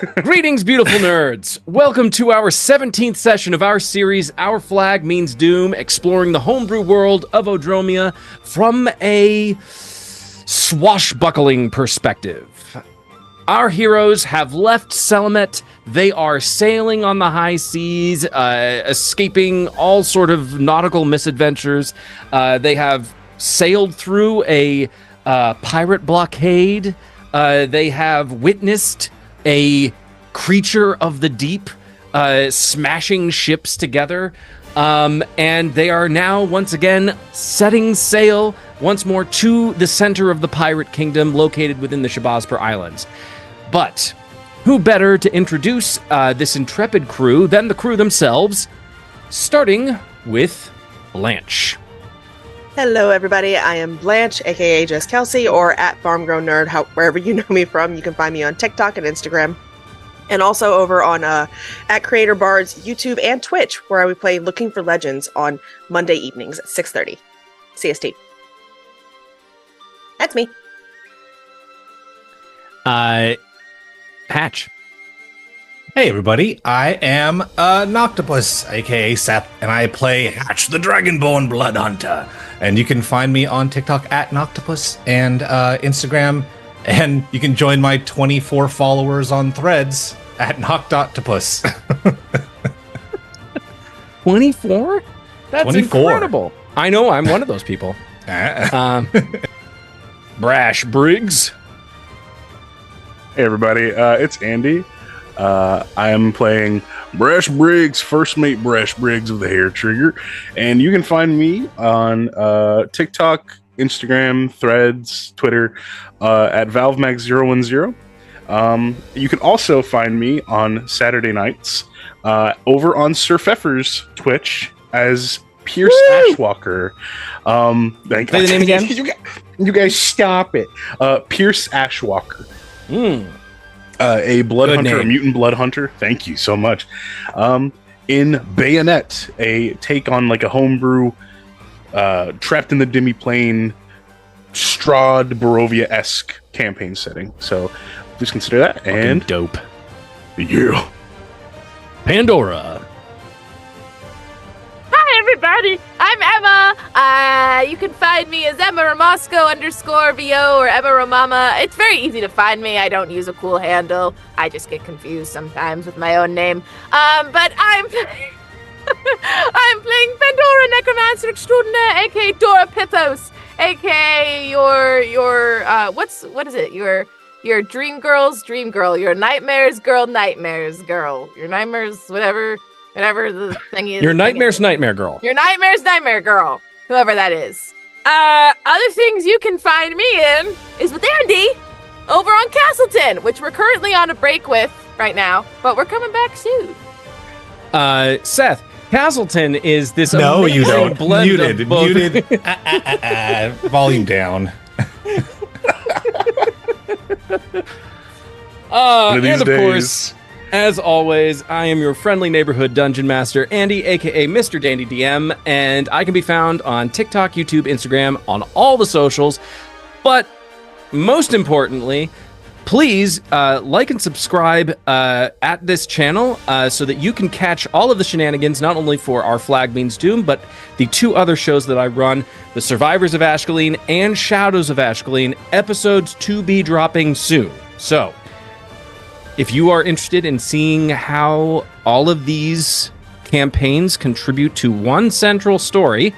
Greetings, beautiful nerds. Welcome to our 17th session of our series, Our Flag Means Doom, exploring the homebrew world of Odromia from a swashbuckling perspective. Our heroes have left Selamet. They are sailing on the high seas, escaping all sort of nautical misadventures. They have sailed through a pirate blockade. They have witnessed a creature of the deep smashing ships together. And they are now once again setting sail once more to the center of the pirate kingdom located within the Shabazpur Islands. But who better to introduce this intrepid crew than the crew themselves, starting with Blanche. Hello, everybody. I am Blanche, aka Jess Kelsey, or at Farmgrown Nerd, wherever you know me from. You can find me on TikTok and Instagram, and also over on at Creator Bard's YouTube and Twitch, where I would play Looking for Legends on Monday evenings at 6:30 CST. That's me. Hatch. Hey everybody, I am Noctopus, aka Seth, and I play Hatch the Dragonborn Blood Hunter. And you can find me on TikTok at Noctopus and Instagram, and you can join my 24 followers on Threads at Noctopus. 24? That's 24. Incredible. I know, I'm one of those people. Brash Briggs. Hey everybody, it's Andy. I am playing Brash Briggs, first mate Brash Briggs of the HARETRIGGER, and you can find me on TikTok, Instagram, Threads, Twitter, at ValveMag010. You can also find me on Saturday nights over on Sir Pfeffer's Twitch as Pierce Ashwalker. Say the name again? You guys stop it. Pierce Ashwalker. A blood Good hunter, name. a mutant blood hunter. Thank you so much. In Bayonet, a take on like a homebrew, trapped in the demi-plane, Strahd Barovia-esque campaign setting. So please consider that. Fucking And dope. yeah. Pandora. Hi, everybody. I'm Emma. You can find me as Emma Ramosco_VO or Emma Ramama. It's very easy to find me. I don't use a cool handle. I just get confused sometimes with my own name. But I'm I'm playing Pandora Necromancer Extraordinaire, aka Dora Pithos, aka your what is it? Your dream girl, your nightmares girl, your nightmares whatever the thing is. Your nightmare's nightmare girl. Your nightmare's nightmare girl, whoever that is. Other things you can find me in is with Andy over on Castleton, which we're currently on a break with right now, but we're coming back soon. Seth, Castleton is this No, you amazing don't. blend of both. Muted. Volume down. One of these And of days. course, as always, I am your friendly neighborhood dungeon master, Andy, aka Mr.DanDyDM, and I can be found on TikTok, YouTube, Instagram, on all the socials. But most importantly, please like and subscribe at this channel so that you can catch all of the shenanigans, not only for Our Flag Means Doom, but the two other shows that I run, The Survivors of Ashcaleen and Shadows of Ashcaleen, episodes to be dropping soon. So, if you are interested in seeing how all of these campaigns contribute to one central story,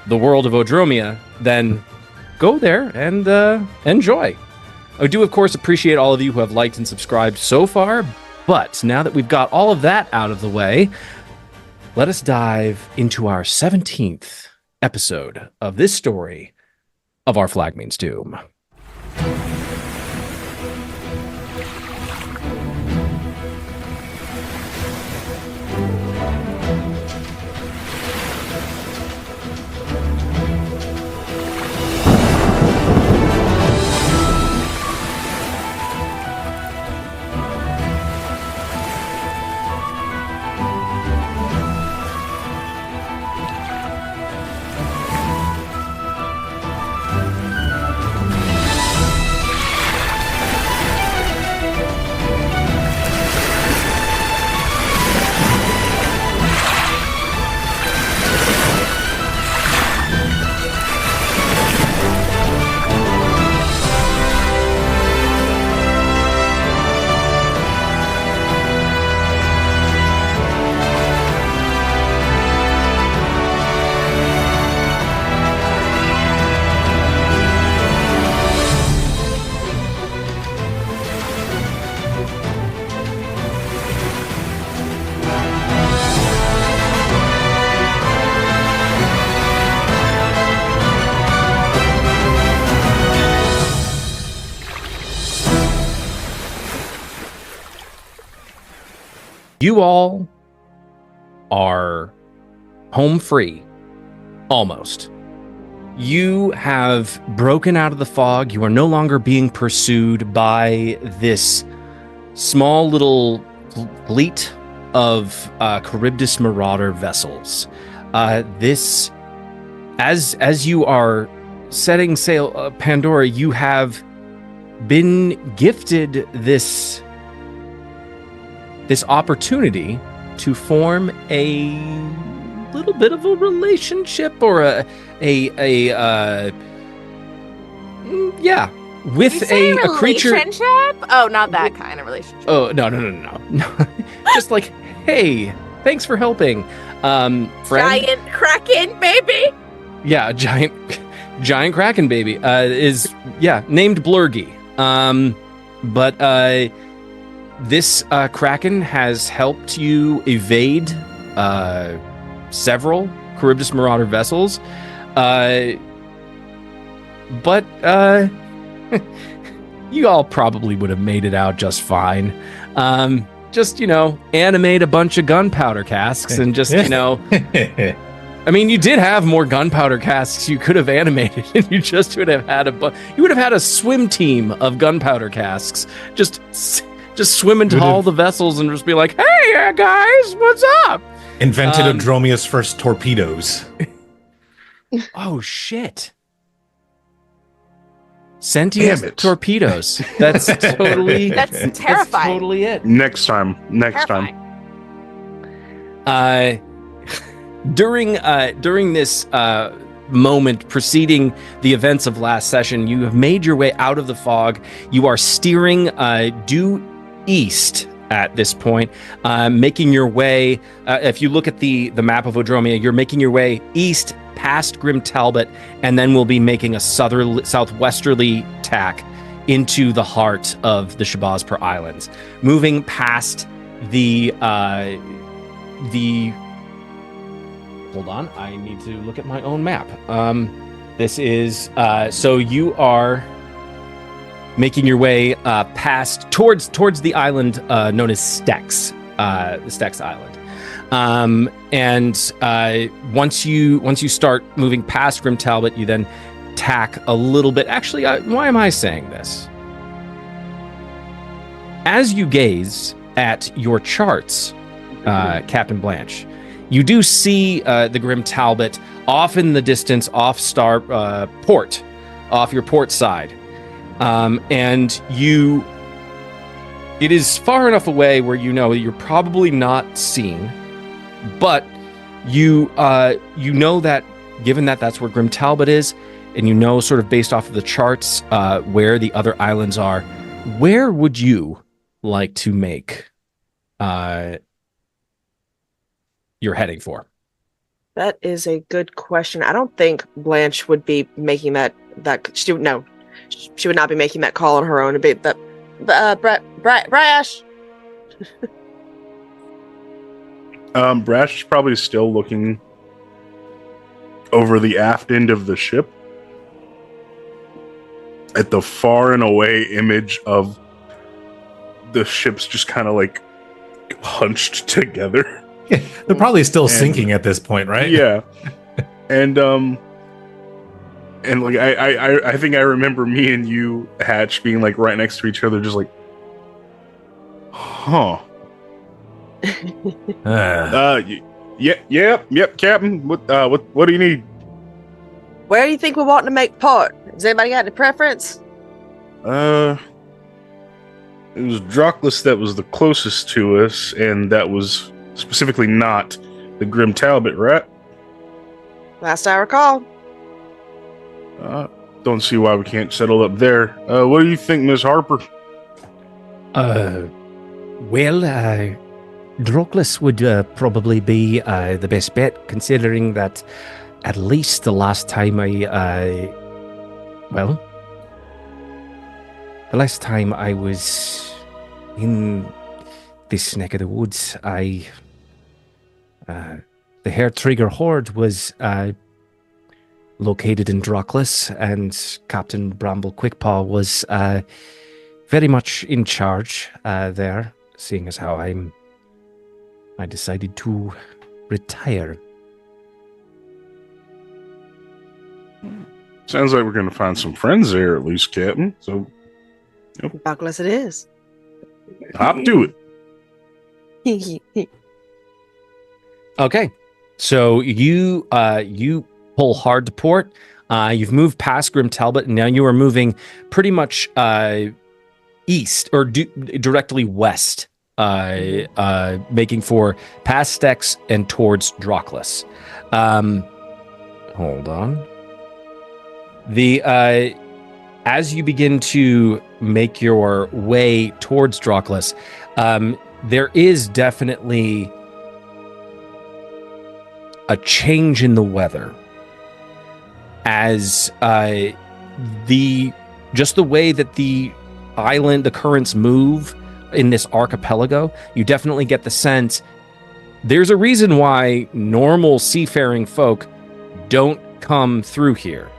the world of Odromia, then go there and enjoy. I do, of course, appreciate all of you who have liked and subscribed so far, but now that we've got all of that out of the way, let us dive into our 17th episode of this story of Our Flag Means Doom. You all are home free, almost. You have broken out of the fog. You are no longer being pursued by this small little fleet of Charybdis Marauder vessels. As you are setting sail, Pandora, you have been gifted this opportunity to form a little bit of a relationship, or with a creature. Relationship? Oh, not that kind of relationship. Oh, no. Just like, hey, thanks for helping. Friend? Giant kraken, baby. Yeah, giant kraken baby is named Blurgy. But this kraken has helped you evade several Charybdis Marauder vessels. But you all probably would have made it out just fine. Just, animate a bunch of gunpowder casks and just, I mean, you did have more gunpowder casks you could have animated, and you just would have had a swim team of gunpowder casks just swim into all the vessels and just be like, hey, guys, what's up? Invented Adromia's first torpedoes. Oh, shit. Sentient torpedoes. That's totally... That's terrifying. That's totally it. Next time. During this moment preceding the events of last session, you have made your way out of the fog. You are steering due east at this point, making your way. If you look at the map of Odromia, you're making your way east past Grim Talbot, and then we'll be making a southwesterly tack into the heart of the Shabazpur Islands, moving past the hold on, I need to look at my own map. This is so you are making your way past towards the island known as Stex, the Stex Island. And once you start moving past Grim Talbot, you then tack a little bit. Actually, why am I saying this? As you gaze at your charts, Captain Blanche, you do see the Grim Talbot off in the distance, off port, off your port side. And it is far enough away where you know you're probably not seen, but you know that given that that's where Grim Talbot is, and you know sort of based off of the charts where the other islands are, where would you like to make you're heading for? That is a good question. I don't think Blanche would be making that she would not be making that call on her own. It'd be Brash. Brash is probably still looking over the aft end of the ship at the far and away image of the ships just kind of like hunched together. Yeah, they're probably still sinking at this point, right? Yeah. And like I think I remember me and you, Hatch, being like right next to each other, just like, huh. Yep, Captain. What do you need? Where do you think we're wanting to make port? Has anybody got any preference? It was Draquelle that was the closest to us, and that was specifically not the Grim Talbot, right? Last I recall. Don't see why we can't settle up there. What do you think, Miss Harper? Draquelle would probably be the best bet, considering that at least the last time the last time I was in this neck of the woods, the HARETRIGGER horde was located in Draquelle, and Captain Bramble Quickpaw was very much in charge there, seeing as how I'm I decided to retire. Sounds like we're going to find some friends there, at least, Captain. So, Douglas, it is. hop to it. Okay, so you pull hard to port. You've moved past Grim Talbot, and now you are moving pretty much east or directly west, making for past Styx and towards Draquelle. Hold on. As you begin to make your way towards Draquelle, there is definitely a change in the weather as the way that the island, the currents move in this archipelago. You definitely get the sense there's a reason why normal seafaring folk don't come through here.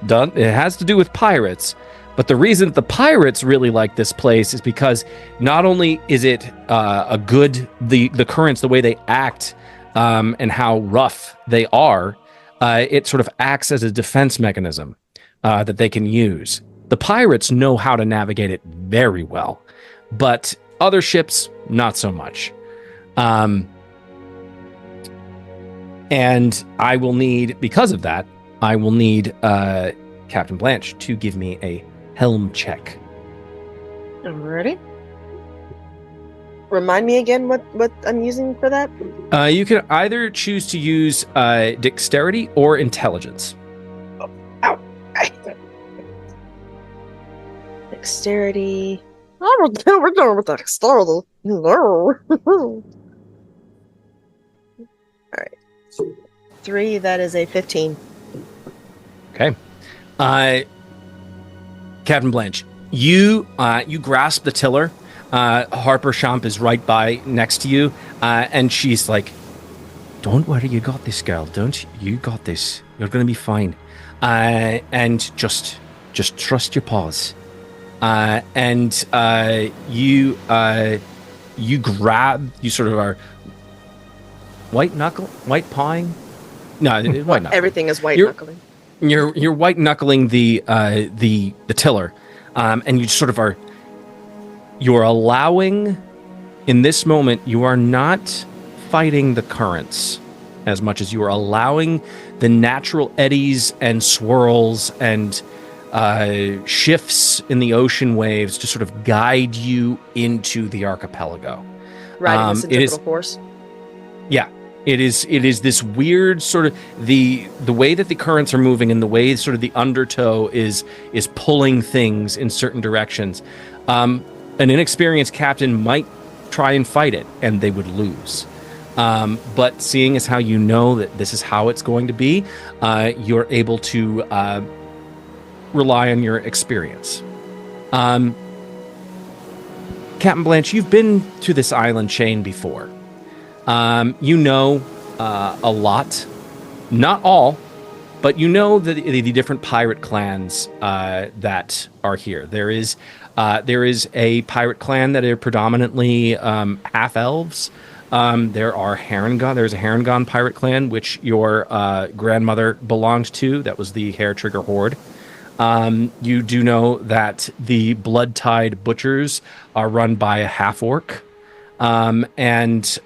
It has to do with pirates, but the reason that the pirates really like this place is because not only is it the currents, the way they act, and how rough they are, it sort of acts as a defense mechanism that they can use. The pirates know how to navigate it very well, but other ships, not so much. And I will need, because of that, Captain Blanche to give me a helm check. Alrighty. Remind me again what I'm using for that? You can either choose to use dexterity or intelligence. Ow. Dexterity. We're going with dexterity. No. Alright. 3, that is a 15. Okay. Captain Blanche, you grasp the tiller. Harper Champ is right by next to you, and she's like, "Don't worry, you got this, girl. You got this. You're going to be fine. And just trust your paws." And you sort of are white pawing. No, white knuckle. Everything is white knuckling. You're white knuckling the tiller, and you sort of are. You're allowing, in this moment, you are not fighting the currents as much as you are allowing the natural eddies and swirls and shifts in the ocean waves to sort of guide you into the archipelago. Riding the centripetal force. Yeah. It is this weird sort of the way that the currents are moving and the way sort of the undertow is pulling things in certain directions. An inexperienced captain might try and fight it and they would lose. But seeing as how you know that this is how it's going to be, you're able to rely on your experience. Captain Blanche, you've been to this island chain before. You know a lot, not all, but you know the different pirate clans that are here. There is a pirate clan that are predominantly half elves. There's a Harengon pirate clan which your grandmother belonged to. That was the HARETRIGGER horde. You do know that the Blood-Tide Butchers are run by a half orc. And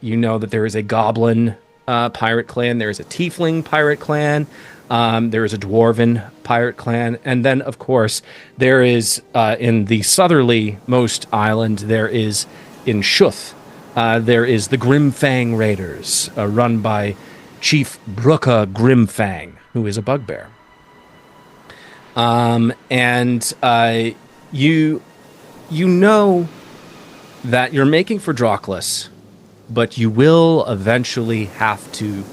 you know that there is a goblin pirate clan, there is a tiefling pirate clan, there is a dwarven pirate clan, and then, of course, there is, in the southerly-most island, there is, in Shuth, there is the Grimfang Raiders, run by Chief Brooka Grimfang, who is a bugbear. And you know that you're making for Draquelle, but you will eventually have to,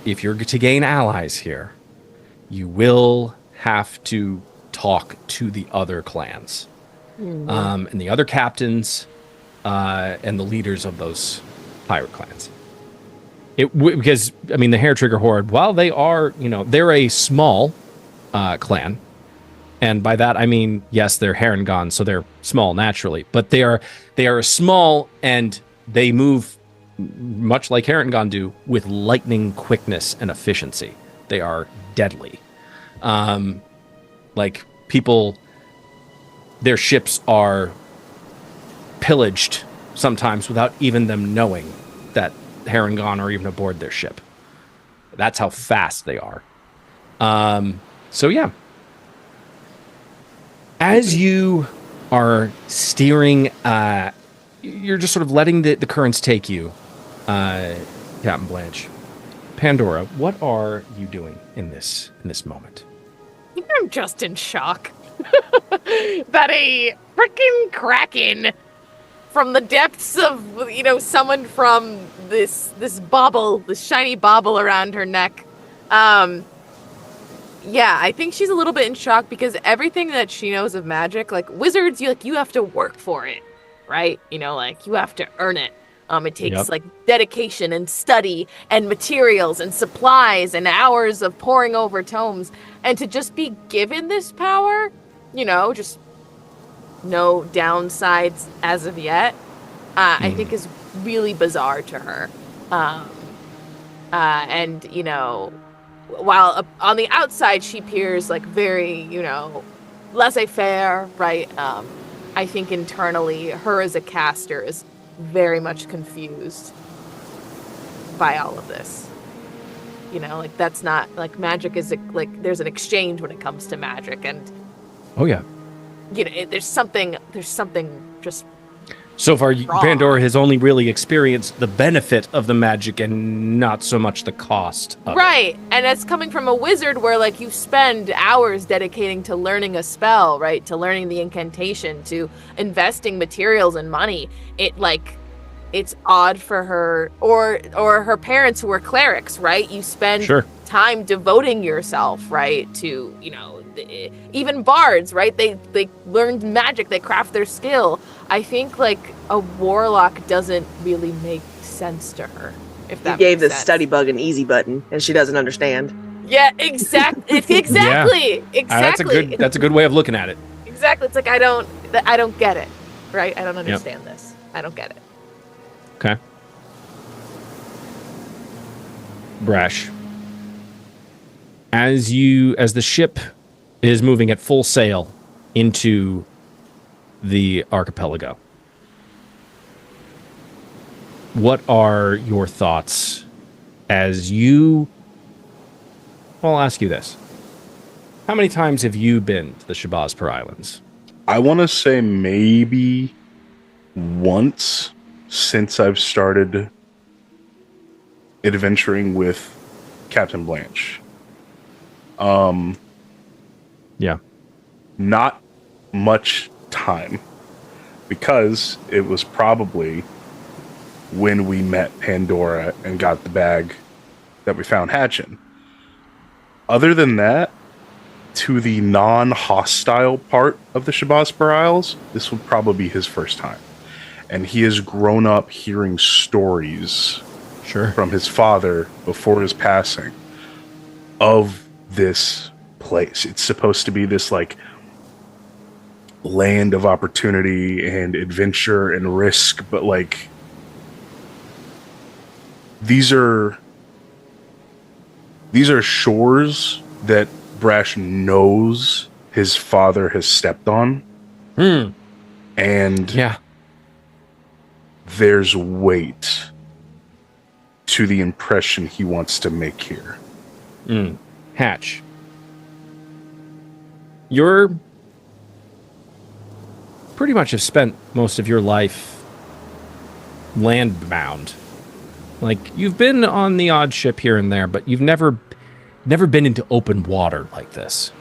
if you're to gain allies here, you will have to talk to the other clans, and the other captains, and the leaders of those pirate clans. Because, I mean, the HARETRIGGER horde, while they are, they're a small clan, and by that I mean, yes, they're Harengon, so they're small naturally, but they are small and they move much like Harengon do with lightning quickness and efficiency. They are deadly. Like people, their ships are pillaged sometimes without even them knowing that Harengon are even aboard their ship. That's how fast they are. So yeah. As you are steering, you're just sort of letting the currents take you, Captain Blanche. Pandora, what are you doing in this moment? I'm just in shock that a freaking kraken from the depths of, summoned from this bauble, this shiny bauble around her neck. Yeah, I think she's a little bit in shock because everything that she knows of magic, like wizards, you have to work for it, right? You have to earn it. It takes dedication and study and materials and supplies and hours of poring over tomes. And to just be given this power, just no downsides as of yet, I think is really bizarre to her. And, while on the outside she appears like very, laissez-faire, right? I think internally her as a caster is very much confused by all of this. That's not like magic is there's an exchange when it comes to magic, and oh yeah, there's something just so far wrong. Pandora has only really experienced the benefit of the magic and not so much the cost of right. And it's coming from a wizard where you spend hours dedicating to learning a spell, right, to learning the incantation, to investing materials and money. It's odd for her or her parents who are clerics, right? You spend time devoting yourself, right, to, even bards, right? They learned magic, they craft their skill. I think a warlock doesn't really make sense to her. If that You gave the sense. study bug an easy button, and she doesn't understand. Yeah, exactly. Exactly. That's a good way of looking at it. Exactly. It's I don't get it, right? I don't understand this. I don't get it. Okay. Brash. As the ship is moving at full sail into the archipelago, what are your thoughts as you... Well, I'll ask you this. How many times have you been to the Shabazpur Islands? I want to say maybe once since I've started adventuring with Captain Blanche. Yeah. Not much time, because it was probably when we met Pandora and got the bag that we found hatching. Other than that, to the non-hostile part of the Shabazpur Isles, this would probably be his first time. And he has grown up hearing stories from his father before his passing of this place. It's supposed to be this land of opportunity and adventure and risk, but these are shores that Brash knows his father has stepped on. And there's weight to the impression he wants to make here. Hatch. You're pretty much have spent most of your life land-bound. You've been on the odd ship here and there, but you've never been into open water like this.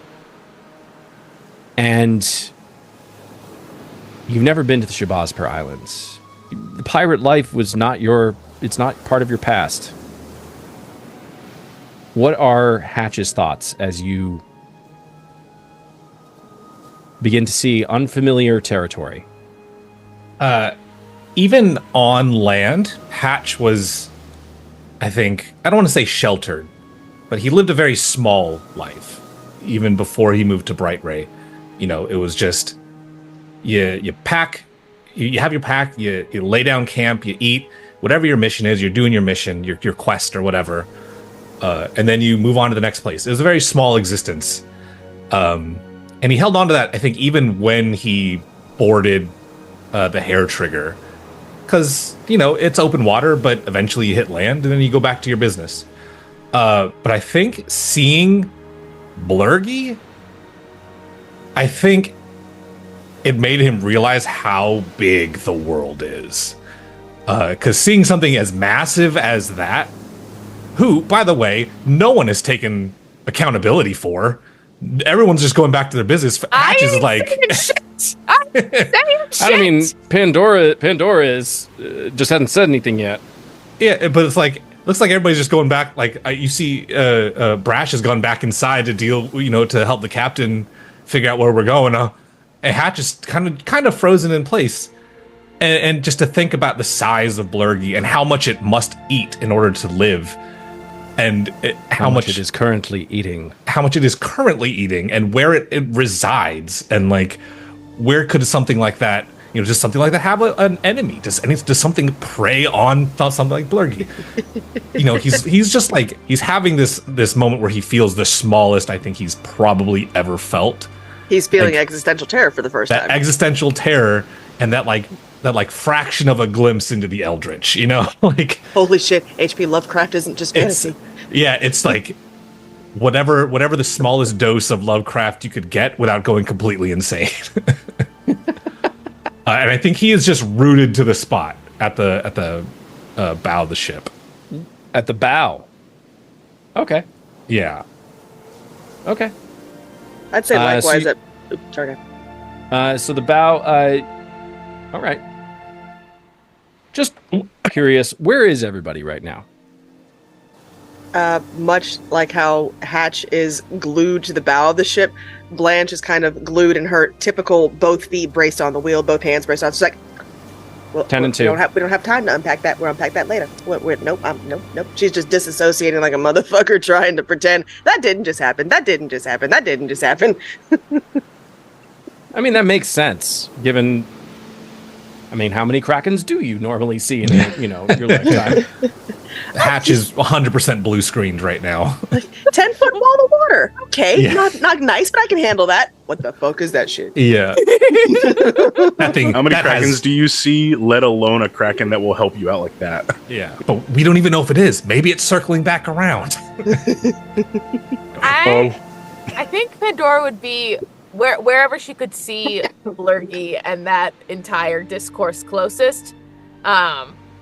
And you've never been to the Shabazpur Islands. The pirate life was it's not part of your past. What are Hatch's thoughts as you begin to see unfamiliar territory? Even on land, Hatch was, I think, I don't want to say sheltered, but he lived a very small life, even before he moved to Bright Ray. It was just, you pack you have your pack, you lay down camp, you eat, whatever your mission is, you're doing your mission, your quest or whatever, and then you move on to the next place. It was a very small existence. And he held on to that, I think, even when he boarded the HARETRIGGER. Because, it's open water, but eventually you hit land, and then you go back to your business. But I think seeing Blurgy, I think it made him realize how big the world is. Because seeing something as massive as that, who, by the way, no one has taken accountability for. Everyone's just going back to their business. Hatch is like, I mean, Pandora is just hasn't said anything yet. Yeah, but it's like looks like everybody's just going back. Like you see, Brash has gone back inside to deal, to help the captain figure out where we're going. And Hatch is kind of frozen in place, and just to think about the size of Blurgy and how much it must eat in order to live. And how much it is currently eating. How much it is currently eating, and where it resides, and like where could something like that, just something like that have an enemy? Does something prey on something like Blurgy? He's just like he's having this moment where he feels the smallest I think he's probably ever felt. He's feeling existential terror for the first time. Existential terror, and that fraction of a glimpse into the Eldritch, like holy shit, HP Lovecraft isn't just fantasy. It's like whatever the smallest dose of Lovecraft you could get without going completely insane. And I think he is just rooted to the spot at the bow of the ship. At the bow. Okay. Yeah. Okay. I'd say likewise at. Oops, sorry. So the bow. All right. Just curious, where is everybody right now? Much like how Hatch is glued to the bow of the ship, Blanche is kind of glued in her typical both feet braced on the wheel, both hands braced on. She's like, well, 10 and 2. We don't have time to unpack that. We'll unpack that later. Nope. She's just disassociating like a motherfucker, trying to pretend that didn't just happen. That didn't just happen. That didn't just happen. I mean, that makes sense, given. I mean, how many Krakens do you normally see in your lifetime? Hatch is 100% blue screened right now. 10-foot wall of water. Okay, Yeah. not nice, but I can handle that. What the fuck is that shit? Yeah. That thing. How many that Krakens do you see, let alone a Kraken that will help you out like that? Yeah, but we don't even know if it is. Maybe it's circling back around. I think Pandora would be wherever she could see Blurgy and that entire discourse closest.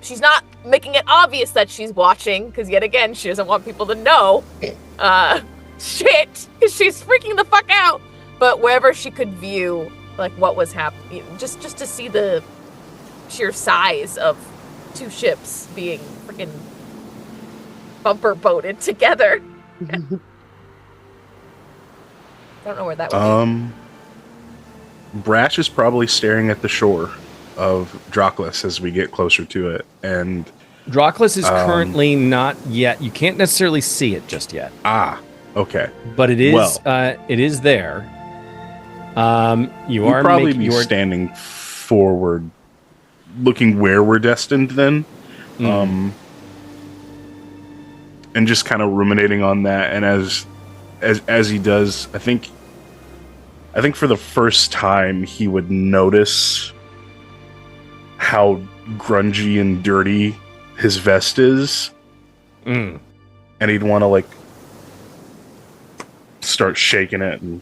She's not making it obvious that she's watching, because yet again, she doesn't want people to know shit, because she's freaking the fuck out. But wherever she could view like what was happening, just to see the sheer size of two ships being freaking bumper boated together. I don't know where that would be. Brash is probably staring at the shore of Draquelle as we get closer to it, and Draquelle is currently not yet. You can't necessarily see it just yet. Okay. But it is. It is there. You are probably be standing forward, looking where we're destined. Then, and just kind of ruminating on that. And as he does, I think for the first time he would notice how grungy and dirty his vest is, and he'd want to start shaking it and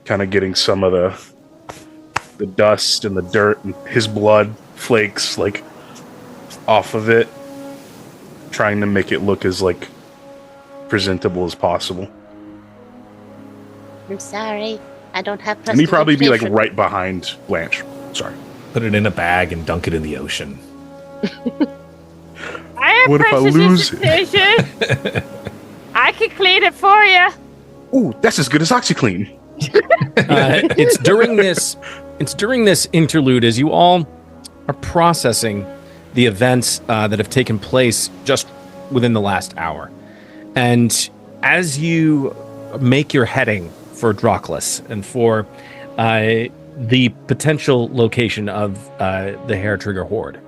kind of getting some of the dust and the dirt and his blood flakes off of it, trying to make it look as presentable as possible. I'm sorry, I don't have. And he'd probably be right behind Blanche. Sorry. Put it in a bag and dunk it in the ocean. I have What if I lose it? I can clean it for you. Ooh, that's as good as OxyClean. It's during this interlude as you all are processing the events that have taken place just within the last hour, and as you make your heading for Draquelle and for the potential location of the HARETRIGGER horde.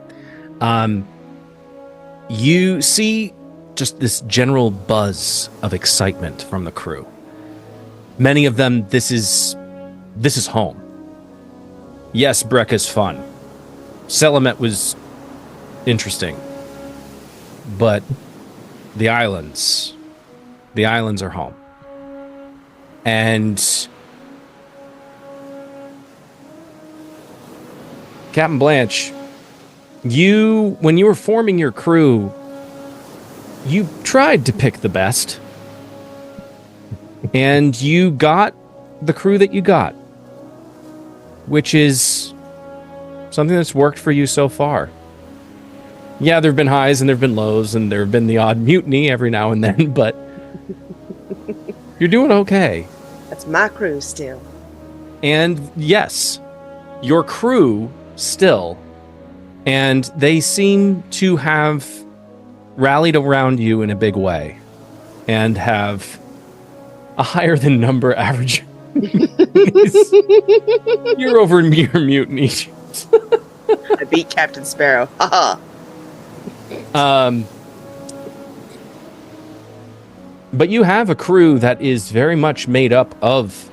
You see just this general buzz of excitement from the crew. Many of them, this is home. Yes, Breck is fun. Selamet was interesting. But the islands are home. And Captain Blanche, when you were forming your crew, you tried to pick the best. And you got the crew that you got, which is something that's worked for you so far. Yeah, there have been highs and there have been lows, and there have been the odd mutiny every now and then, but you're doing okay. That's my crew still. And yes, your crew still. And they seem to have rallied around you in a big way and have a higher than number average. You're over your mutiny. I beat Captain Sparrow. Haha. But you have a crew that is very much made up of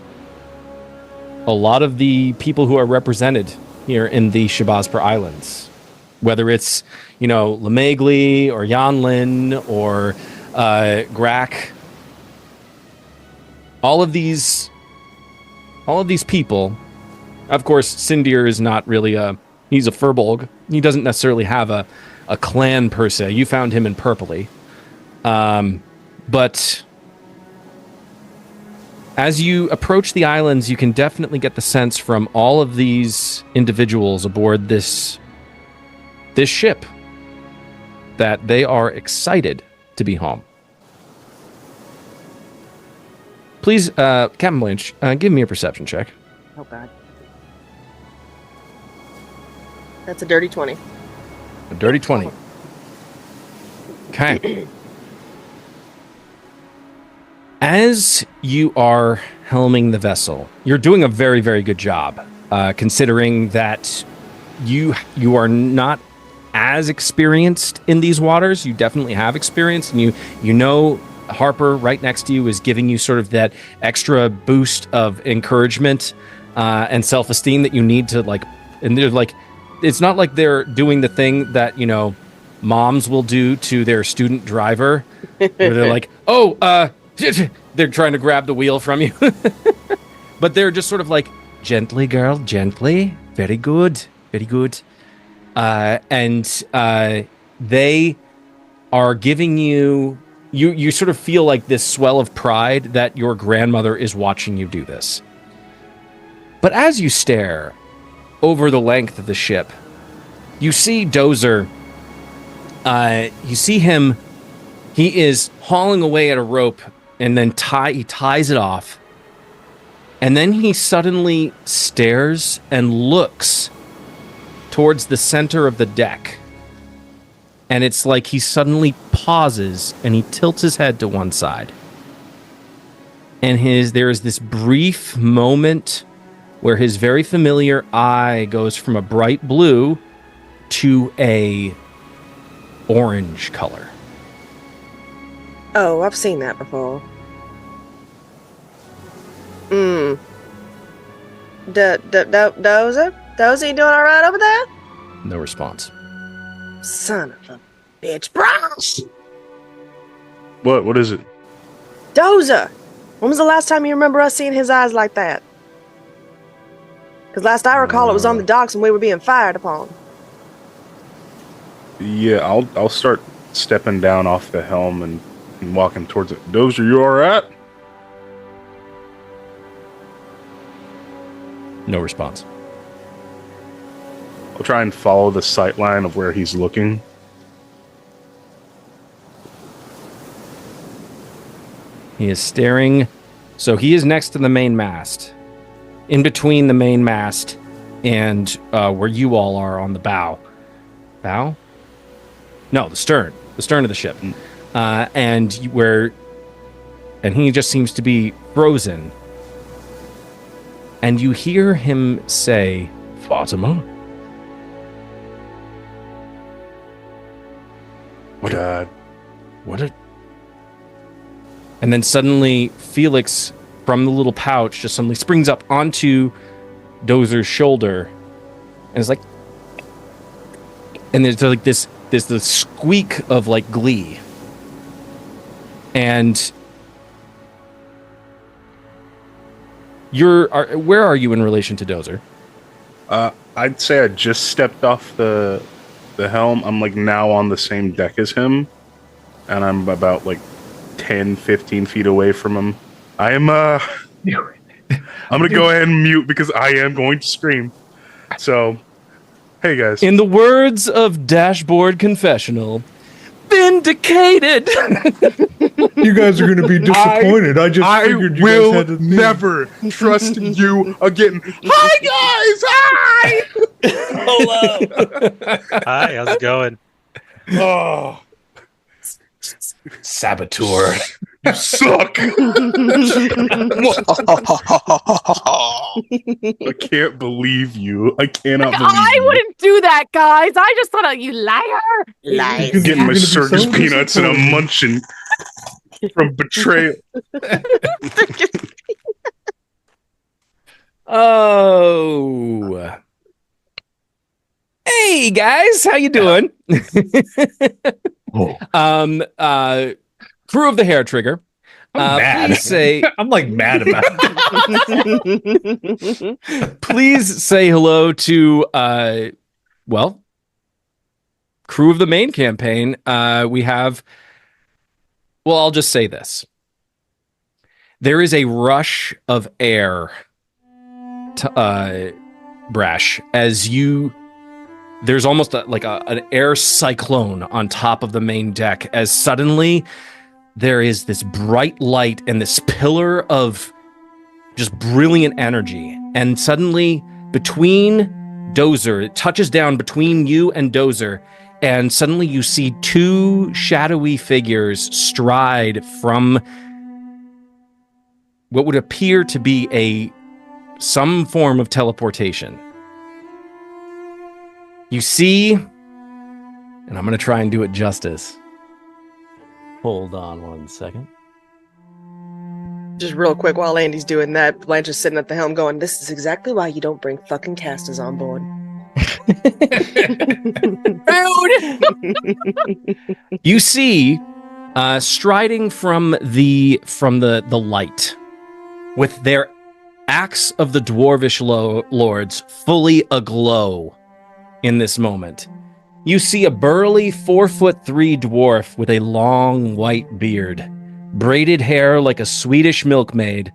a lot of the people who are represented here in the Shabazpur Islands. Whether it's, Lemegli or Yanlin or Grak. All of these people. Of course, Sindir is not really he's a Furbolg. He doesn't necessarily have a clan per se. You found him in Purpley. But as you approach the islands, you can definitely get the sense from all of these individuals aboard this ship that they are excited to be home. Please, Captain Blanche, give me a perception check. Oh, God. That's a dirty 20. A dirty 20. Okay. As you are helming the vessel, you're doing a very, very good job, considering that you are not as experienced in these waters. You definitely have experience, and you know Harper right next to you is giving you sort of that extra boost of encouragement and self-esteem that you need to, like, and they're like, it's not like they're doing the thing that, moms will do to their student driver, where they're like, they're trying to grab the wheel from you. But they're just sort of like, gently, girl, gently. Very good. Very good. And they are giving you sort of feel like this swell of pride that your grandmother is watching you do this. But as you stare over the length of the ship, you see Dozer. You see him. He is hauling away at a rope, and then he ties it off. And then he suddenly stares and looks towards the center of the deck. And it's like he suddenly pauses and he tilts his head to one side. And there is this brief moment where his very familiar eye goes from a bright blue to a orange color. Oh, I've seen that before. Dozer? Dozer, you doing all right over there? No response. Son of a bitch. Brash! What is it? Dozer! When was the last time you remember us seeing his eyes like that? Because last I recall, it was on the docks and we were being fired upon. Yeah, I'll start stepping down off the helm and walking towards it. Dozer, you all right? No response. I'll try and follow the sight line of where he's looking. He is staring. So he is next to the main mast. In between the main mast and where you all are on the bow. Bow? No, the stern. The stern of the ship. And he just seems to be frozen. and you hear him say, Fatima? God. And then suddenly Felix, from the little pouch, just suddenly springs up onto Dozer's shoulder, and is like, and there's like this the squeak of like glee, and where are you in relation to Dozer? I'd say I just stepped off the helm. I'm like now on the same deck as him, and I'm about like 10, 15 feet away from him. I am I'm gonna go ahead and mute because I am going to scream. So, hey guys. In the words of Dashboard Confessional, vindicated. You guys are going to be disappointed. I figured you guys had to think. Never trust you again. Hi guys. Hi. Hello. Hi, how's it going? Oh, Saboteur. you suck. I can't believe you. I cannot believe I you. wouldn't do that, guys. I just thought, you liar. Lies. I'm getting my You're gonna be circus so peanuts and I'm disappointed. munching from betrayal. Oh. Hey guys, how you doing? Crew of the Hair Trigger. I'm mad. Please say, I'm like mad about it. please say hello to crew of the main campaign. We have, well, I'll just say this. There is a rush of air to Brash as there's almost an air cyclone on top of the main deck as suddenly there is this bright light and this pillar of just brilliant energy. And suddenly between Dozer, it touches down between you and Dozer, and suddenly you see two shadowy figures stride from what would appear to be some form of teleportation. You see, and I'm going to try and do it justice. Hold on 1 second. Just real quick, while Andy's doing that, Blanche is sitting at the helm going, this is exactly why you don't bring fucking casters on board. You see, striding from the light, with their axe of the dwarvish lords fully aglow in this moment, you see a burly 4'3" dwarf with a long white beard, braided hair like a Swedish milkmaid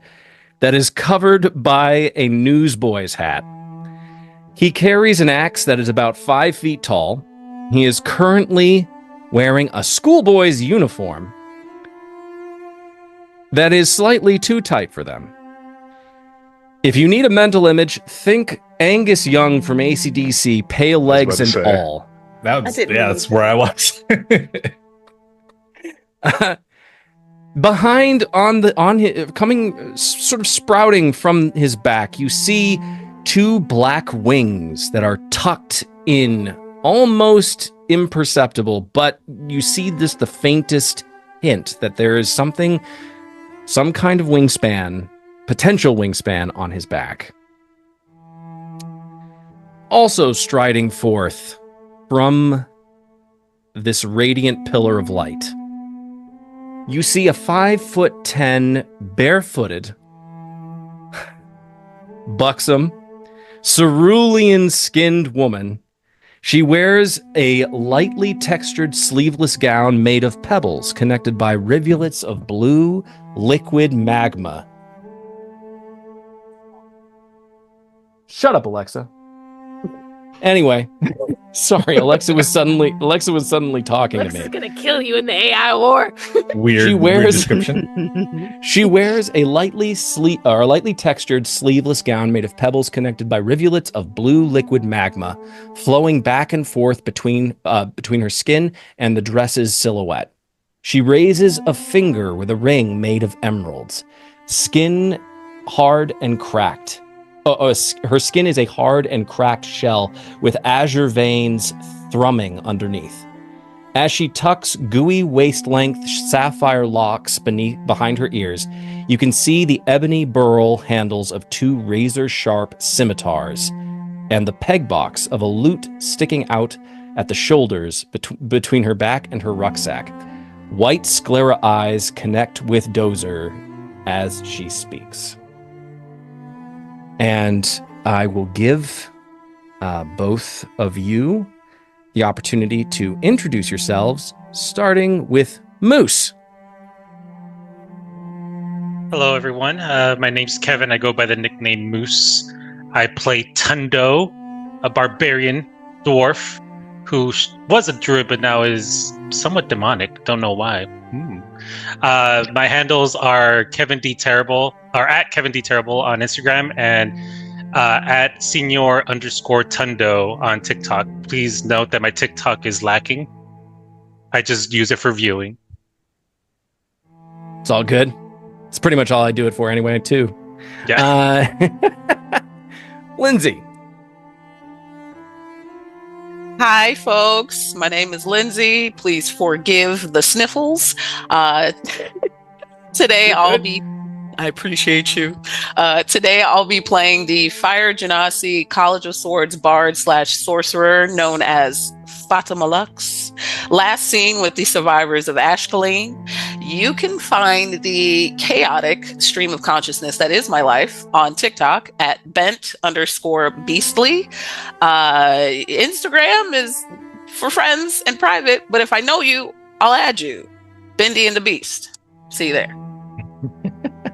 that is covered by a newsboy's hat. He carries an axe that is about 5 feet tall. He is currently wearing a schoolboy's uniform that is slightly too tight for them. If you need a mental image, think Angus Young from AC/DC, pale legs and all. That's where I was. Behind coming sort of sprouting from his back, you see two black wings that are tucked in, almost imperceptible, but you see the faintest hint that there is some kind of wingspan, potential wingspan on his back. Also striding forth from this radiant pillar of light, you see a 5'10", barefooted, buxom, cerulean-skinned woman. She wears a lightly textured sleeveless gown made of pebbles connected by rivulets of blue liquid magma. Shut up, Alexa. Anyway, sorry, Alexa was suddenly talking to me. Alexa's gonna kill you in the AI war. Weird description. She wears a lightly textured sleeveless gown made of pebbles connected by rivulets of blue liquid magma, flowing back and forth between her skin and the dress's silhouette. She raises a finger with a ring made of emeralds, skin hard and cracked. Her skin is a hard and cracked shell with azure veins thrumming underneath. As she tucks gooey waist-length sapphire locks behind her ears, you can see the ebony burl handles of 2 razor-sharp scimitars and the peg box of a lute sticking out at the shoulders between her back and her rucksack. White sclera eyes connect with Dozer as she speaks. And I will give both of you the opportunity to introduce yourselves, starting with Moose. Hello, everyone. My name's Kevin. I go by the nickname Moose. I play Tundo, a barbarian dwarf who was a druid but now is somewhat demonic. Don't know why. My handles are Kevin D Terrible, or at Kevin D Terrible on Instagram, and at senior_Tundo on TikTok. Please note that my TikTok is lacking. I just use it for viewing. It's all good. It's pretty much all I do it for anyway, too. Yeah. Lindsay. Hi, folks. My name is Lindsay. Please forgive the sniffles. Today I'll be... I appreciate you. Today I'll be playing the Fire Genasi College of Swords bard / sorcerer known as Fatema Lux. Last seen with the survivors of Ashcaleen. You can find the chaotic stream of consciousness that is my life on TikTok at bent_beastly. Instagram is for friends and private, but if I know you, I'll add you. Bendy and the Beast. See you there.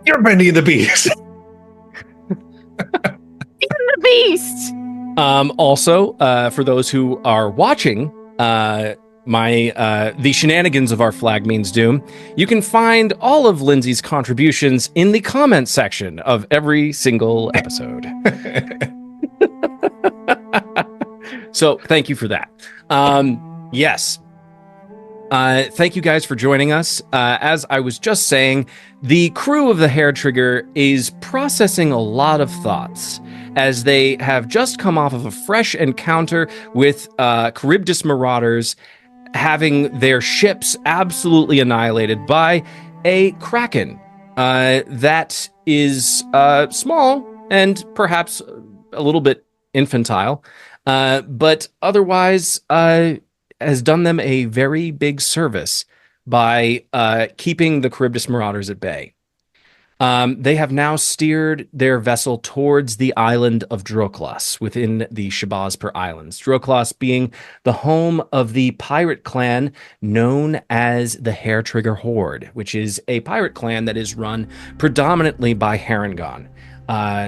You're Bendy the Beast. The Beast. Also, for those who are watching, the shenanigans of our flag means doom, you can find all of Lindsay's contributions in the comment section of every single episode. So thank you for that. Yes. Thank you guys for joining us. As I was just saying, the crew of the HARETRIGGER is processing a lot of thoughts as they have just come off of a fresh encounter with Charybdis marauders, having their ships absolutely annihilated by a kraken that is small and perhaps a little bit infantile, but otherwise has done them a very big service by keeping the Charybdis marauders at bay. They have now steered their vessel towards the island of Draquelle within the Shabazpur Islands. Draquelle being the home of the pirate clan known as the HARETRIGGER Horde, which is a pirate clan that is run predominantly by Harengon.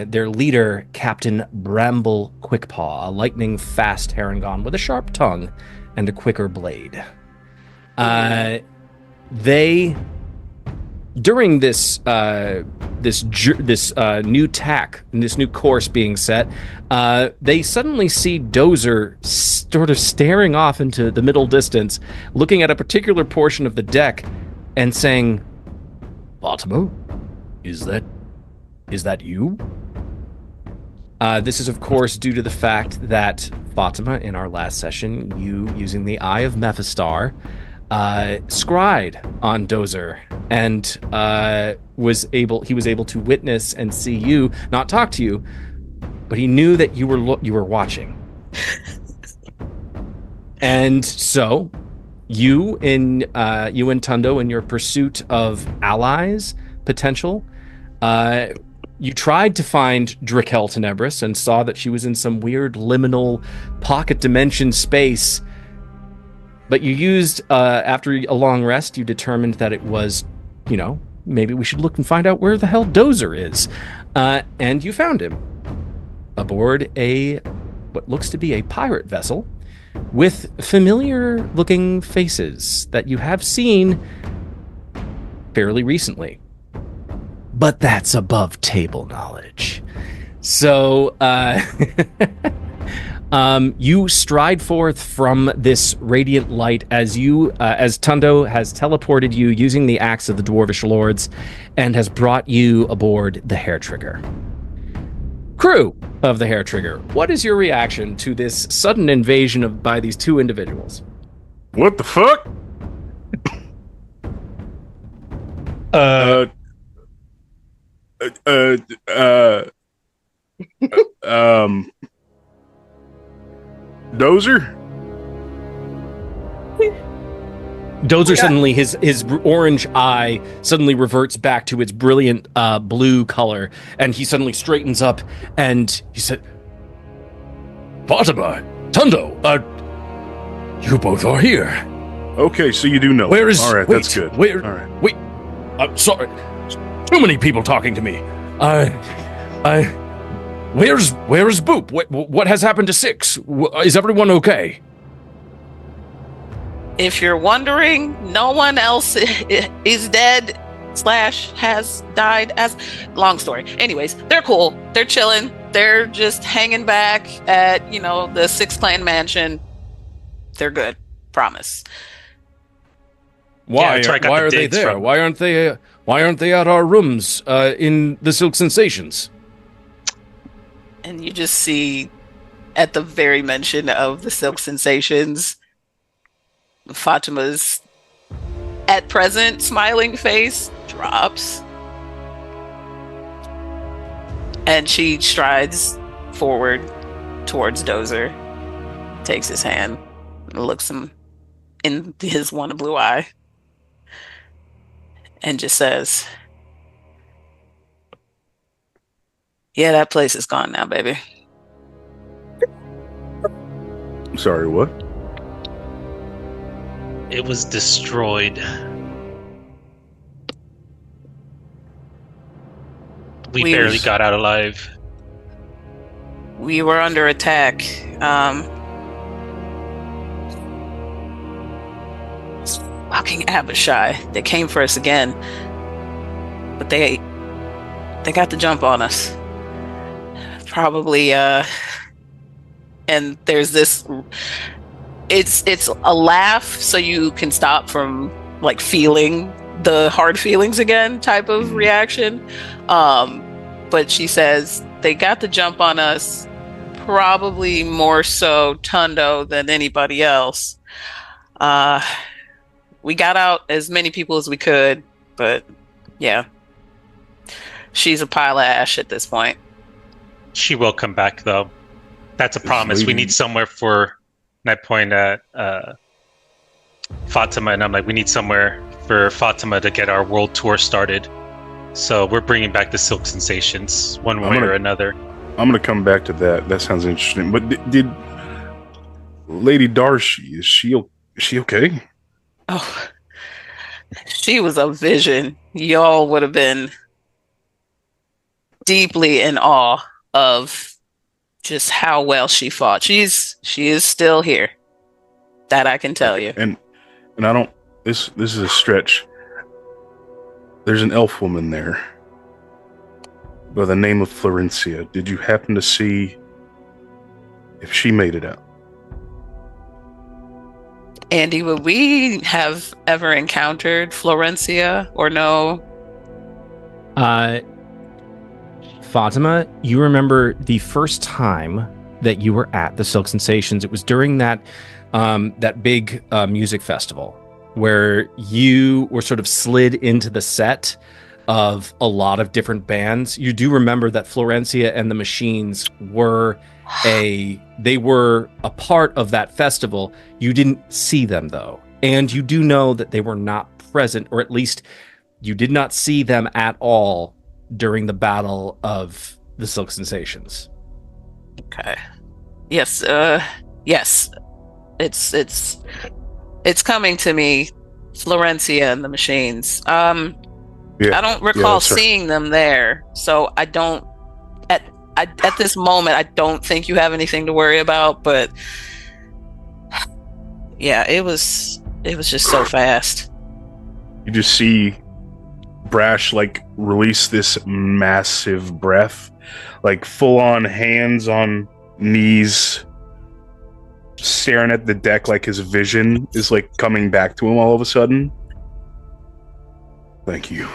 Their leader, Captain Bramble Quickpaw, a lightning-fast Harengon with a sharp tongue and a quicker blade. During this new tack, this new course being set, they suddenly see Dozer sort of staring off into the middle distance, looking at a particular portion of the deck, and saying, "Fatema, is that you?" This is, of course, due to the fact that Fatema, in our last session, you using the Eye of Mephistopheles, scryed on Dozer and was able to witness and see you, not talk to you, but he knew that you were watching. And so you and Tundo, in your pursuit of allies potential, you tried to find Draquelle Tenebris and saw that she was in some weird liminal pocket dimension space. But you used, after a long rest, you determined that it was, maybe we should look and find out where the hell Dozer is. And you found him aboard what looks to be a pirate vessel with familiar looking faces that you have seen fairly recently. But that's above table knowledge. So, you stride forth from this radiant light as Tundo has teleported you using the axe of the Dwarvish Lords and has brought you aboard the HARETRIGGER. Crew of the Hair Trigger, what is your reaction to this sudden invasion by these two individuals? What the fuck? Dozer? Dozer suddenly, his orange eye suddenly reverts back to its brilliant blue color, and he suddenly straightens up, and he said, Fatema, Tundo, you both are here. Okay, so you do know. Where is... All right, wait, that's good. Where... All right. Wait. I'm sorry. Too many people talking to me. Where's Boop? What has happened to Six? Is everyone okay? If you're wondering, no one else is dead / has died as... Long story. Anyways, they're cool. They're chilling. They're just hanging back at, the Six Clan mansion. They're good. Promise. Why are they there? Why aren't they at our rooms in the Silk Sensations? And you just see, at the very mention of the Silk Sensations, Fatema's at present smiling face drops, and she strides forward towards Dozer, takes his hand, and looks him in his one blue eye, and just says, "Yeah, that place is gone now, baby." Sorry, what? It was destroyed. We barely got out alive. We were under attack. Fucking Abishai. They came for us again. But they got the jump on us. Probably, and there's this... It's a laugh, so you can stop from feeling the hard feelings again type of reaction. But she says they got the jump on us, probably more so Tundo than anybody else. We got out as many people as we could, but yeah, she's a pile of ash at this point. She will come back, though. That's a promise. We need somewhere for... And I point at Fatema, and I'm like, we need somewhere for Fatema to get our world tour started. So we're bringing back the Silk Sensations one way or another. I'm going to come back to that. That sounds interesting. But did Lady Darcy, is she okay? Oh, she was a vision. Y'all would have been deeply in awe of just how well she fought. She is still here. That I can tell you. And I don't... This is a stretch. There's an elf woman there by the name of Florencia. Did you happen to see if she made it out? Andy, would we have ever encountered Florencia or no? Fatema, you remember the first time that you were at the Silk Sensations. It was during that big music festival where you were sort of slid into the set of a lot of different bands. You do remember that Florencia and the Machines were a part of that festival. You didn't see them, though. And you do know that they were not present, or at least you did not see them at all during the battle of the Silk Sensations. Okay. Yes. Yes. It's coming to me. Florencia and the Machines. I don't recall seeing them there, so I don't. At this moment, I don't think you have anything to worry about. But yeah, it was just so fast. You just see Brash release this massive breath, full on hands on knees, staring at the deck like his vision is coming back to him all of a sudden. Thank you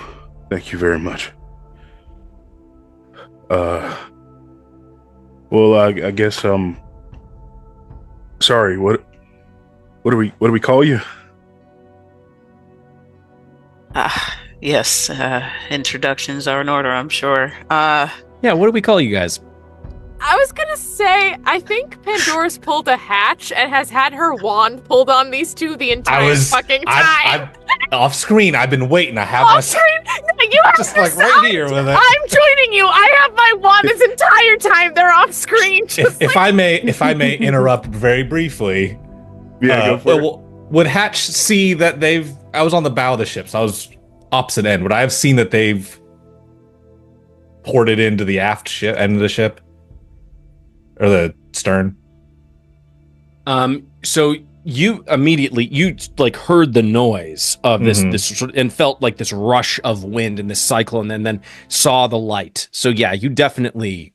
very much. Well, I guess sorry. What do we call you? Yes, introductions are in order, I'm sure. Yeah, what do we call you guys? I was gonna say, I think Pandora's pulled a hatch and has had her wand pulled on these two the entire fucking time. I'm off screen. I've been waiting. I have Off my screen? You have just your like right side. here with it. I'm joining you. I have my wand this entire time. They're off screen. If I may interrupt very briefly. Yeah, go for it. Would Hatch see that I was on the bow of the ship, so I was opposite end. Would I have seen that they've ported into the aft end of the ship? Or the stern? So you immediately like heard the noise of this and felt like this rush of wind and this cyclone, and then saw the light. So yeah, you definitely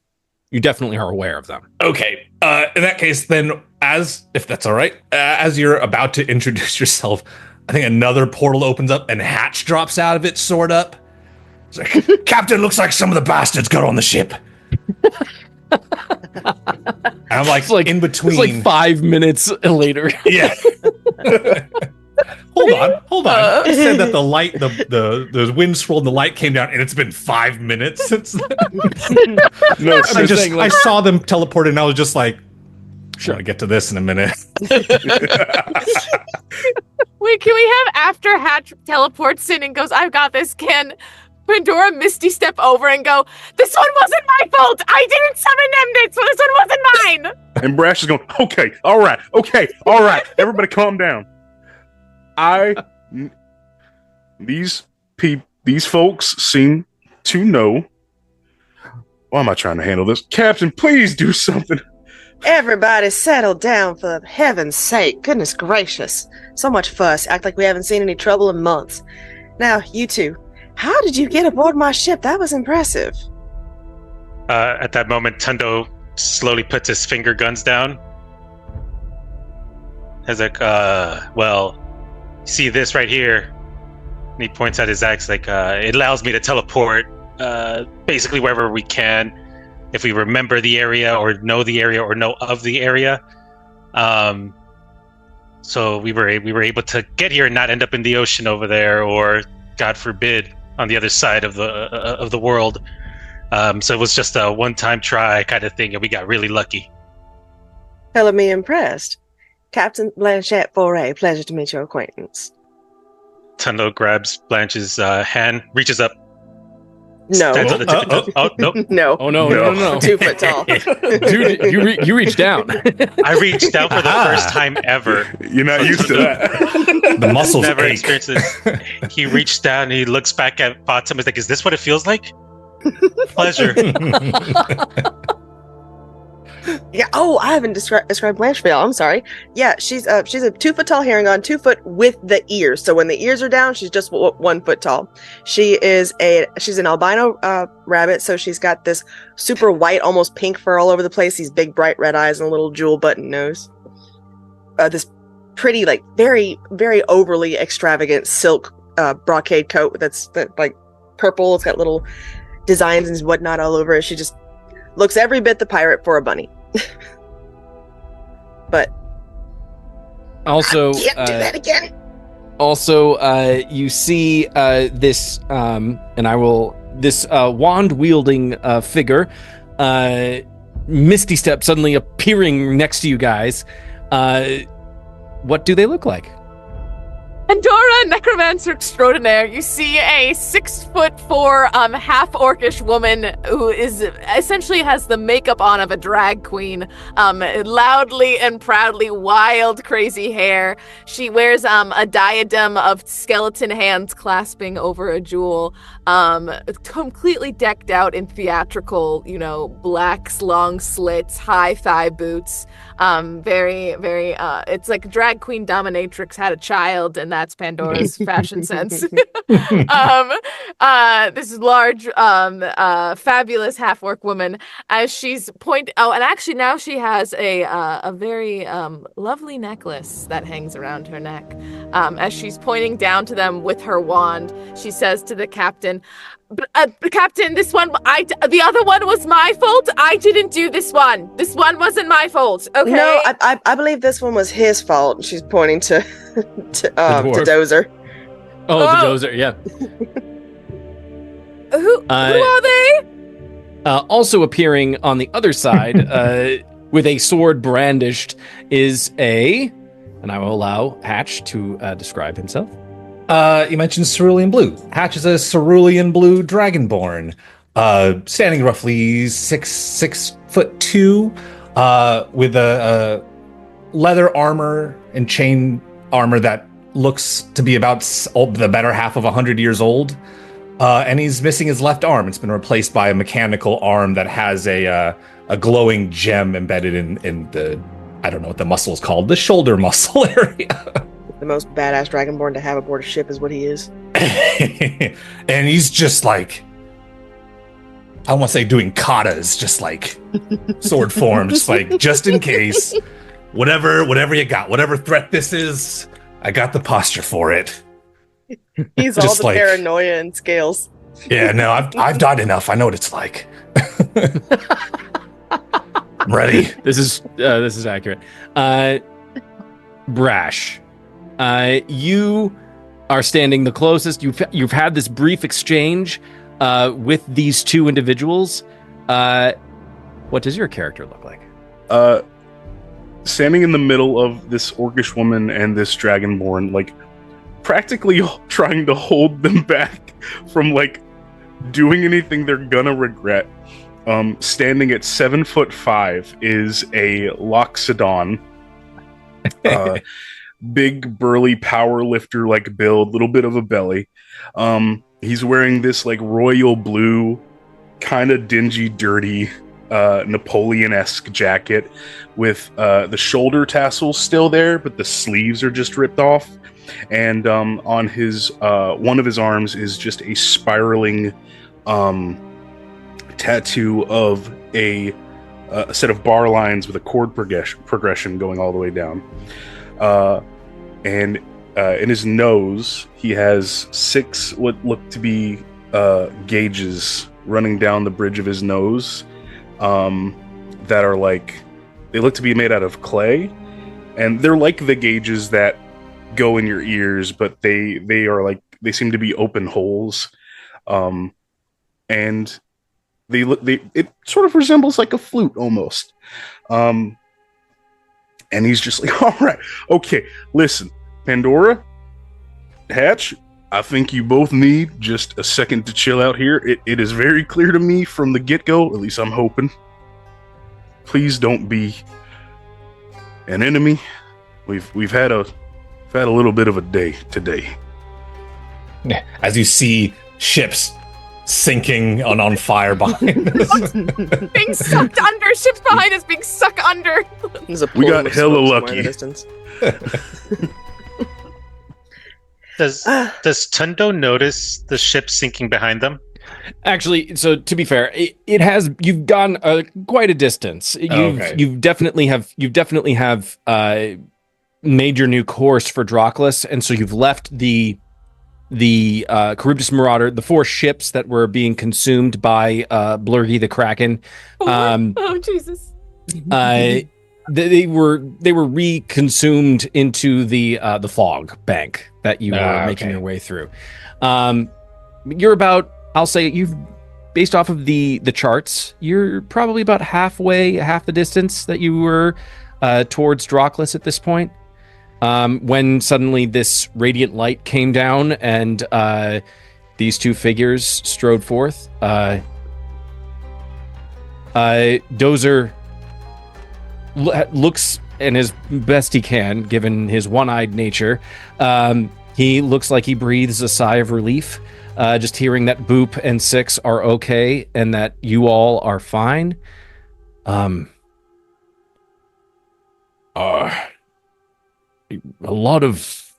are aware of them. Okay. In that case, then, if that's all right, as you're about to introduce yourself, I think another portal opens up and Hatch drops out of it, sword up. It's like, Captain, looks like some of the bastards got on the ship. And I'm like, in between. It's like 5 minutes later. Yeah. Hold on. You said that the light, the wind swirled, and the light came down, and it's been 5 minutes since then. No, I saw them teleport, and I was just like, sure, I'll get to this in a minute. Wait, can we have after Hatch teleports in and goes, I've got this, can Pandora Misty step over and go, this one wasn't my fault! I didn't summon them, so this one wasn't mine! And Brash is going, okay, all right, everybody calm down. These folks seem to know. Why am I trying to handle this? Captain, please do something. Everybody settle down, for heaven's sake. Goodness gracious. So much fuss. Act like we haven't seen any trouble in months. Now, you two, how did you get aboard my ship? That was impressive. At that moment, Tundo slowly puts his finger guns down. He's like, well, see this right here? And he points at his axe, like, it allows me to teleport basically wherever we can, if we remember the area or know the area or know of the area. So we were able to get here and not end up in the ocean over there, or God forbid, on the other side of the world. So it was just a one-time try kind of thing, and we got really lucky. Hell of me impressed. Captain Blanche Foret, pleasure to meet your acquaintance. Tundo grabs Blanche's hand, reaches up. No. Stands on the tip of oh, nope. No. Oh, no. 2 foot tall. Dude, you reached down. I reached down for the first time ever. You're not used to that. The muscles Never ache. experienced this. He reached down and he looks back at Fatema. He's like, is this what it feels like? Pleasure. Yeah. Oh, I haven't described Blancheville. I'm sorry. Yeah, she's a 2 foot tall Harengon, 2 foot with the ears. So when the ears are down, she's just 1 foot tall. She's an albino rabbit. So she's got this super white, almost pink fur all over the place. These big bright red eyes and a little jewel button nose. This pretty, like very, very overly extravagant silk brocade coat that's like purple. It's got little designs and whatnot all over it. She just looks every bit the pirate for a bunny. But Also, I can't do that again. Also, you see this wand wielding figure, Misty Step, suddenly appearing next to you guys. What do they look like? Pandora, necromancer extraordinaire. You see a 6'4", half-orcish woman who is essentially has the makeup on of a drag queen. Loudly and proudly wild, crazy hair. She wears a diadem of skeleton hands clasping over a jewel. Completely decked out in theatrical, black long slits, high thigh boots. Very, very. It's like drag queen dominatrix had a child, and that's Pandora's fashion sense. This large, fabulous half-orc woman, as she's and actually now she has a very lovely necklace that hangs around her neck. As she's pointing down to them with her wand, she says to the captain, Captain, the other one was my fault. I didn't do this one. This one wasn't my fault. Okay. No, I believe this one was his fault. She's pointing to dwarf. Dozer. Oh, the Dozer, yeah. Who are they? Also appearing on the other side, with a sword brandished, is and I will allow Hatch to describe himself. You mentioned cerulean blue. Hatch is a cerulean blue dragonborn, standing roughly 6'2", with a leather armor and chain armor that looks to be about the better half of 100 years old. And he's missing his left arm. It's been replaced by a mechanical arm that has a glowing gem embedded in the, I don't know what the muscle is called, the shoulder muscle area. The most badass dragonborn to have aboard a ship is what he is. And he's just like, I want to say doing katas, just like sword form, just like, just in case, whatever you got, whatever threat this is, I got the posture for it. He's all the paranoia and scales. Yeah, no, I've died enough. I know what it's like. I'm ready. This is accurate. Brash, you are standing the closest. You've had this brief exchange with these two individuals. What does your character look like? Standing in the middle of this orcish woman and this dragonborn, like practically trying to hold them back from like doing anything they're gonna regret. Standing at 7'5" is a Loxodon. Big burly power lifter like build, little bit of a belly. He's wearing this like royal blue, kind of dingy, dirty Napoleon-esque jacket with the shoulder tassels still there, but the sleeves are just ripped off. And on his one of his arms is just a spiraling tattoo of a set of bar lines with a chord progression going all the way down. And in his nose, he has 6 what look to be gauges running down the bridge of his nose that are like, they look to be made out of clay, and they're like the gauges that go in your ears, but they are like, they seem to be open holes, and it sort of resembles like a flute almost. And he's just like, all right, okay, listen, Pandora, Hatch, I think you both need just a second to chill out here. It is very clear to me from the get-go, at least I'm hoping. Please don't be an enemy. We've had a little bit of a day today. As you see ships sinking on fire behind us. Being sucked under. Ships behind us being sucked under. We got hella lucky. Does Tundo notice the ship sinking behind them? Actually, so to be fair, you've gone quite a distance. You've definitely have made your new course for Draquelle, and so you've left the Charybdis Marauder, the 4 ships that were being consumed by Blurgy the Kraken. Oh Jesus! They were reconsumed into the fog bank that you were making your way through. You're about, I'll say, you've based off of the charts, you're probably about half the distance that you were towards Draquelle at this point. When suddenly this radiant light came down and these 2 figures strode forth. Dozer looks in his best he can, given his one-eyed nature. He looks like he breathes a sigh of relief, just hearing that Boop and 6 are okay and that you all are fine. A lot of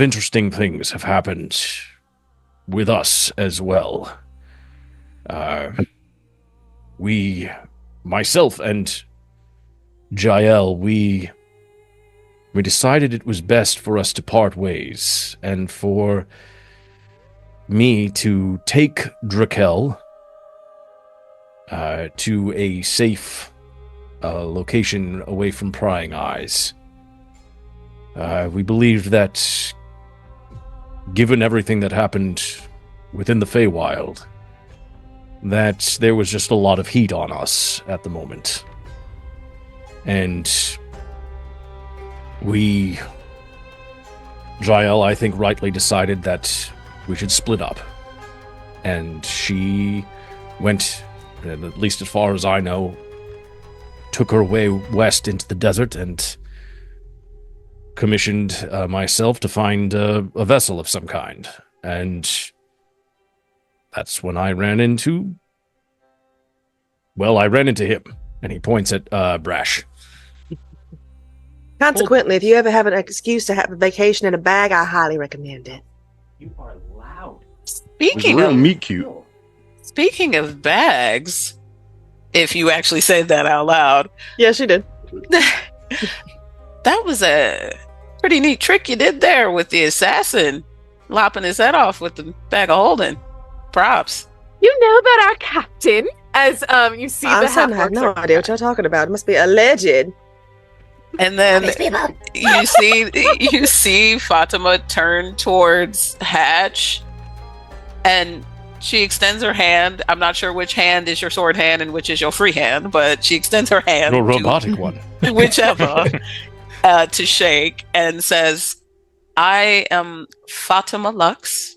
interesting things have happened with us as well. Myself and Jael, we decided it was best for us to part ways, and for me to take Draquelle to a safe location away from prying eyes. We believed that, given everything that happened within the Feywild, that there was just a lot of heat on us at the moment. And Jael, I think, rightly decided that we should split up. And she went, at least as far as I know, took her way west into the desert and commissioned myself to find a vessel of some kind. And that's when I ran into him. And he points at Brash. Consequently, if you ever have an excuse to have a vacation in a bag, I highly recommend it. You are loud. Speaking Real of meat cute. speaking of bags, if you actually said that out loud, Yeah, she did. that was a pretty neat trick you did there with the assassin lopping his head off with the bag of holding. Props. You know that our captain, as you see I'm the saying I have no half-orcs are- idea what y'all talking about. It must be alleged. And then you see Fatima turn towards Hatch, and she extends her hand. I'm not sure which hand is your sword hand and which is your free hand, but she extends her hand, Your robotic one. whichever, to shake and says, "I am Fatema Lux,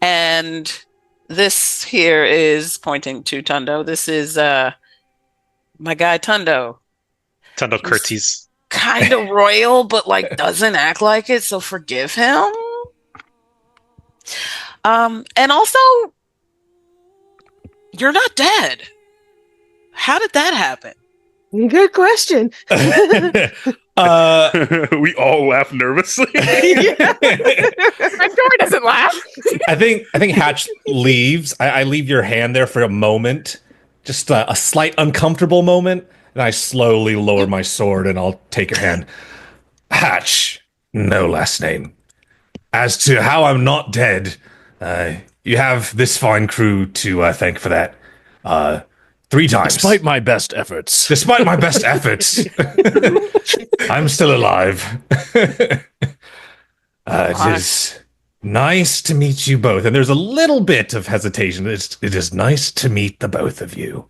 and this here is," pointing to Tundo. "This is my guy Tundo. Tundo curtsies. Kind of royal, but like doesn't act like it, so forgive him. And also, you're not dead. How did that happen?" Good question. We all laugh nervously. Pandora doesn't laugh. I think Hatch leaves. I leave your hand there for a moment, just a slight uncomfortable moment, and I slowly lower my sword and I'll take your hand. Hatch, no last name. As to how I'm not dead, you have this fine crew to thank for that. 3 times. Despite my best efforts. Despite my best efforts, I'm still alive. It is nice to meet you both. And there's a little bit of hesitation. It is nice to meet the both of you.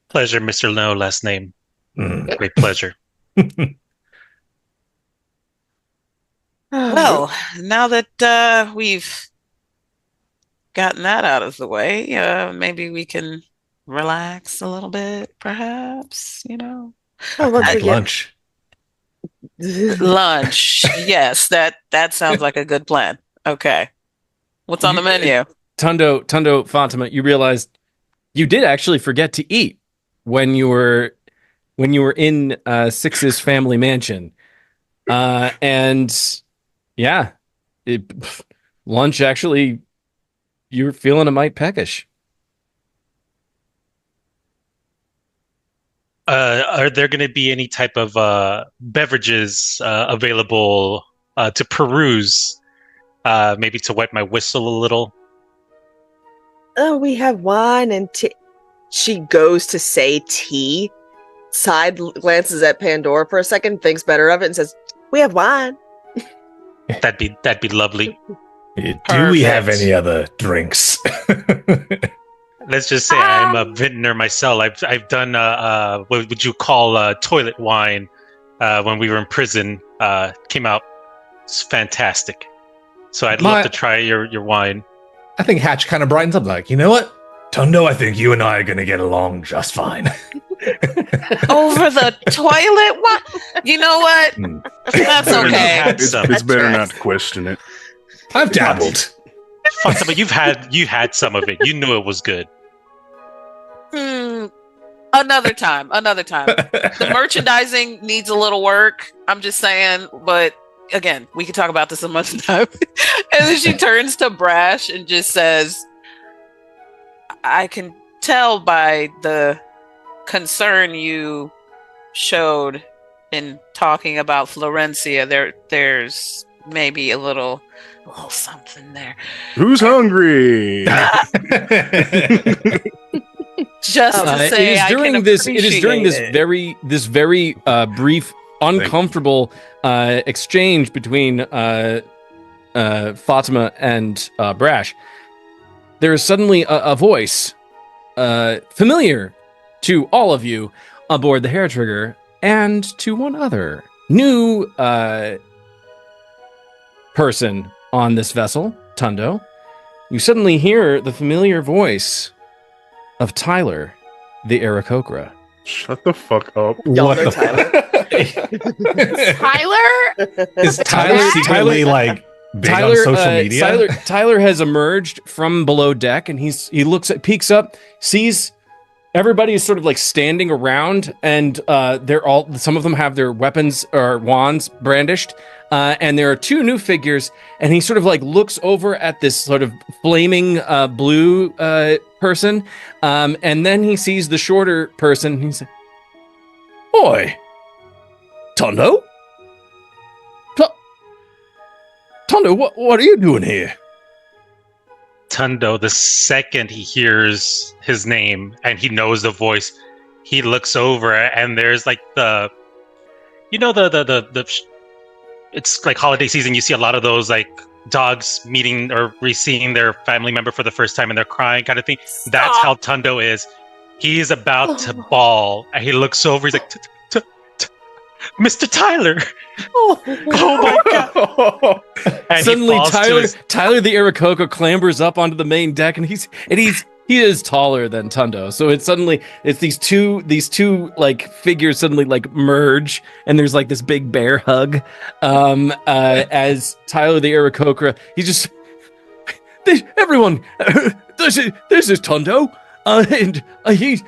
Pleasure, Mr. No last name. Mm. Great pleasure. Well, now that we've gotten that out of the way, maybe we can relax a little bit, perhaps, Oh, look, At we get- lunch. Lunch. Yes, that sounds like a good plan. Okay. What's on the menu? Tundo, Fatima, you realized you did actually forget to eat when you were in Six's family mansion, and yeah, lunch actually you were feeling a mite peckish. Are there going to be any type of beverages available to peruse? Maybe to wet my whistle a little. Oh, we have wine and tea. She goes to say tea, side glances at Pandora for a second, thinks better of it, and says, "We have wine." That'd be lovely. Do we have Perfect. any other drinks? Let's just say I'm a vintner myself. I've done what would you call toilet wine when we were in prison. Came out fantastic. So I'd love to try your wine. I think Hatch kind of brightens up like, you know what? Tundo, I think you and I are going to get along just fine. Over the toilet? What? You know what? That's Fair enough. okay. Had It's, some. it's better not to question it. I've dabbled. Fatima, you had some of it. You knew it was good. Another time. The merchandising needs a little work. I'm just saying, but again, we could talk about this some other time. And then she turns to Brash and just says, "I can tell by the concern you showed in talking about Florencia, there's maybe a little something there. Who's hungry? Just to say, it is during this very brief, uncomfortable exchange between Fatema and Brash. There is suddenly a voice familiar to all of you aboard the HARETRIGGER and to one other new person on this vessel, Tundo. You suddenly hear the familiar voice of Tyler, the Aarakocra. Shut the fuck up. Y'all know Tyler. Tyler? Is Tyler secretly like big on social media? Tyler has emerged from below deck, and he peeks up, sees everybody is sort of like standing around, and some of them have their weapons or wands brandished, and there are two new figures, and he sort of like looks over at this sort of flaming blue person, and then he sees the shorter person, and he's like, "Oi, Tundo? Tundo, what are you doing here?" Tundo, the second he hears his name and he knows the voice, he looks over and there's like it's like holiday season. You see a lot of those like dogs meeting or seeing their family member for the first time and they're crying kind of thing. That's how Tundo is. He's about to bawl and he looks over. He's like, Mr. Tyler. Oh my god! And suddenly, Tyler the Aarakocra clambers up onto the main deck, and he is taller than Tundo. So it's these two like figures suddenly like merge, and there's like this big bear hug. As Tyler the Aarakocra, he just everyone. This is Tundo, and he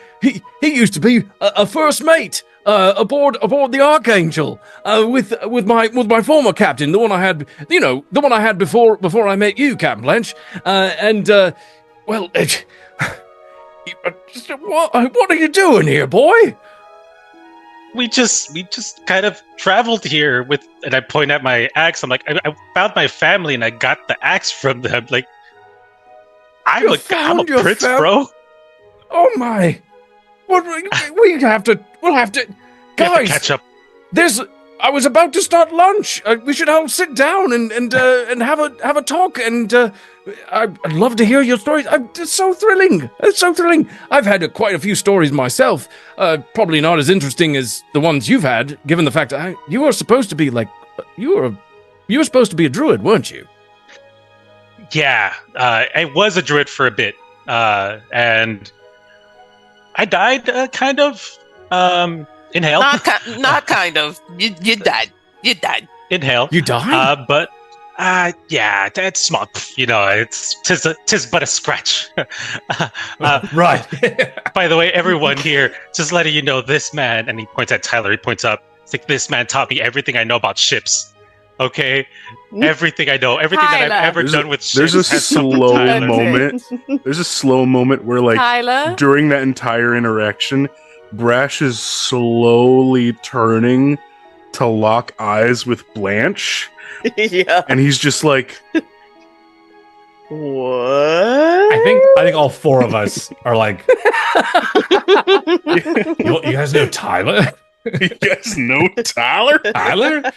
used to be a first mate. Aboard the Archangel, with my former captain, the one I had before I met you, Captain Blanche, what are you doing here, boy? We just kind of traveled here and I point at my axe. I'm like, I found my family and I got the axe from them. Like, I'm a prince, bro. Oh my! We'll have to, guys. Catch up. I was about to start lunch. We should all sit down and have a talk. And I'd love to hear your stories. It's so thrilling. It's so thrilling. I've had quite a few stories myself. Probably not as interesting as the ones you've had, given the fact that you were supposed to be you were supposed to be a druid, weren't you? Yeah, I was a druid for a bit, and I died, kind of. Inhale. Not kind of. You died. You died. Inhale. You died? Yeah, that's small. You know, tis but a scratch. Right. By the way, everyone here, just letting you know, this man, and he points at Tyler, he points up, it's like, this man taught me everything I know about ships. Okay? Everything I know, everything that I've ever done with ships. There's a slow moment. There's a slow moment where, like, Tyler? during that entire interaction, Brash is slowly turning to lock eyes with Blanche. Yeah. And he's just like, what? I think all four of us are like, you guys know Tyler? you guys know Tyler? Tyler?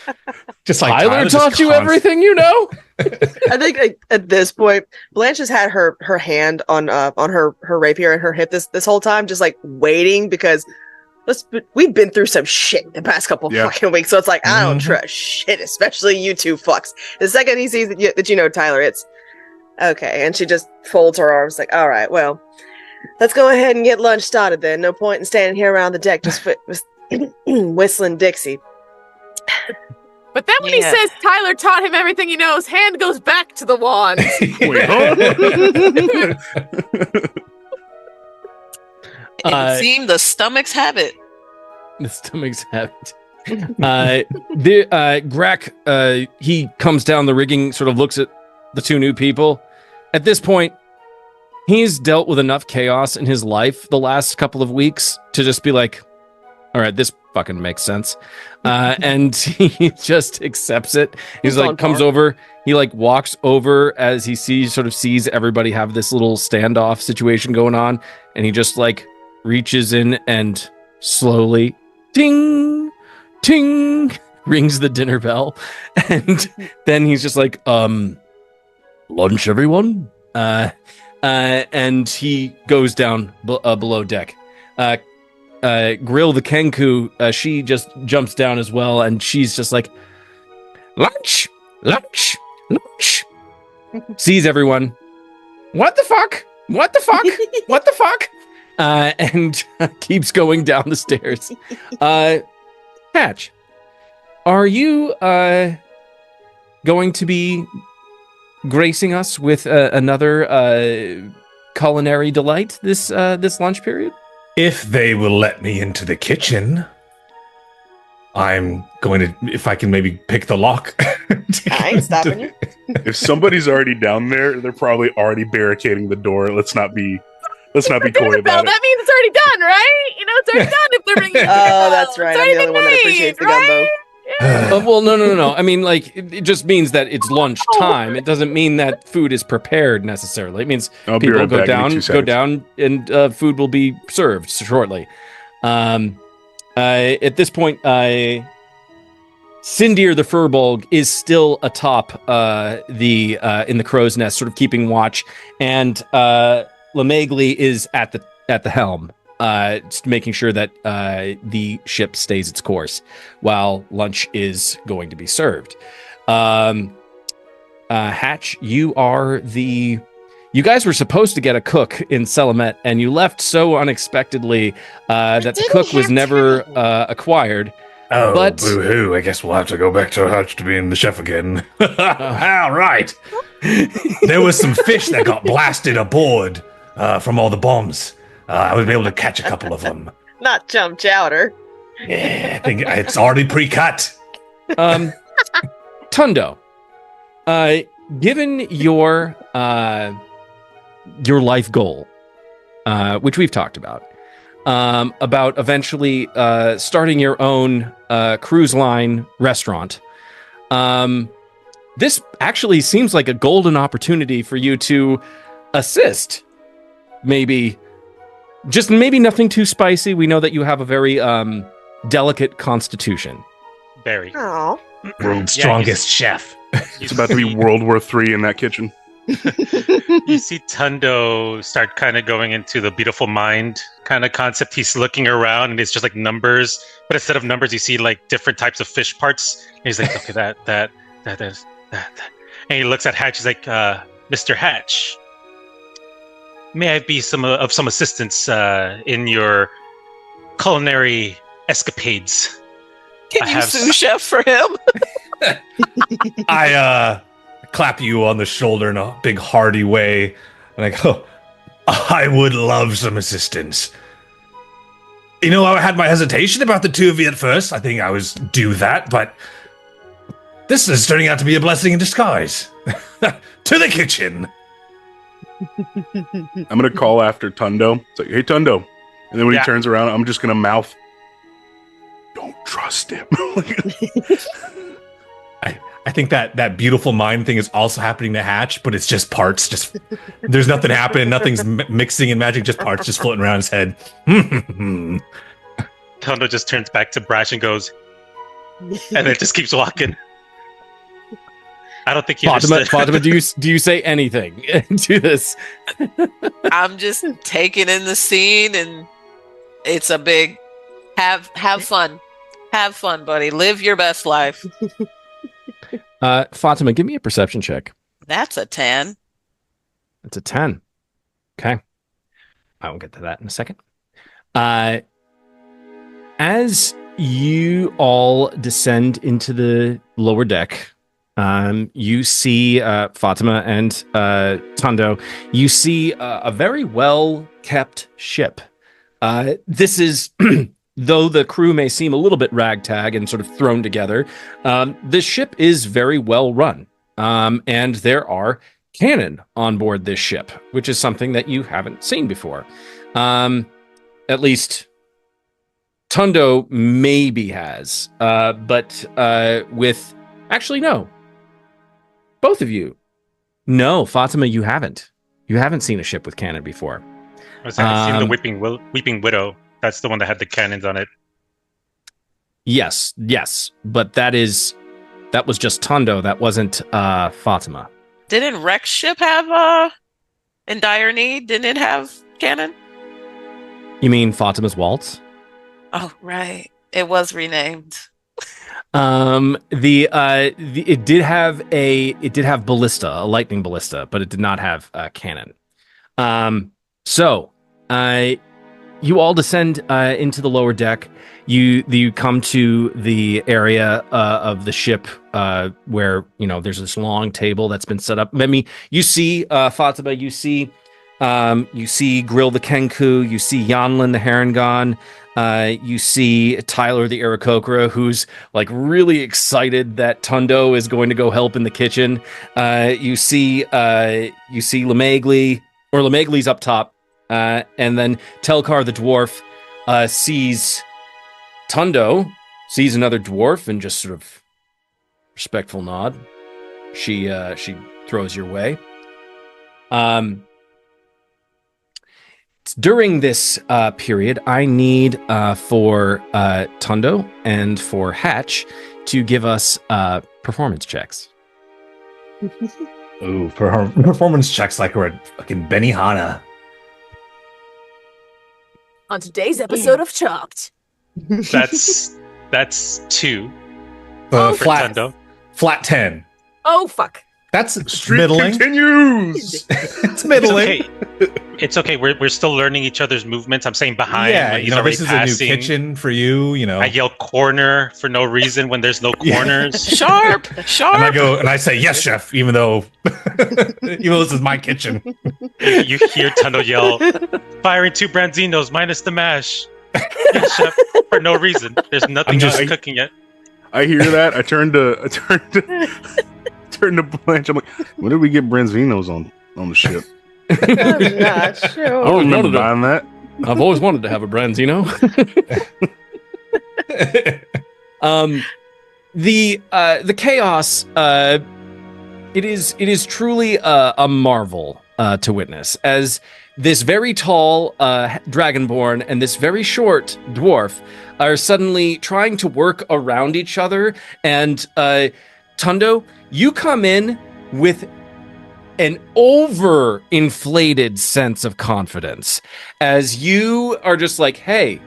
Just like Tyler taught you everything you know? I think at this point, Blanche has had her hand on her rapier and her hip this whole time, just like waiting, because we've been through some shit the past couple fucking weeks. So it's like, I don't trust shit, especially you two fucks. The second he sees that you know Tyler, it's okay. And she just folds her arms like, all right, well, let's go ahead and get lunch started then. No point in standing here around the deck just whistling Dixie. But then when he says Tyler taught him everything he knows, hand goes back to the wand. It seemed the stomach's habit. The stomach's habit. Grack, he comes down the rigging, sort of looks at the two new people. At this point, he's dealt with enough chaos in his life the last couple of weeks to just be like, all right, this fucking makes sense. And he just accepts it. He's like, comes over. He like walks over as he sees everybody have this little standoff situation going on. And he just like reaches in and slowly, ting, ting, rings the dinner bell. And then he's just like, lunch, everyone. And he goes down below deck. Grill the Kenku, she just jumps down as well, and she's just like, lunch, lunch, lunch. Sees everyone. What the fuck? What the fuck? What the fuck? And keeps going down the stairs. Hatch, are you going to be gracing us with another culinary delight this lunch period? If they will let me into the kitchen, I'm going to, if I can maybe pick the lock. I ain't stopping you. If somebody's already down there, they're probably already barricading the door. Let's not be coy about it. That means it's already done, right? You know, it's already done if they're bringing Oh, that's right. I'm the only one that appreciates the gumbo. Well, no. I mean, like, it just means that it's lunch time. It doesn't mean that food is prepared necessarily. It means I'll be people right go back. Give me 2 go seconds. down, and food will be served shortly. At this point, Sindir the Furbolg is still atop in the crow's nest, sort of keeping watch, and Lamegli is at the helm. Just making sure that the ship stays its course while lunch is going to be served. Hatch, you guys were supposed to get a cook in Selamet, and you left so unexpectedly that the cook was never acquired. Oh, but boo-hoo. I guess we'll have to go back to Hatch to being the chef again. All right. There was some fish that got blasted aboard from all the bombs. I was able to catch a couple of them. Not chum chowder. Yeah, I think it's already pre-cut. Tundo, given your life goal, which we've talked about eventually starting your own cruise line restaurant, this actually seems like a golden opportunity for you to assist. Maybe nothing too spicy. We know that you have a very delicate constitution. Very. Oh. World's strongest chef. It's about to be World War III in that kitchen. You see Tundo start kind of going into the beautiful mind kind of concept. He's looking around and it's just like numbers, but instead of numbers, you see like different types of fish parts. And he's like, okay, that. And he looks at Hatch. He's like, Mr. Hatch, may I be of some assistance in your culinary escapades? Can you sous chef for him? I clap you on the shoulder in a big hearty way, and I go, I would love some assistance. You know, I had my hesitation about the two of you at first. I think I was due that, but this is turning out to be a blessing in disguise. To the kitchen. I'm going to call after Tundo. It's like, hey, Tundo. And then when he turns around, I'm just going to mouth, don't trust him. I think that beautiful mind thing is also happening to Hatch, but it's just parts. Just there's nothing happening. Nothing's mixing in magic. Just parts just floating around his head. Tundo just turns back to Brash and goes, and then just keeps walking. I don't think he understood. Fatema, do you say anything to this? I'm just taking in the scene, and it's a big have fun. Have fun, buddy. Live your best life. Fatema, give me a perception check. That's a 10. It's a 10. Okay. I will get to that in a second. As you all descend into the lower deck, you see Fatema and Tundo. You see a very well-kept ship. This is... Though the crew may seem a little bit ragtag and sort of thrown together, this ship is very well run. And there are cannon on board this ship, which is something that you haven't seen before. At least Tundo maybe has, but with actually no, both of you. No, Fatima, you haven't. You haven't seen a ship with cannon before. I've seen the Weeping Widow. That's the one that had the cannons on it. Yes, but that was just Tundo. That wasn't Fatima. Didn't Rex ship have in dire need? Didn't it have cannon? You mean Fatima's Waltz? Oh, right. It was renamed. It did have ballista, a lightning ballista, but it did not have cannon. So you all descend into the lower deck. You come to the area of the ship where there's this long table that's been set up. I mean, you see Fatima, you see Grill the Kenku, you see Yanlin the Harengon. You see Tyler the Aarakocra, who's like really excited that Tundo is going to go help in the kitchen. You see Lamegli up top, and then Telkar the dwarf sees Tundo, sees another dwarf, and just sort of respectful nod. She throws your way. During this period, I need for Tundo and for Hatch to give us performance checks. Ooh, performance checks like we're at fucking Benihana. On today's episode of Chopped. That's 2 for flat Tundo. Flat 10. Oh, fuck. That's Streak middling. continues. It's middling. It's okay. We're still learning each other's movements. I'm saying behind. Yeah, when he's already this is passing. a new kitchen for you. I yell corner for no reason when there's no corners. Sharp. And I say yes, chef, even though this is my kitchen. You hear Tundo yell, firing 2 branzinos minus the mash. Yes, chef, for no reason. There's nothing else cooking yet. I hear that. I turn to Blanche. I'm like, when did we get branzinos on the ship? I'm not sure. I don't remember buying that. I've always wanted to have a Branzino. The chaos. It is truly a marvel to witness as this very tall dragonborn and this very short dwarf are suddenly trying to work around each other. And Tundo, you come in with an over-inflated sense of confidence as you are just like, hey,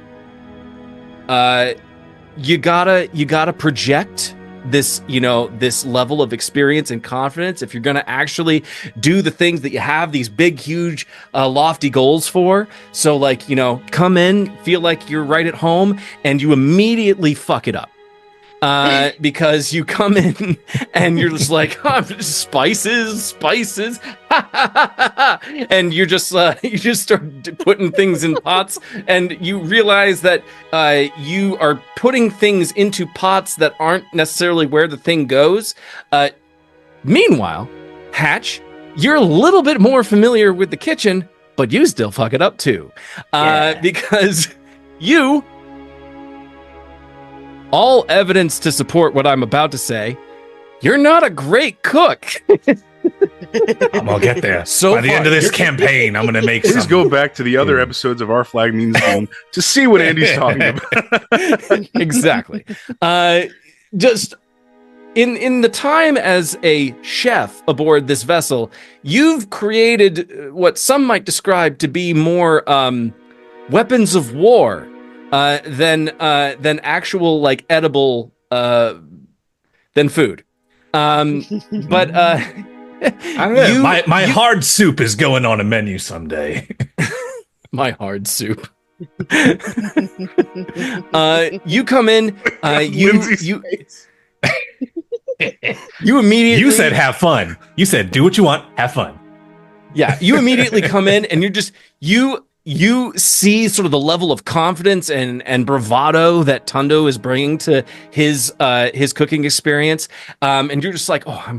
you gotta project this, this level of experience and confidence if you're gonna actually do the things that you have these big, huge, lofty goals for. So like, come in, feel like you're right at home, and you immediately fuck it up. Because you come in and you're just like, spices, and you just start putting things in pots, and you realize that you are putting things into pots that aren't necessarily where the thing goes. Meanwhile, Hatch, you're a little bit more familiar with the kitchen, but you still fuck it up too, because you. All evidence to support what I'm about to say. You're not a great cook. I'm gonna get there. So by the end of this campaign, I'm gonna make. Please go back to the other episodes of Our Flag Means Home to see what Andy's talking about. Exactly. Just in the time as a chef aboard this vessel, you've created what some might describe to be more weapons of war. Than actual like edible than food. But I don't know. My hard soup is going on a menu someday. My hard soup. You come in. You immediately. You said have fun. You said do what you want, have fun. Yeah, you immediately come in and you're just you you see sort of the level of confidence and bravado that Tundo is bringing to his cooking experience, and you're just like, oh,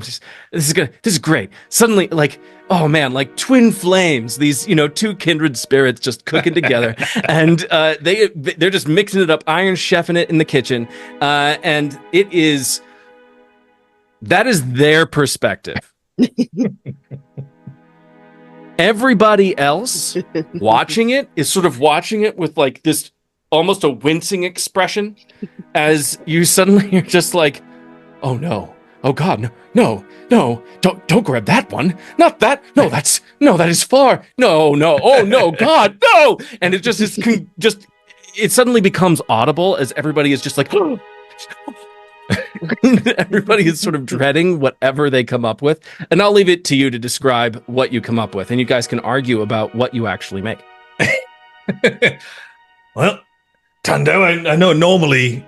this is great. Suddenly, like, oh man, like twin flames, these two kindred spirits just cooking together, and they're just mixing it up, Iron Chefing it in the kitchen, and that is their perspective. Everybody else watching it is sort of watching it with like this almost a wincing expression as you suddenly are just like, oh no, oh god, no, don't grab that one, not that, that is far, no, oh no, god, no, and it just is it suddenly becomes audible as everybody is just like, everybody is sort of dreading whatever they come up with, and I'll leave it to you to describe what you come up with, and you guys can argue about what you actually make. Well, Tundo, I know normally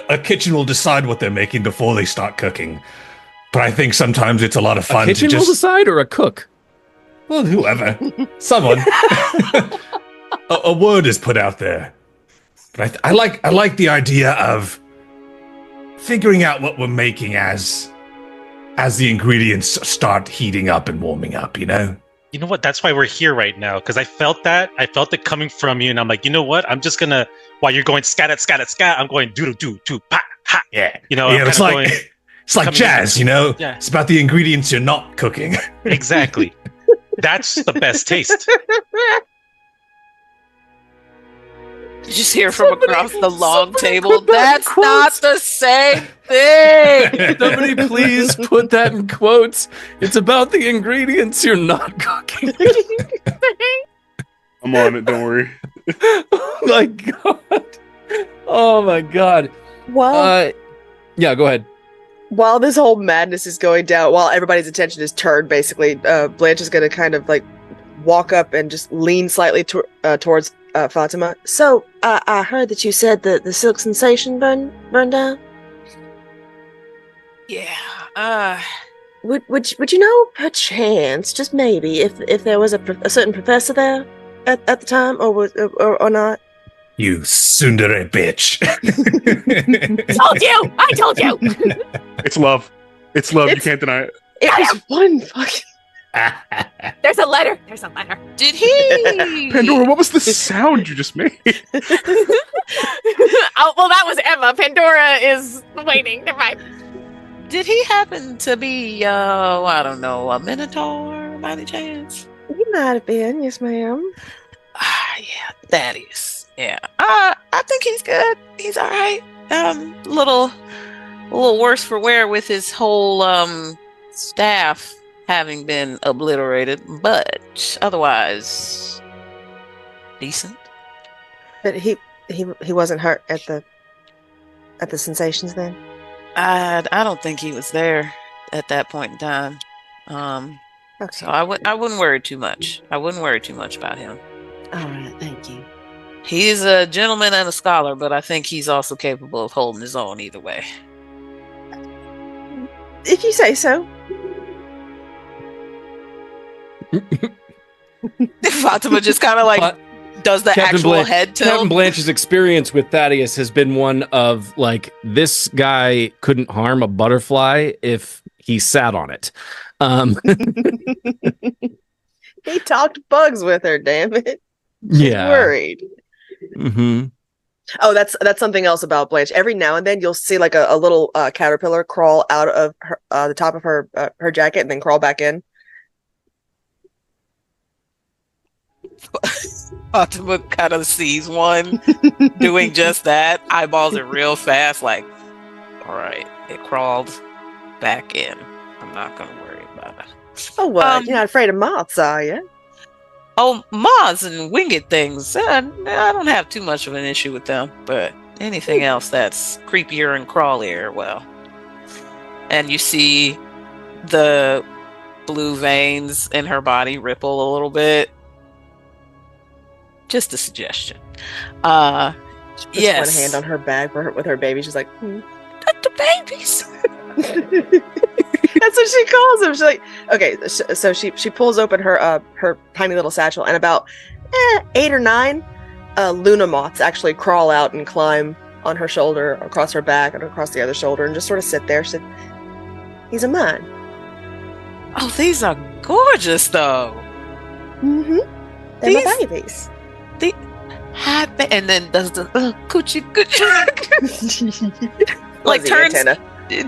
a kitchen will decide what they're making before they start cooking, but I think sometimes it's a lot of fun. A kitchen will decide, or a cook? Well, whoever, someone. a word is put out there, but I like the idea of figuring out what we're making as the ingredients start heating up and warming up, You know what? That's why we're here right now, because I felt it coming from you, and I'm like, you know what? I'm just gonna, while you're going scat, I'm going do pa ha. Yeah. It's like jazz, Yeah. It's about the ingredients you're not cooking. Exactly. That's the best taste. You just hear from across the long table, that's not the same thing. Somebody please put that in quotes. It's about the ingredients you're not cooking. I'm on it, don't worry. Oh my god. Oh my god. Well, yeah, go ahead. while this whole madness is going down, while everybody's attention is turned, basically, Blanche is going to kind of like walk up and just lean slightly towards Fatema. So, I heard that you said that the silk sensation burned down? Yeah. Would you know, perchance, just maybe, if there was a certain professor there at the time, or not? You tsundere bitch. I told you! It's love. You can't deny it. It was one fucking... There's a letter. Did he? Pandora, what was the sound you just made? Oh, well, that was Emma. Pandora is waiting. Never mind. Did he happen to be, I don't know, a minotaur by any chance? He might have been, yes ma'am. Yeah, that is. Yeah. I think he's good. He's all right. A little worse for wear with his whole staff having been obliterated, but otherwise decent. But he wasn't hurt at the sensations then? I don't think he was there at that point in time. Okay. So I wouldn't worry too much. I wouldn't worry too much about him. All right, thank you. He's a gentleman and a scholar, but I think he's also capable of holding his own either way. If you say so. Fatima just kind of like does the actual head tilt. Captain Blanche's experience with Thaddeus has been one of like, this guy couldn't harm a butterfly if he sat on it. He talked bugs with her, damn it. Yeah. Worried. Mm-hmm. Oh, that's something else about Blanche. Every now and then you'll see like a little caterpillar crawl out of her, the top of her jacket and then crawl back in. Fatima kind of sees one doing just that, eyeballs it real fast, like, all right, it crawled back in. I'm not going to worry about it. Oh, what? You're not afraid of moths, are you? Oh, moths and winged things. I don't have too much of an issue with them, but anything else that's creepier and crawlier, well. And you see the blue veins in her body ripple a little bit. Just a suggestion. She puts yes. one hand on her back with her baby. She's like, The babies. That's what she calls them. She's like, okay, so she pulls open her tiny little satchel, and about 8 or 9 Luna moths actually crawl out and climb on her shoulder, across her back, and across the other shoulder, and just sort of sit there. He's a man. Oh, these are gorgeous, though. Mm-hmm. They're my babies. Happy, and then does the coochie. Like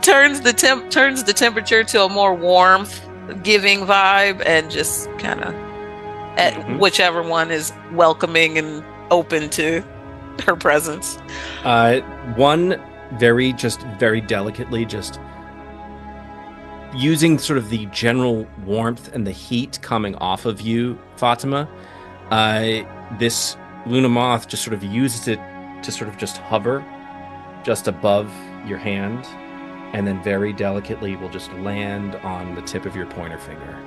turns the temperature to a more warmth giving vibe, and just kind of at whichever one is welcoming and open to her presence. One very delicately, just using sort of the general warmth and the heat coming off of you, Fatema. This Luna moth just sort of uses it to sort of just hover just above your hand, and then very delicately will just land on the tip of your pointer finger.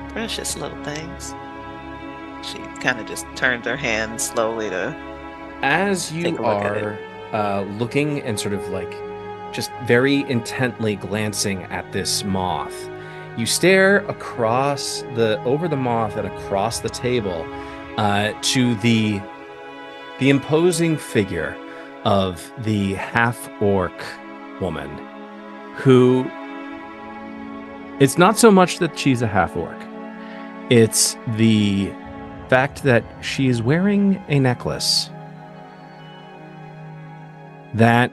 Precious little things. She kind of just turns her hand slowly to. As you are looking and sort of like just very intently glancing at this moth, you stare over the moth and across the table to the imposing figure of the half-orc woman, who, it's not so much that she's a half-orc, it's the fact that she is wearing a necklace that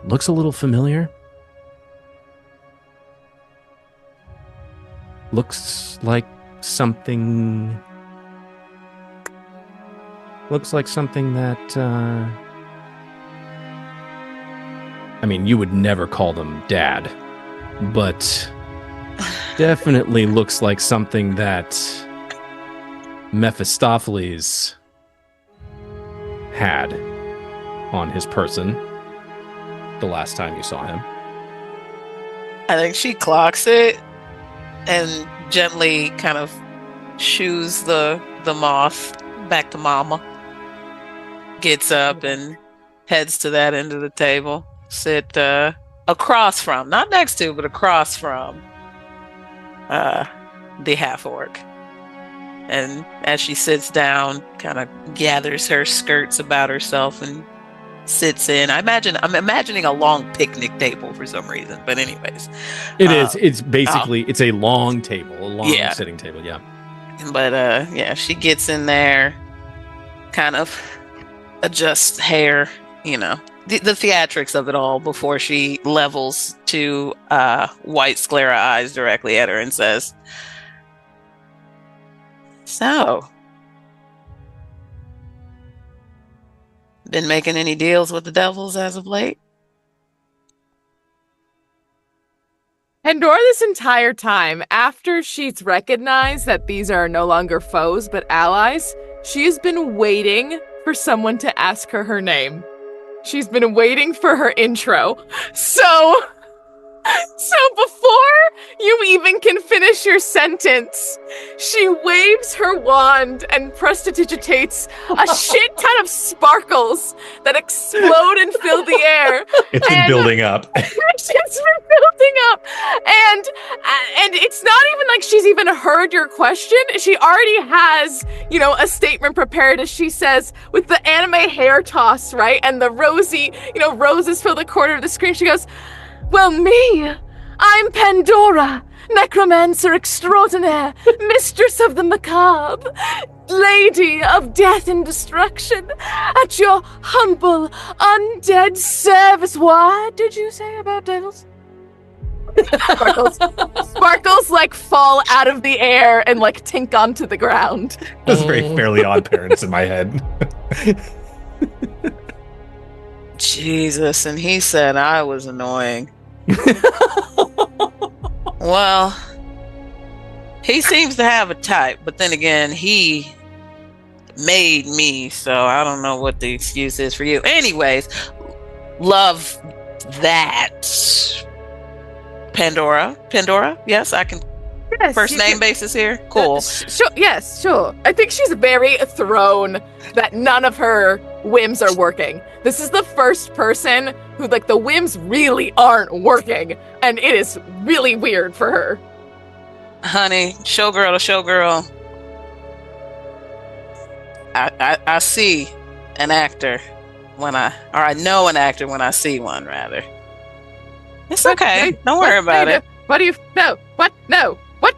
looks a little familiar. Looks like something that I mean, you would never call them dad, but definitely looks like something that Mephistopheles had on his person the last time you saw him. I think she clocks it and gently kind of shoos the moth back to mama. Gets up and heads to that end of the table. Sit across from, not next to, but across from the half-orc. And as she sits down, kind of gathers her skirts about herself and sits in. I'm imagining a long picnic table for some reason, but anyways. It is. It's basically, it's a long table, a long sitting table, yeah. But she gets in there, kind of adjusts hair, the theatrics of it all before she levels two white sclera eyes directly at her and says, "So, been making any deals with the devils as of late?" Pandora, this entire time, after she's recognized that these are no longer foes but allies, she's been waiting for someone to ask her name. She's been waiting for her intro. So before you even can finish your sentence, she waves her wand and prestidigitates a shit ton of sparkles that explode and fill the air. It's been building up. It's been building up. And it's not even like she's even heard your question. She already has, a statement prepared, as she says, with the anime hair toss, right? And the rosy, roses fill the corner of the screen. She goes, "Well, me, I'm Pandora, necromancer extraordinaire, mistress of the macabre, lady of death and destruction, at your humble, undead service." What did you say about devils? Sparkles like fall out of the air and like tink onto the ground. That's very Fairly Odd Parents in my head. Jesus, and he said I was annoying. Well, he seems to have a type, but then again, he made me, so I don't know what the excuse is for you. Anyways, love that. Pandora, yes, I can Yes, First name basis here? Cool. Sure. Yes, sure. I think she's very thrown that none of her whims are working. This is the first person who, like, the whims really aren't working, and it is really weird for her. Honey, showgirl to showgirl. I see an actor I know an actor when I see one, rather. It's okay. Don't worry about it. What do you know? What? No. What?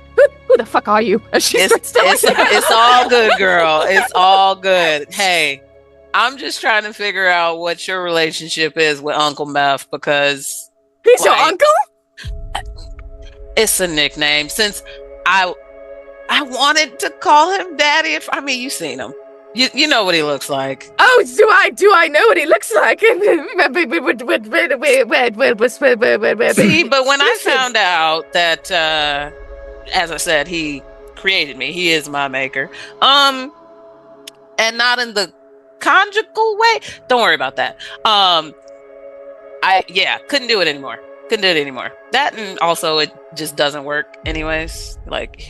Who the fuck are you? It's all good, girl. It's all good. Hey, I'm just trying to figure out what your relationship is with Uncle Meph, because he's your uncle? It's a nickname. Since I wanted to call him Daddy. I mean, you've seen him. You know what he looks like. Oh, do I know what he looks like? See, but when I found out that, as I said, he created me, he is my maker, and not in the conjugal way. Don't worry about that. Couldn't do it anymore. That, and also it just doesn't work anyways. Like,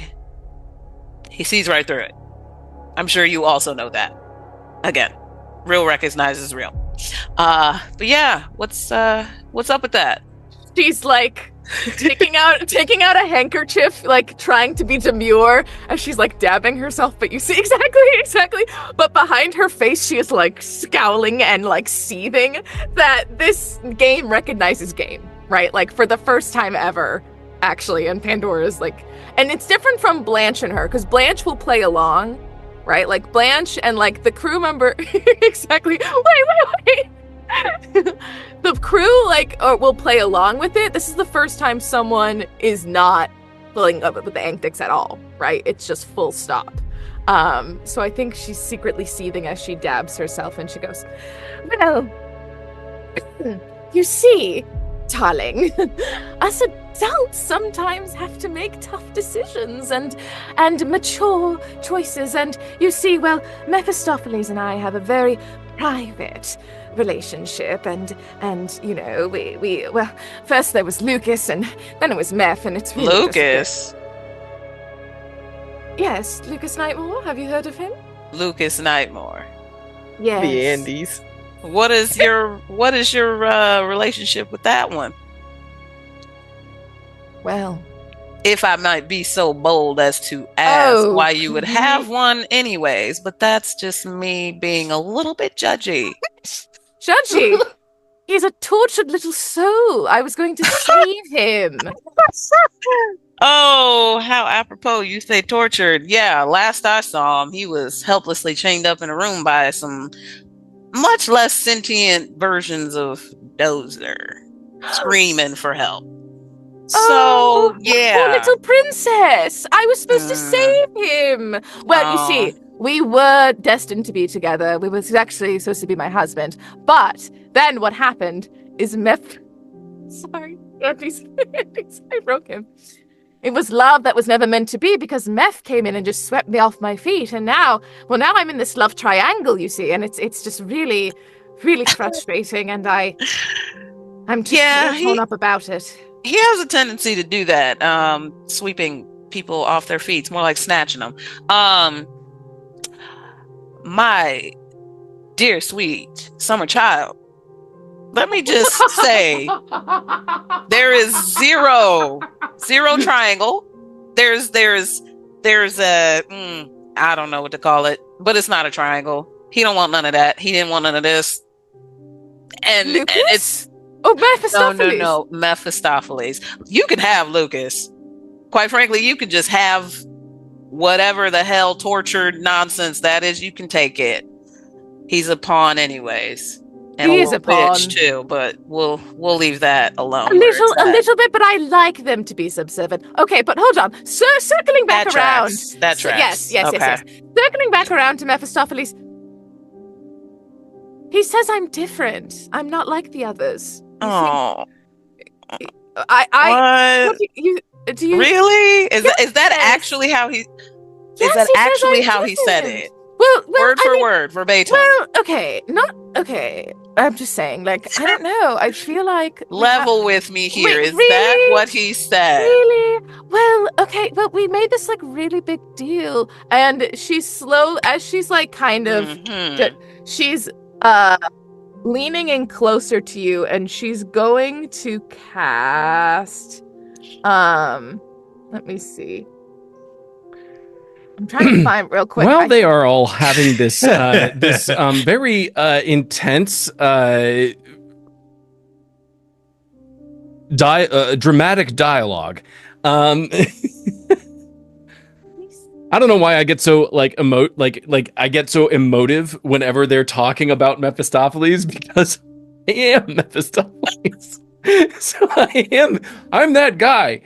he sees right through it. I'm sure you also know that. Again, real recognizes real. But yeah, what's up with that? She's like taking out a handkerchief, like trying to be demure as she's like dabbing herself, but you see exactly. But behind her face, she is like scowling and like seething that this game recognizes game, right? Like for the first time ever, actually, and Pandora's like, and it's different from Blanche and her, because Blanche will play along. Right? Like Blanche and like the crew member exactly. Wait. The crew will play along with it. This is the first time someone is not pulling up with the antics at all, right? It's just full stop. So I think she's secretly seething as she dabs herself, and she goes, "Well, you see, darling, us adults sometimes have to make tough decisions and mature choices. And you see, well, Mephistopheles and I have a very private relationship, and we well, first there was Lucas, and then it was Meph, and it's really Lucas. Yes, Lucas Nightmore. Have you heard of him? Lucas Nightmore. Yes. The Andes. What is your relationship with that one? Well, if I might be so bold as to ask why you would have one anyways, but that's just me being a little bit judgy. Judgy? He's a tortured little soul. I was going to save him. Oh, how apropos you say tortured. Yeah, last I saw him, he was helplessly chained up in a room by some much less sentient versions of Dozer, screaming for help. So, yeah. Poor little princess. I was supposed to save him. Well, you see, we were destined to be together. We was actually supposed to be my husband. But then what happened is Sorry, I broke him. It was love that was never meant to be, because Meph came in and just swept me off my feet. And now I'm in this love triangle, you see, and it's just really, really frustrating. And I'm just torn up about it. He has a tendency to do that, sweeping people off their feet. It's more like snatching them. My dear sweet summer child, let me just say, there is zero triangle. There's a I don't know what to call it, but it's not a triangle. He don't want none of that. He didn't want none of this. And it's Mephistopheles. No, Mephistopheles. You can have Lucas. Quite frankly, you can just have whatever the hell tortured nonsense that is. You can take it. He's a pawn anyways. And he is a pawn too, but we'll leave that alone. A little bit, but I like them to be subservient. Okay, but hold on. Circling back around. That tracks. Yes. Circling back around to Mephistopheles. He says I'm different. I'm not like the others. Oh. What? Do you really? Is that actually how he? Is that actually how he said it? Word for I mean, word, verbatim. Well, okay, not okay. I'm just saying, like, I don't know. I feel like Level with me here. Wait, Is that really? what he said? Really? Well, okay, but we made this like really big deal, and she's slow as she's like kind of she's leaning in closer to you, and she's going to cast let me see. I'm trying to find real quick. While they are all having this this very intense dramatic dialogue. I don't know why I get so like I get so emotive whenever they're talking about Mephistopheles, because I am Mephistopheles. So I'm that guy.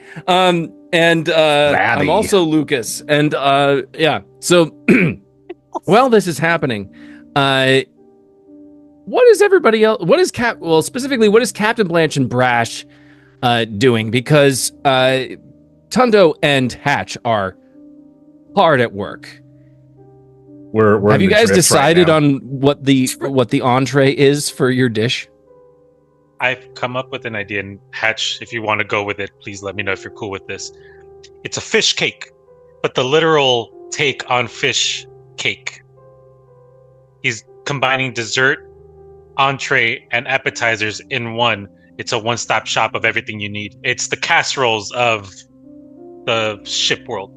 And I'm also Lucas. And yeah. So while this is happening, what is everybody else? What is specifically what is Captain Blanche and Brash doing? Because Tundo and Hatch are hard at work. Have you guys decided on what the entree is for your dish? I've come up with an idea, and Hatch, if you want to go with it, please let me know if you're cool with this. It's a fish cake, but the literal take on fish cake. He's combining dessert, entree, and appetizers in one. It's a one-stop shop of everything you need. It's the casseroles of the ship world.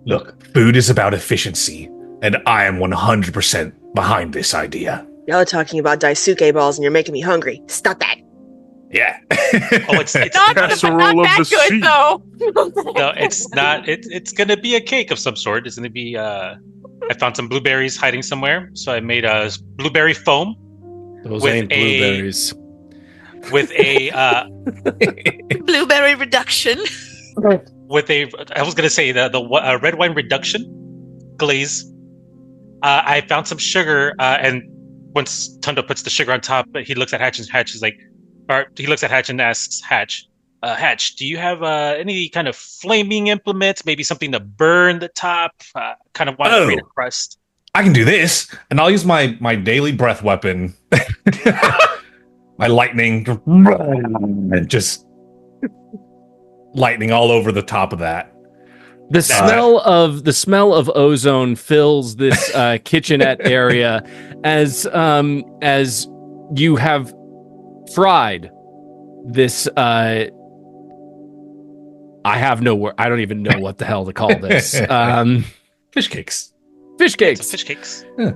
Look, food is about efficiency, and I am 100% behind this idea. Y'all are talking about daisuke balls and you're making me hungry. Stop that. Yeah. Oh, it's not that good though. No, it's not. It's gonna be a cake of some sort. It's gonna be. I found some blueberries hiding somewhere, so I made a blueberry foam. Those ain't blueberries. With a blueberry reduction. With a, I was gonna say the red wine reduction glaze. I found some sugar, and once Tundo puts the sugar on top, he looks at Hatch, and Hatch is like, or he looks at Hatch and asks Hatch, Hatch, do you have any kind of flaming implements? Maybe something to burn the top? Kind of want to create a crust. I can do this, and I'll use my daily breath weapon, my lightning, and just lightning all over the top of that. The smell of ozone fills this kitchenette area as you have fried this. I have no word. I don't even know what the hell to call this. Fish cakes. Fish cakes. Fish cakes. Yeah.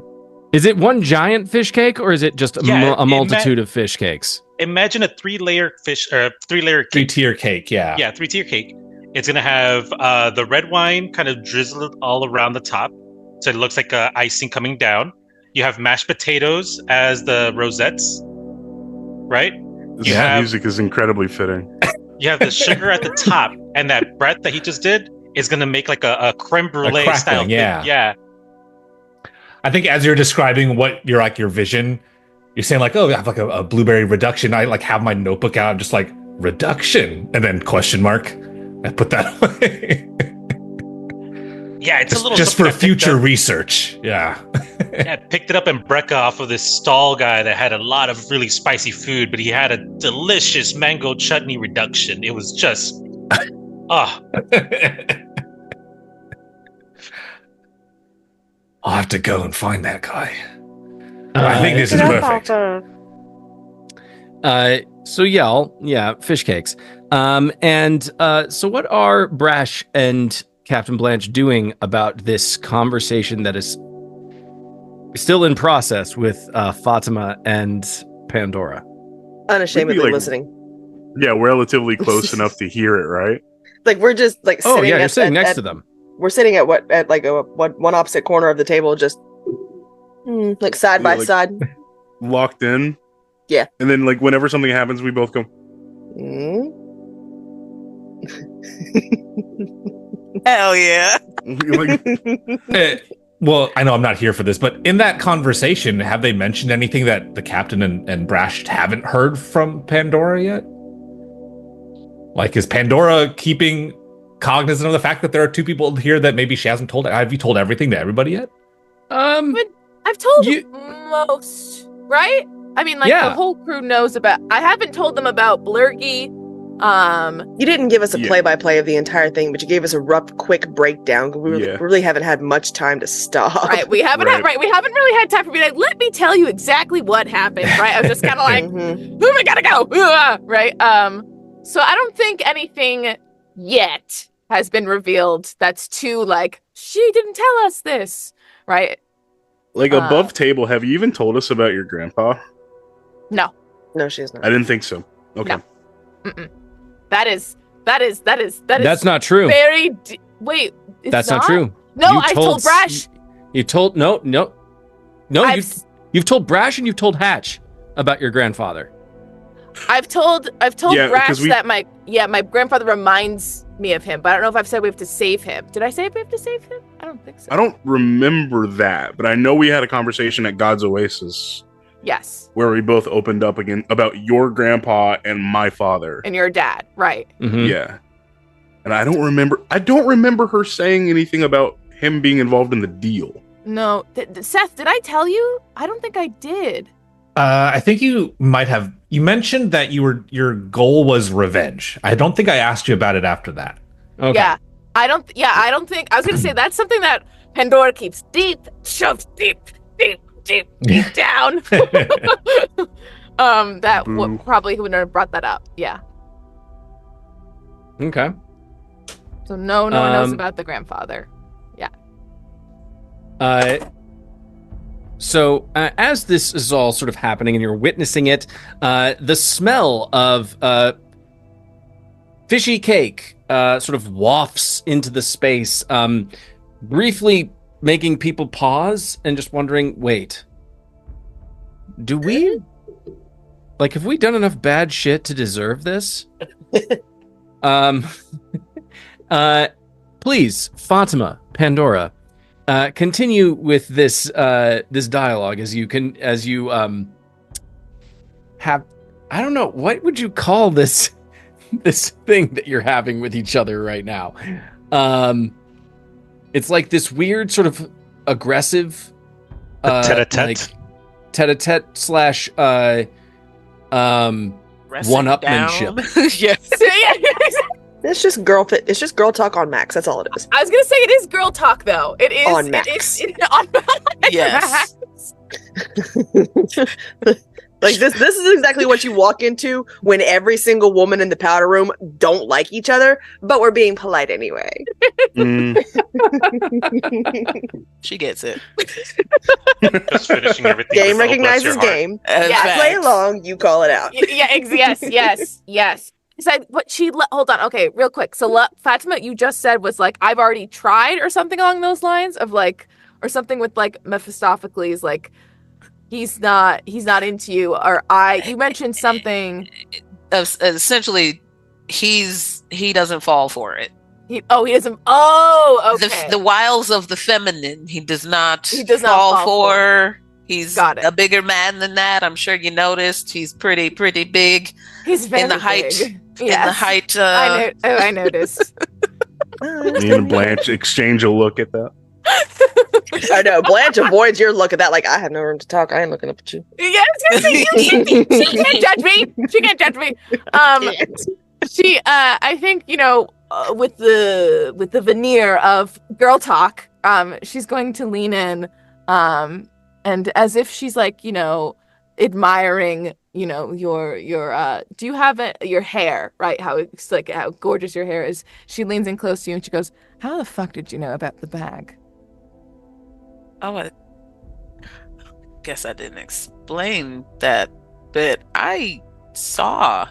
Is it one giant fish cake, or is it just a multitude of fish cakes? Imagine a three-layer cake. Three-tier cake, yeah. Yeah, three-tier cake. It's going to have the red wine kind of drizzled all around the top, so it looks like icing coming down. You have mashed potatoes as the rosettes, right? This music is incredibly fitting. You have the sugar at the top, and that bread that he just did is going to make like a creme brulee style thing. Yeah. I think as you're describing what your vision, you're saying like, oh, I have like a blueberry reduction. I like have my notebook out, I'm just like reduction, and then question mark. I put that away. Yeah, it's a little just for future research. Yeah. Yeah, I picked it up in Brecca off of this stall guy that had a lot of really spicy food, but he had a delicious mango chutney reduction. It was just, I'll have to go and find that guy. I think this is perfect. So yeah, fish cakes. So what are Brash and Captain Blanche doing about this conversation that is still in process with Fatema and Pandora? Unashamedly listening. Yeah, relatively close enough to hear it, right? Like we're just like sitting you're sitting next to them. We're sitting at one opposite corner of the table, just like side by side, locked in. Yeah, and then like whenever something happens, we both go. Hell yeah. Well, I know I'm not here for this, but in that conversation, have they mentioned anything that the captain and Brash haven't heard from Pandora yet? Like, is Pandora keeping cognizant of the fact that there are two people here that maybe she hasn't told? Have you told everything to everybody yet? I've told You- most, right? I mean, like Yeah. the whole crew knows about. I haven't told them about Blurgy. You didn't give us a Yeah. play-by-play of the entire thing, but you gave us a rough, quick breakdown. We Yeah. really haven't had much time to stop. Right, we haven't had we haven't really had time for me to let me tell you exactly what happened. Right, I was just kind of like, Mhm. we gotta go, right? So I don't think anything yet has been revealed that's too like she didn't tell us this, right? Like above table, have you even told us about your grandpa? No, No, she's not. I didn't think so. Okay. No. Mm-mm. That is That's not true. very. Wait, it's That's not true. No, You I told Brash. You told no. You've told Brash and you've told Hatch about your grandfather. I've told Yeah, Brash 'cause we- that my grandfather reminds me of him, but I don't know if I've said we have to save him. Did I say we have to save him? I don't think so. I don't remember that, but I know we had a conversation at God's Oasis Yes, where we both opened up again about your grandpa and my father. and your dad, right? Mhm. Yeah. And I don't remember her saying anything about him being involved in the deal. No, Seth, did I tell you? I don't think I did. I think you might have. You mentioned that your goal was revenge. I don't think I asked you about it after that. Okay. Yeah, I don't think. I was gonna say that's something that Pandora keeps shoves deep down. That Boo. probably wouldn't have brought that up. Yeah. Okay. So no one knows Um, about the grandfather. So as this is all sort of happening and you're witnessing it, the smell of fishy cake sort of wafts into the space, briefly making people pause and just wondering, wait, do we, like, have we done enough bad shit to deserve this? Please, Fatima, Pandora, continue with this this dialogue as you have, I don't know, what would you call this this thing that you're having with each other right now? It's like this weird sort of aggressive tete-a-tete. like tete-a-tete slash one-upmanship. Yes. It's just girl talk on Max. That's all it is. I was gonna say it is girl talk though. It is On Max. On Yes. Like this is exactly what you walk into when every single woman in the powder room don't like each other, but we're being polite anyway. Mm, She gets it. Just finishing everything. Game with, "Oh, bless recognizes your heart." game. Yeah, Play along, you call it out. Yes. So what hold on, okay, real quick. So Fatima, you just said was like I've already tried or something along those lines of like, or something with like Mephistopheles, like he's not into you, or you mentioned something. Essentially, he doesn't fall for it. He doesn't. Oh, okay. The wiles of the feminine, he does not fall for. He's Got it. a bigger man than that. I'm sure you noticed. He's pretty big. He's very in the height. big. In Yes. the height. I noticed. me and Blanche exchange a look at that. I know. Blanche avoids your look at that like I have no room to talk. I ain't looking up at you. Yes, she can't judge me. She can't judge me. She, I think, with the veneer of girl talk, she's going to lean in, and as if she's like, admiring, your do you have your hair, right? How it's like how gorgeous your hair is. She leans in close to you and she goes, "How the fuck did you know about the bag?" Oh, I guess I didn't explain that, but I saw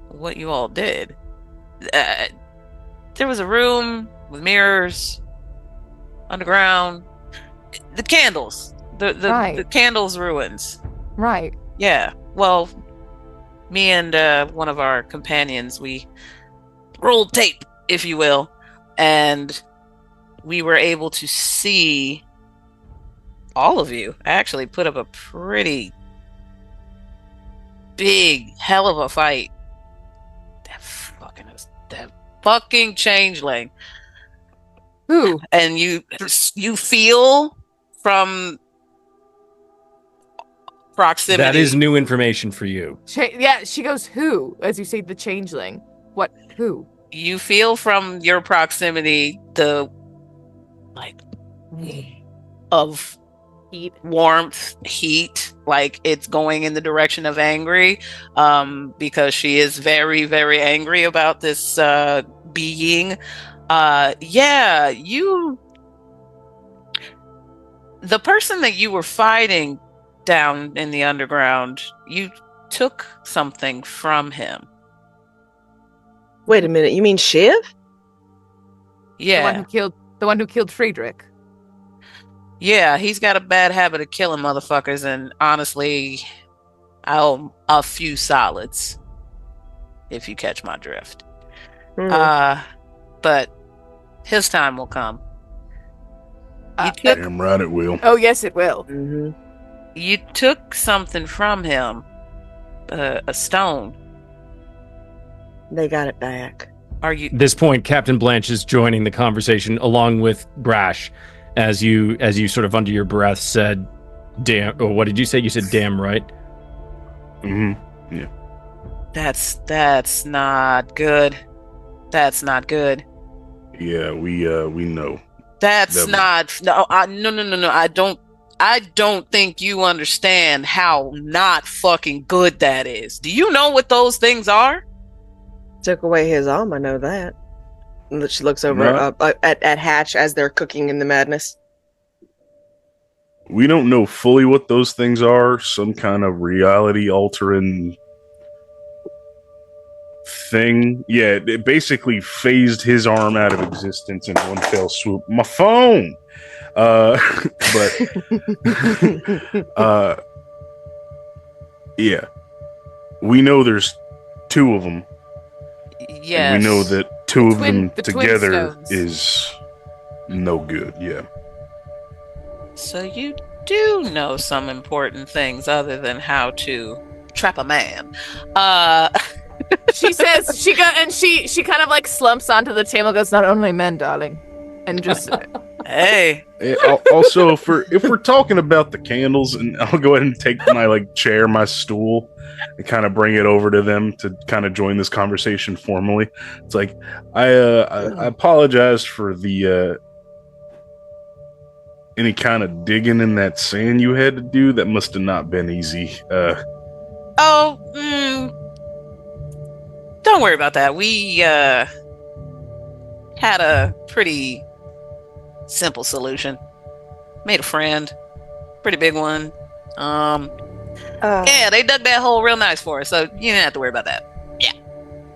what you all did. There was a room with mirrors underground. The candles, the candles ruins. Right. Yeah. Well, me and one of our companions, we rolled tape, if you will, and we were able to see all of you. I actually put up a pretty big, hell of a fight. That fucking changeling. Who? And you feel from proximity. That is new information for you. Yeah, she goes, who? As you say, the changeling. What? Who? You feel from your proximity the of Heat. warmth, heat, like it's going in the direction of angry, because she is very, very angry about this being. Yeah, the person that you were fighting down in the underground, you took something from him. Wait a minute, you mean Shiv? Yeah. The one who killed Friedrich. Yeah, he's got a bad habit of killing motherfuckers, and honestly, I owe him a few solids, if you catch my drift. But his time will come. Damn right it will. Oh, yes, it will. Mm-hmm. You took something from him, a stone. They got it back. Are you? At this point, Captain Blanche is joining the conversation along with Brash, as you sort of under your breath said, "Damn!" Or what did you say? You said, "Damn right." Mm-hmm. Yeah. That's not good. That's not good. Yeah, we know. That's not. No. I don't think you understand how not fucking good that is. Do you know what those things are? Took away his arm, I know that. And she looks over at Hatch as they're cooking in the madness. We don't know fully what those things are. Some kind of reality altering thing. Yeah, it basically phased his arm out of existence in one fell swoop. My phone! Yeah. We know there's two of them. Yes. And we know that two of them the together twin stones. is no good. Yeah. So you do know some important things other than how to trap a man. She says she kind of like slumps onto the table and goes, "Not only men, darling." And just Hey. Also, if we're talking about the candles, and I'll go ahead and take my chair, my stool, and kind of bring it over to them to kind of join this conversation formally. It's like I apologize for the any kind of digging in that sand you had to do. That must have not been easy. Don't worry about that. We had a pretty simple solution. Made a friend, pretty big one. Yeah, they dug that hole real nice for us, so you didn't have to worry about that. Yeah.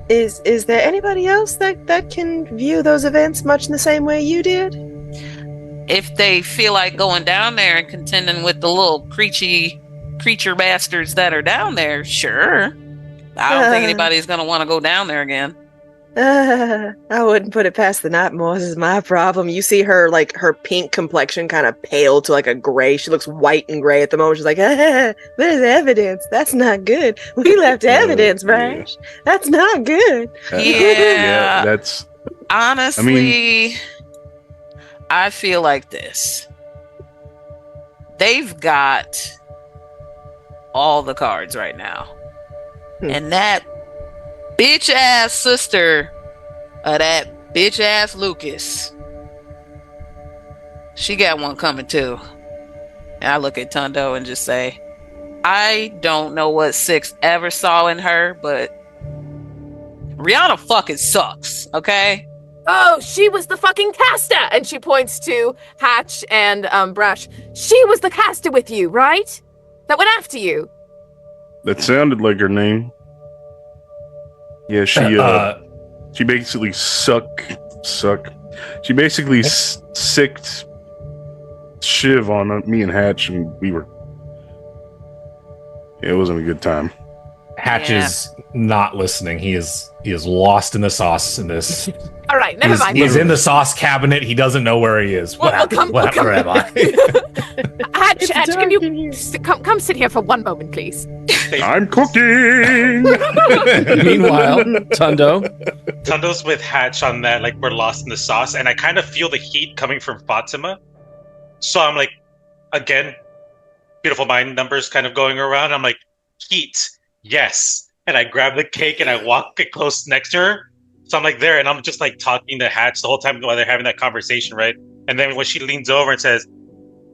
Is there anybody else that can view those events much in the same way you did? If they feel like going down there and contending with the little creature bastards that are down there, sure. I don't think anybody's gonna want to go down there again. I wouldn't put it past the Nightmares is my problem. You see her, her pink complexion kind of pale to a gray. She looks white and gray at the moment. She's like, there's evidence. That's not good. We left evidence, Brash. Yeah. That's not good. Yeah. That's... Honestly, I feel like this. They've got all the cards right now. And that bitch ass sister of that bitch ass Lucas, she got one coming too. And I look at Tundo and just say, I don't know what Six ever saw in her, but Rihanna fucking sucks, okay? Oh, she was the fucking caster! And she points to Hatch and Brash. She was the caster with you, right? That went after you. That sounded like her name. Yeah, she basically She basically sicked Shiv on me and Hatch, and it wasn't a good time. Hatch is not listening. He is lost in the sauce in this. All right, never mind. He's in the sauce cabinet. He doesn't know where he is. Where am I? Hatch, can you come sit here for one moment, please? I'm cooking. Meanwhile, Tundo's with Hatch on that, like we're lost in the sauce, and I kind of feel the heat coming from Fatima. So I'm like, again, beautiful mind numbers kind of going around. I'm like, heat, yes. And I grab the cake and I walk it close next to her. So I'm like there, and I'm just like talking to Hatch the whole time while they're having that conversation, right? And then when she leans over and says,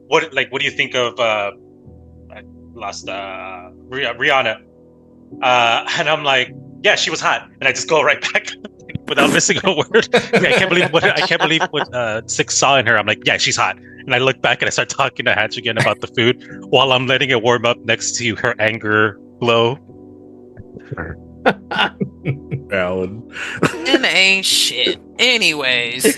"What do you think of Rihanna?" And I'm like, "Yeah, she was hot." And I just go right back without missing a word. I can't believe what Six saw in her. I'm like, "Yeah, she's hot." And I look back and I start talking to Hatch again about the food while I'm letting it warm up next to her anger glow. Valid. And ain't shit. Anyways,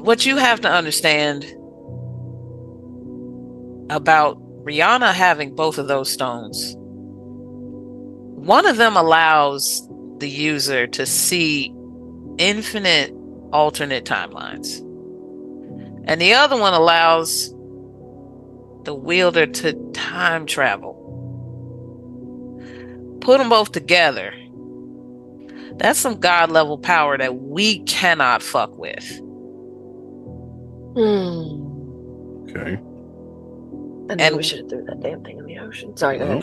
what you have to understand about Rihanna having both of those stones, one of them allows the user to see infinite alternate timelines, and the other one allows the wielder to time travel. Put them both together, that's some god level power that we cannot fuck with. Okay. And we should have threw that damn thing in the ocean. Sorry, go ahead.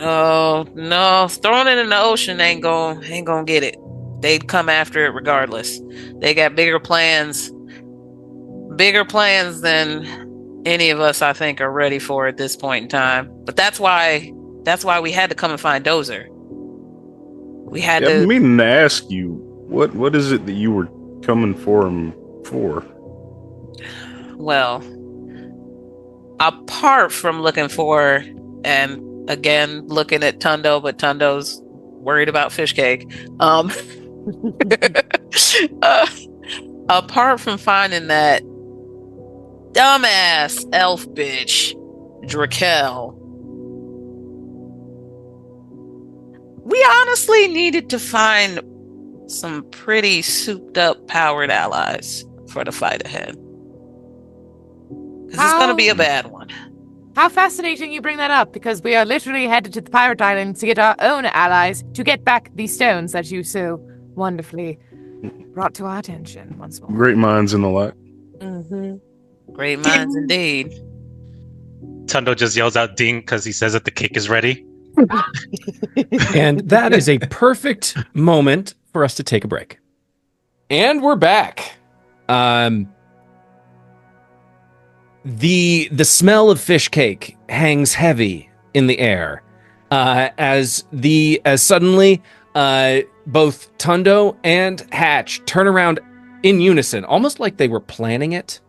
No, throwing it in the ocean ain't gonna get it. They'd come after it regardless. They got bigger plans than any of us, I think, are ready for at this point in time. But that's why we had to come and find Dozer. We had to. I've been meaning to ask you, what is it that you were coming for him for? Well, apart from looking for, and again looking at Tundo, but Tundo's worried about fish cake. Apart from finding that dumbass elf bitch, Draquelle, we honestly needed to find some pretty souped up powered allies for the fight ahead. Because it's going to be a bad one. How fascinating you bring that up, because we are literally headed to the Pirate Island to get our own allies to get back these stones that you so wonderfully brought to our attention once more. Great minds in the light. Mm-hmm. Great minds indeed. Tundo just yells out ding because he says that the cake is ready. And that is a perfect moment for us to take a break. And we're back. The smell of fish cake hangs heavy in the air as suddenly both Tundo and Hatch turn around in unison, almost like they were planning it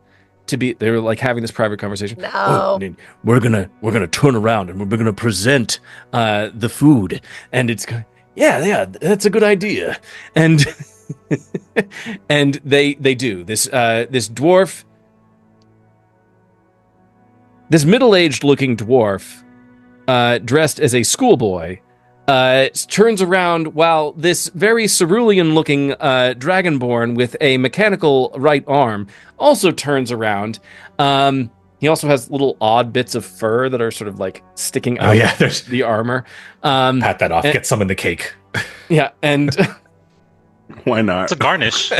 to be. They were like having this private conversation. No. Oh, we're gonna turn around and we're gonna present the food, and it's yeah, that's a good idea. And and they do this. This dwarf. This middle-aged looking dwarf, dressed as a schoolboy, turns around while this very cerulean looking dragonborn with a mechanical right arm also turns around. He also has little odd bits of fur that are sort of like sticking out of the armor. Pat that off. Get some in the cake. Yeah, and why not? It's a garnish.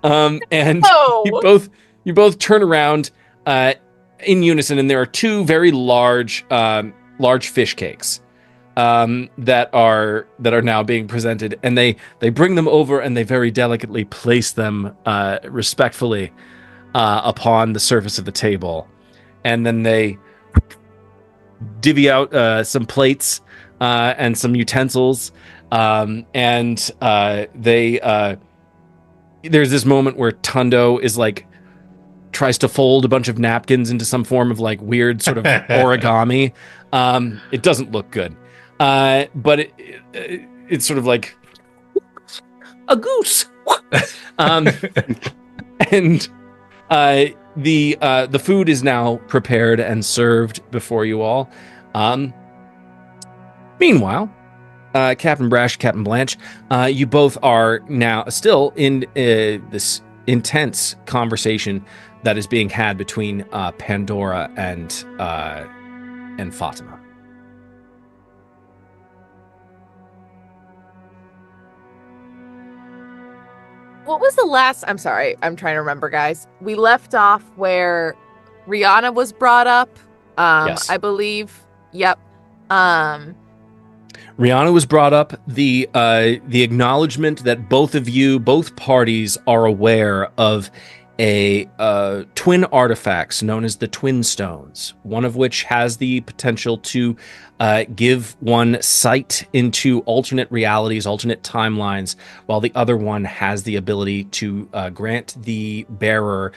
And you both turn around in unison, and there are two very large fish cakes that are now being presented, and they bring them over and they very delicately place them respectfully upon the surface of the table, and then they divvy out some plates and some utensils, and there's this moment where Tundo is like tries to fold a bunch of napkins into some form of like weird sort of origami. It doesn't look good, but it's sort of like a goose. And the food is now prepared and served before you all. Meanwhile, Captain Brash, Captain Blanche, you both are now still in this intense conversation that is being had between Pandora and Fatema. What was the last? I'm sorry, I'm trying to remember, guys. We left off where Rihanna was brought up. Yes. I believe. Yep. Rihanna was brought up. The acknowledgement that both parties are aware of a twin artifacts known as the Twin Stones, one of which has the potential to give one sight into alternate realities, alternate timelines, while the other one has the ability to grant the bearer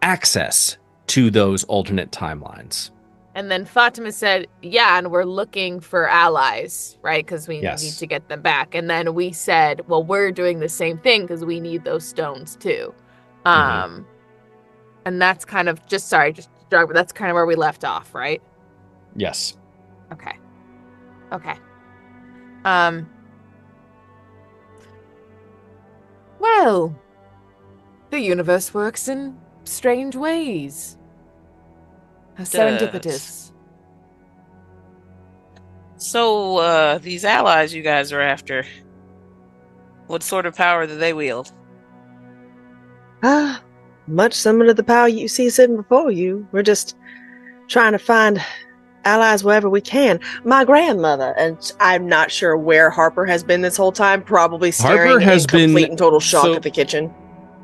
access to those alternate timelines. And then Fatema said, yeah, and we're looking for allies, right? Because we Yes. need to get them back. And then we said, well, we're doing the same thing because we need those stones too. And that's kind of that's kind of where we left off, right? Yes. Okay. Well, the universe works in strange ways. Serendipitous. So, these allies you guys are after, what sort of power do they wield? Much similar to the power you see sitting before you. We're just trying to find allies wherever we can. My grandmother, and I'm not sure where Harper has been this whole time, probably staring in complete and total shock at the kitchen.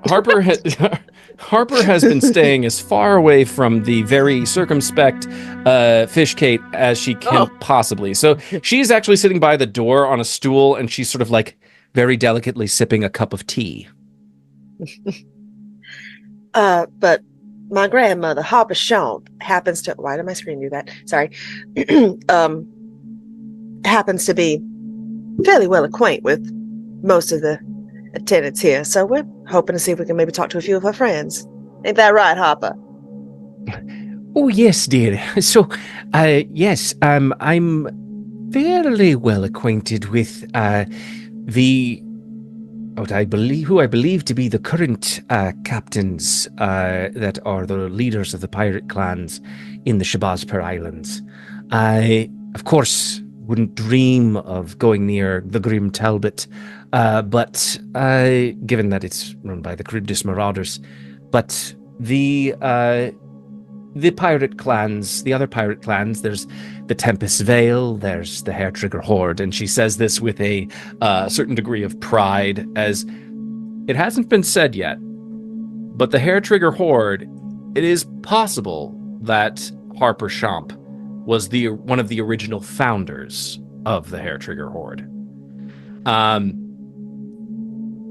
Harper has been staying as far away from the very circumspect fish Kate as she can possibly. So she's actually sitting by the door on a stool, and she's sort of like very delicately sipping a cup of tea. But my grandmother, Harper Champ, happens to... Why did my screen do that? Sorry. Happens to be fairly well acquainted with most of the attendants here, so we're hoping to see if we can maybe talk to a few of her friends. Ain't that right, Harper? Oh, yes, dear. So, yes, I'm fairly well acquainted with who I believe to be the current captains that are the leaders of the pirate clans in the Shabazpur Islands. I, of course, wouldn't dream of going near the Grim Talbot, but given that it's run by the Charybdis Marauders, but the pirate clans, the other pirate clans, there's the Tempest Vale, there's the HARETRIGGER Horde, and she says this with a certain degree of pride, as it hasn't been said yet, but the HARETRIGGER Horde, it is possible that Harper Champ was one of the original founders of the HARETRIGGER Horde.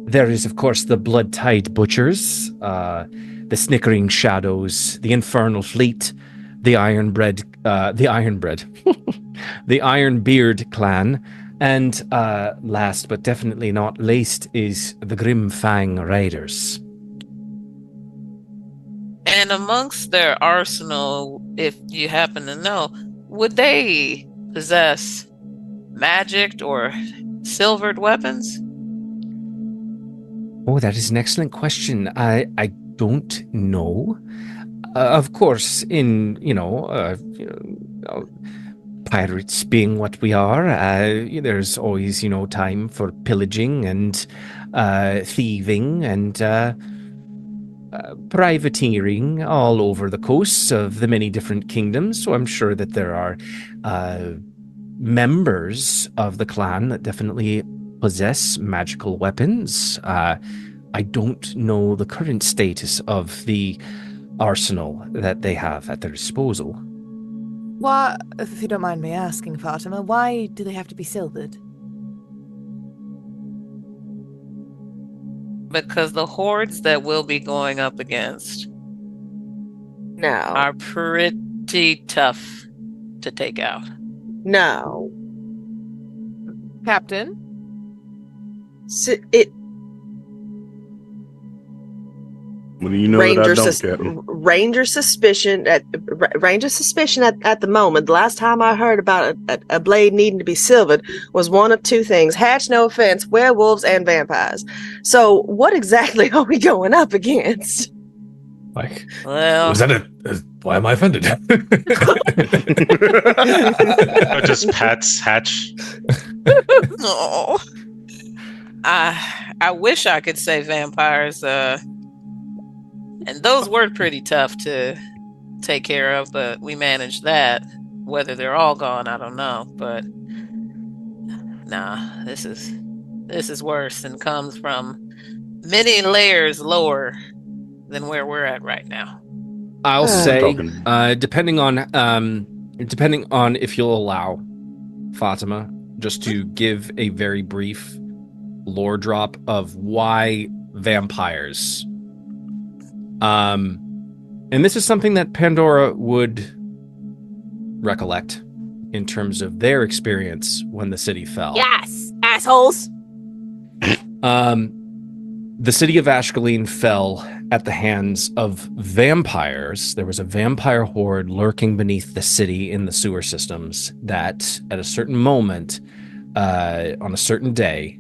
There is, of course, the Blood-Tide Butchers, the Snickering Shadows, the Infernal Fleet, the Ironbeard clan, and last but definitely not least is the Grim Fang Raiders. And amongst their arsenal, if you happen to know, would they possess magic or silvered weapons? Oh, that is an excellent question. I don't know. Of course, in pirates being what we are, there's always time for pillaging and thieving and privateering all over the coasts of the many different kingdoms. So I'm sure that there are members of the clan that definitely possess magical weapons. I don't know the current status of the arsenal that they have at their disposal. Why, if you don't mind me asking, Fatema, why do they have to be silvered? Because the hordes that we'll be going up against are pretty tough to take out. No. Captain? What do you know that I don't, Captain? Ranger suspicion at the moment. The last time I heard about a blade needing to be silvered was one of two things: Hatch, no offense, werewolves and vampires. So, what exactly are we going up against? Like, Well, was that why am I offended? Or just pets hatch. no. I wish I could say vampires. And those were pretty tough to take care of, but we managed that. Whether they're all gone, I don't know. But nah, this is worse and comes from many layers lower than where we're at right now. I'll say, depending on if you'll allow Fatima, just to give a very brief lore drop of why vampires. And this is something that Pandora would recollect in terms of their experience when the city fell. Yes, assholes. The city of Ashcaleen fell at the hands of vampires. There was a vampire horde lurking beneath the city in the sewer systems that, at a certain moment, on a certain day,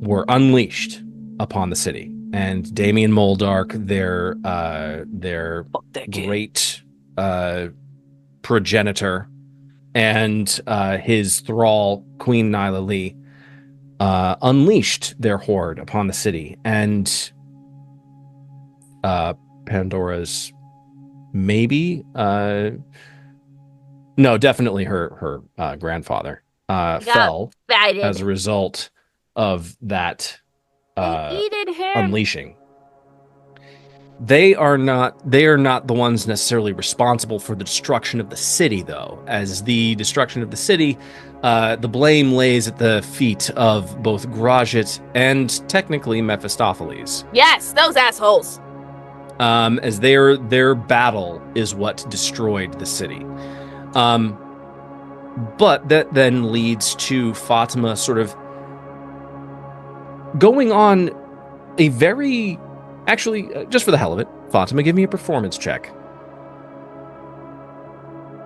were unleashed upon the city. And Damien Moldark, their great progenitor, and his thrall, Queen Nyla Lee, unleashed their horde upon the city. And Pandora's definitely her grandfather fell as a result of that unleashing. They are not the ones necessarily responsible for the destruction of the city, though. As the destruction of the city, the blame lays at the feet of both Grajit and technically Mephistopheles. Yes, those assholes. As their battle is what destroyed the city. But that then leads to Fatima sort of going on a very... Actually, just for the hell of it, Fatima, give me a performance check.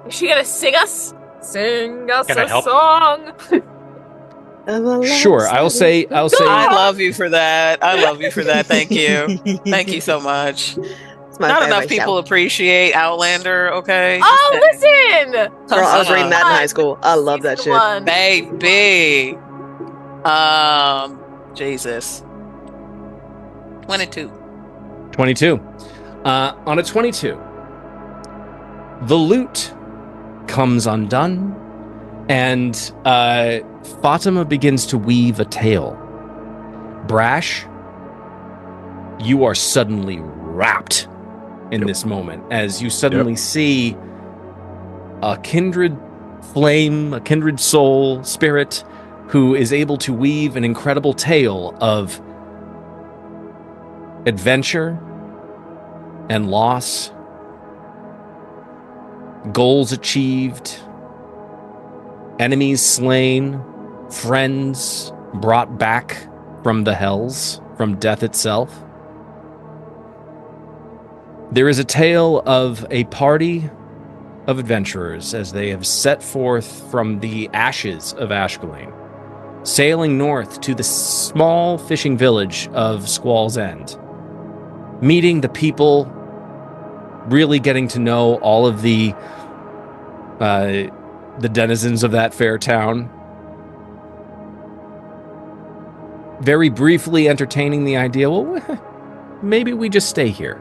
Is she gonna sing us? Sing us Can I a help? song. Sure, I'll say. I love you for that. Thank you. Thank you so much. Not enough people appreciate Outlander, okay? Oh, listen! Girl, I was reading that in high school. I love that shit. Baby. Jesus. 22. 22. On a 22, the loot comes undone, and Fatima begins to weave a tale. Brash, you are suddenly wrapped in this moment as you suddenly see a kindred flame, a kindred soul, spirit, who is able to weave an incredible tale of adventure and loss, goals achieved, enemies slain, friends brought back from the hells, from death itself. There is a tale of a party of adventurers as they have set forth from the ashes of Ashcaleen, sailing north to the small fishing village of Squall's End, meeting the people, really getting to know all of the denizens of that fair town, very briefly entertaining the idea, well, maybe we just stay here.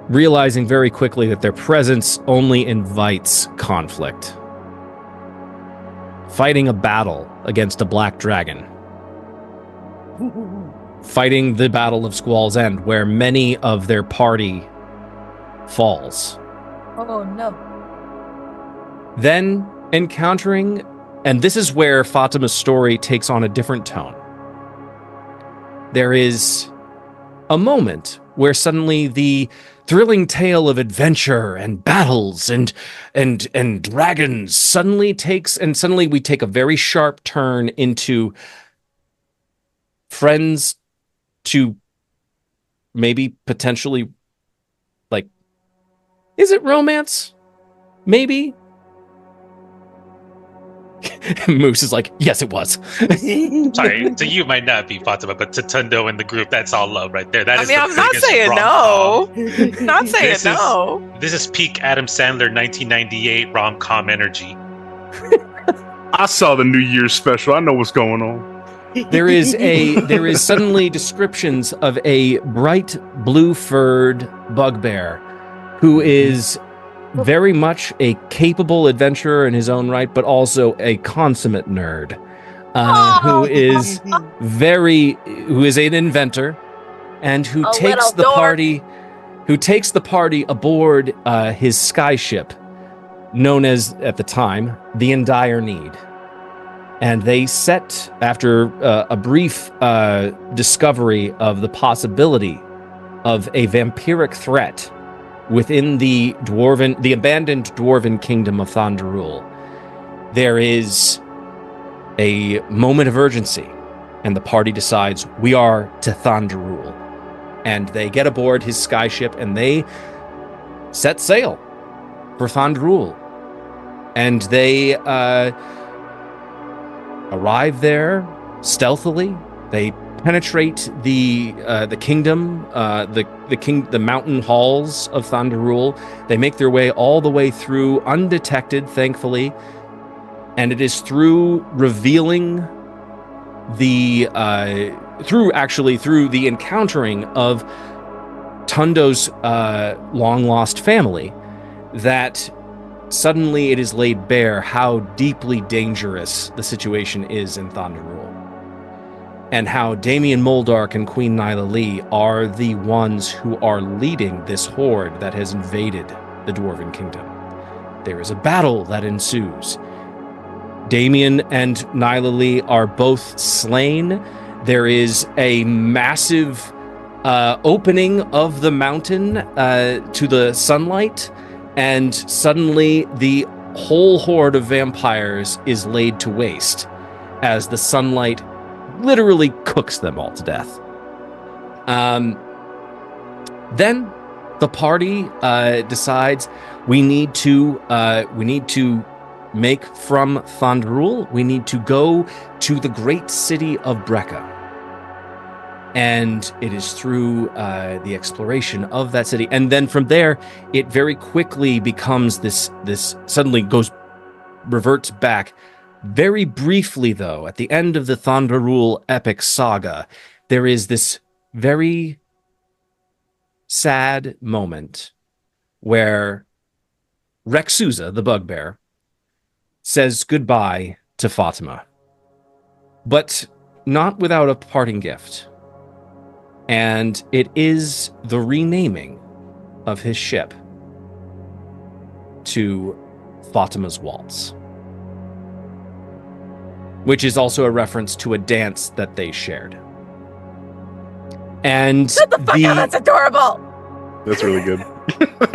Realizing very quickly that their presence only invites conflict. Fighting a battle against a black dragon. Fighting the Battle of Squall's End, where many of their party falls. Oh, no. Then encountering, and this is where Fatima's story takes on a different tone. There is a moment where suddenly the thrilling tale of adventure and battles and dragons suddenly we take a very sharp turn into friends to maybe potentially, like, is it romance? Maybe? Moose is like, yes, it was. Sorry, to you might not be Fatima, but to Tundo and the group, that's all love right there. That is I'm not biggest saying rom-com. no. Not saying no. This is peak Adam Sandler 1998 rom-com energy. I saw the New Year's special. I know what's going on. There is suddenly descriptions of a bright blue-furred bugbear who is very much a capable adventurer in his own right, but also a consummate nerd, who is an inventor, and who takes the party aboard his skyship, known as at the time the In Dire Need. And they set, after a brief discovery of the possibility of a vampiric threat within the abandoned dwarven kingdom of Thondarul, there is a moment of urgency, and the party decides we are to Thondarul. And they get aboard his skyship and they set sail for Thondarul. And they arrive there stealthily. They penetrate the kingdom, the mountain halls of Thondarul. They make their way all the way through undetected, thankfully, and it is through revealing through the encountering of Tundo's long lost family that suddenly it is laid bare how deeply dangerous the situation is in Thondarul, and how Damian Moldark and Queen Nyla Lee are the ones who are leading this horde that has invaded the Dwarven Kingdom. There is a battle that ensues. Damian and Nyla Lee are both slain. There is a massive opening of the mountain to the sunlight, and suddenly the whole horde of vampires is laid to waste as the sunlight literally cooks them all to death. Then the party decides we need to make from Thondarul. We need to go to the great city of Brecca. And it is through the exploration of that city. And then from there, it very quickly becomes this suddenly reverts back. Very briefly, though, at the end of the Thondarul epic saga, there is this very sad moment where Reqsuza, the bugbear, says goodbye to Fatima, but not without a parting gift. And it is the renaming of his ship to Fatima's Waltz, which is also a reference to a dance that they shared. And Shut the fuck up, that's adorable! That's really good.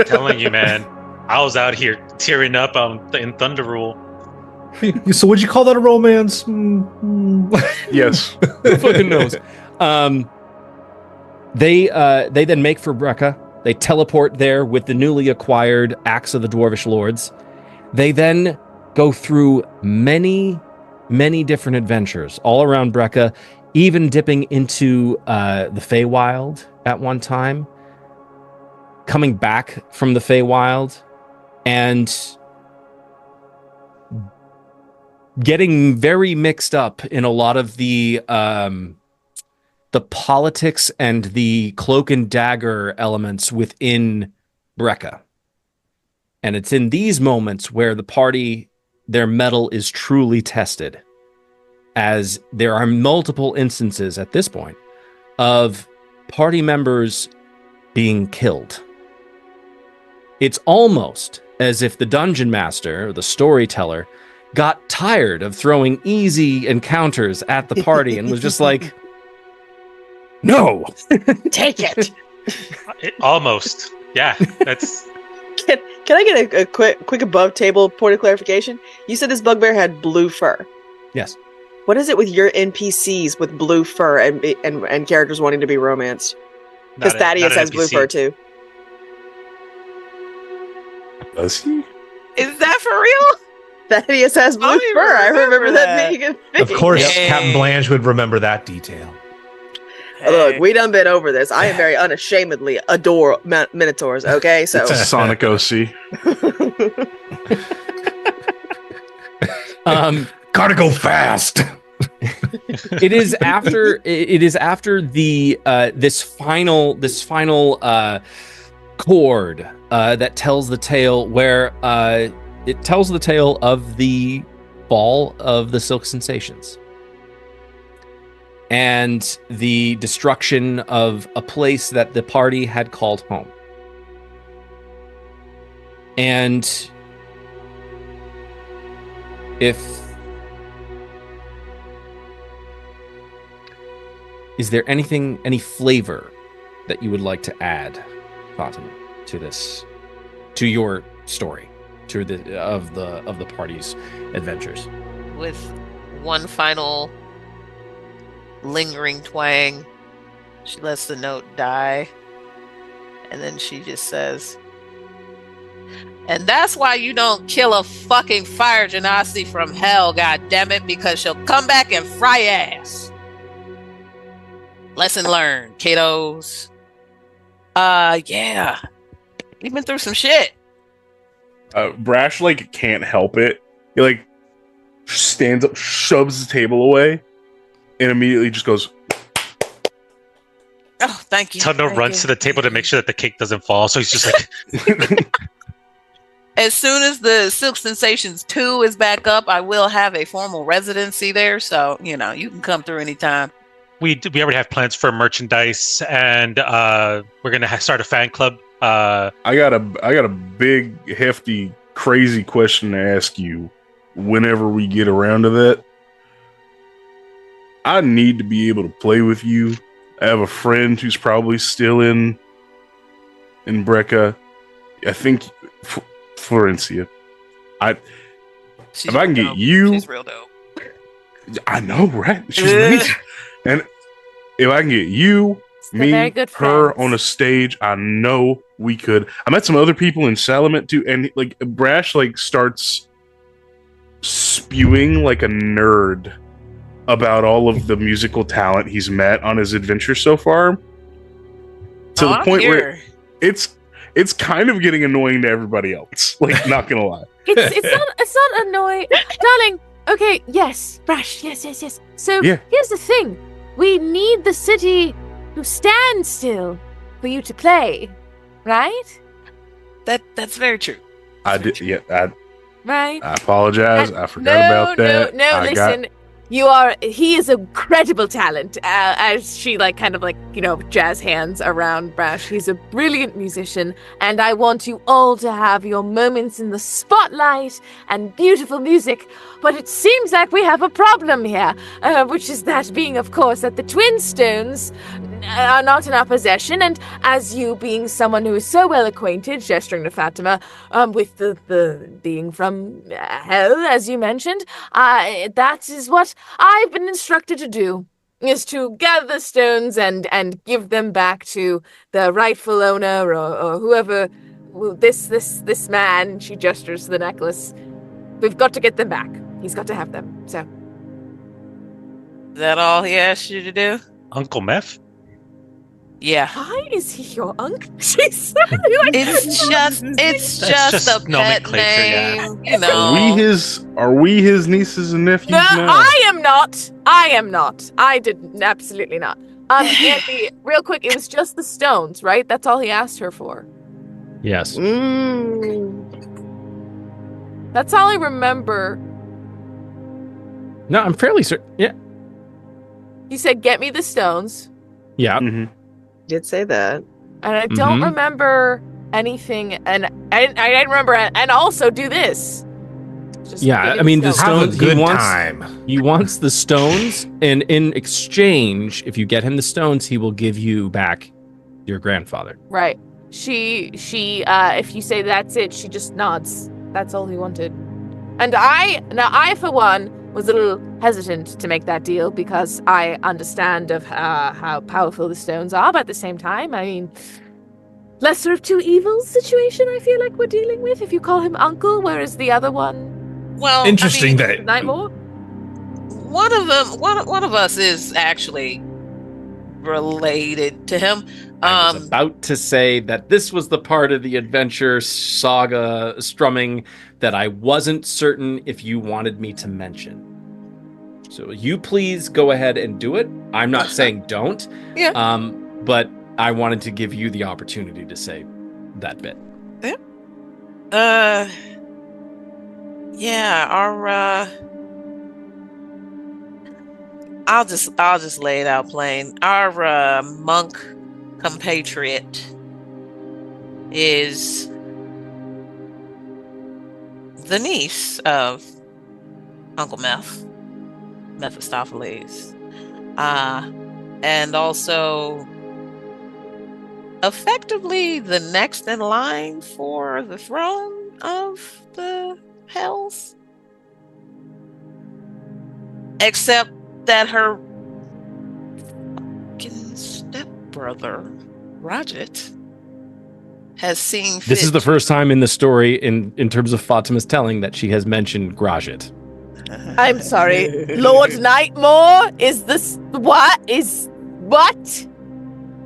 Telling you, man, I was out here tearing up in Thunderrule. So would you call that a romance? Yes. Who fucking knows? They then make for Brecca. They teleport there with the newly acquired Axe of the Dwarvish Lords. They then go through many, many different adventures all around Brecca, even dipping into the Feywild at one time, coming back from the Feywild, and getting very mixed up in a lot of the politics and the cloak and dagger elements within Brecca. And it's in these moments where the party, their mettle is truly tested, as there are multiple instances at this point of party members being killed. It's almost as if the dungeon master, or the storyteller, got tired of throwing easy encounters at the party and was just like, no, Take it. Almost. Yeah, that's... Can I get a quick above table point of clarification? You said this bugbear had blue fur. yes. What is it with your NPCs with blue fur and characters wanting to be romanced? Because Thaddeus has blue fur too. Does he? Is that for real? Thaddeus has blue fur. I remember that being a thing. Of course, Captain Blanche would remember that detail. Look, we done been over this. I am very unashamedly adore minotaurs. Okay, so It's a Sonic OC. Gotta go fast. It is after the this final chord that tells the tale where it tells the tale of the fall of the Silk Sensations and the destruction of a place that the party had called home. And is there any flavor that you would like to add, Fatima, to this, to your story, to the party's adventures? With one final lingering twang, she lets the note die, and then she just says, "And that's why you don't kill a fucking fire genasi from hell, goddammit, because she'll come back and fry your ass." Lesson learned, kiddos. Yeah. We've been through some shit. Brash can't help it. He stands up, shoves the table away, and immediately just goes. Oh, thank you. Tundo runs to the table to make sure that the cake doesn't fall, so he's just like. As soon as the Silk Sensations 2 is back up, I will have a formal residency there, so you can come through anytime. We already have plans for merchandise, and we're gonna start a fan club. I got a big, hefty, crazy question to ask you. Whenever we get around to that, I need to be able to play with you. I have a friend who's probably still in Brecca. I think Florencia. If I can get you, she's real dope. I know, right? She's amazing. And if I can get you, me, her on a stage, I know we could. I met some other people in Salamit too, and Brash starts spewing like a nerd about all of the musical talent he's met on his adventure so far. To the point where it's kind of getting annoying to everybody else. Not gonna lie. It's not annoying, darling. Okay, yes, Brash, yes. So here's the thing: we need the city to stand still for you to play, right? That's very true. I did. Yeah. Right. I apologize. I forgot about that. No, listen. He is a credible talent. As she jazz hands around Brash. He's a brilliant musician, and I want you all to have your moments in the spotlight and beautiful music. But it seems like we have a problem here, which is that being, of course, that the Twin Stones are not in our possession, and as you being someone who is so well acquainted, gesturing to Fatima, with the being from hell, as you mentioned, that is what I've been instructed to do, is to gather the stones and give them back to the rightful owner or whoever, this man. She gestures to the necklace. We've got to get them back. He's got to have them, so. Is that all he asked you to do? Uncle Meph? Yeah. Why is he your uncle? She's it's just a pet name, Are we his nieces and nephews now? I am not. I did absolutely not. Andy, real quick, it was just the stones, right? That's all he asked her for. Yes. That's all I remember. No, I'm fairly certain. Yeah. He said, "Get me the stones." Yeah. Mm-hmm. Did say that. And I don't remember anything, and I didn't remember, and also do this. I mean, the stones. Have a good time. He wants the stones, and in exchange, if you get him the stones, he will give you back your grandfather. Right. She. If you say that's it, she just nods. That's all he wanted. And I for one, was a little hesitant to make that deal because I understand of how powerful the stones are, but at the same time, I mean, lesser of two evils situation I feel like we're dealing with if you call him uncle, whereas the other one... Well, Interesting I mean, that Nightmore? one of us is actually related to him. I was about to say that this was the part of the adventure saga strumming that I wasn't certain if you wanted me to mention. So you please go ahead and do it. I'm not saying don't. Yeah. But I wanted to give you the opportunity to say that bit. Yeah, our I'll just lay it out plain. Our monk compatriot is the niece of Uncle Mephistopheles, and also effectively the next in line for the throne of the Hells, except that her fucking stepbrother Rajit has seen fit. This is the first time in the story, in terms of Fatima's telling, that she has mentioned Grajit. I'm sorry. Lord Nightmore? Is this... What?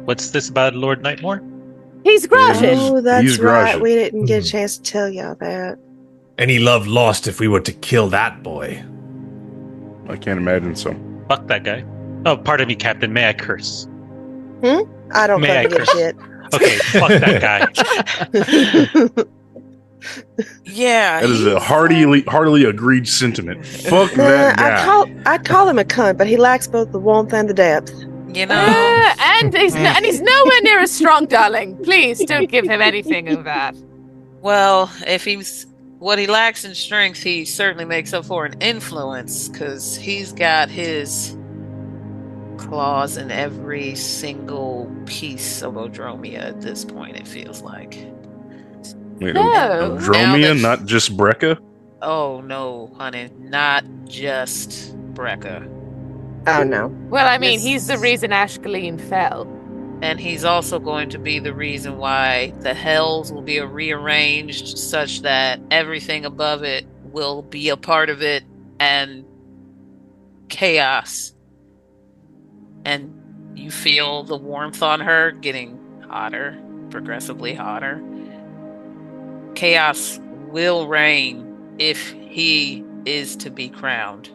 What's this about Lord Nightmore? He's Grajit. Oh, that's He's right. Grajit. We didn't get a chance to tell y'all that. any love lost if we were to kill that boy. I can't imagine so. Fuck that guy. Oh, pardon me, Captain. May I curse? I don't May I fucking give a curse? shit. Okay, fuck that guy. Yeah, That is a heartily agreed sentiment. Fuck Nah, that guy. I'd call him a cunt, but he lacks both the warmth and the depth. you know. And he's nowhere near as strong, darling. Please don't give him anything of that. Well, if he's what he lacks in strength, he certainly makes up for in influence, because he's got his claws in every single piece of Odromia at this point, it feels like. Wait, No. Now Odromia, that- not just Brecca? Oh no, honey, not just Brecca. Oh no. Well, I mean, This- he's the reason Ashcaleen fell. And he's also going to be the reason why the Hells will be rearranged such that everything above it will be a part of it, and chaos. And you feel the warmth on her getting hotter, progressively hotter. Chaos will reign if he is to be crowned.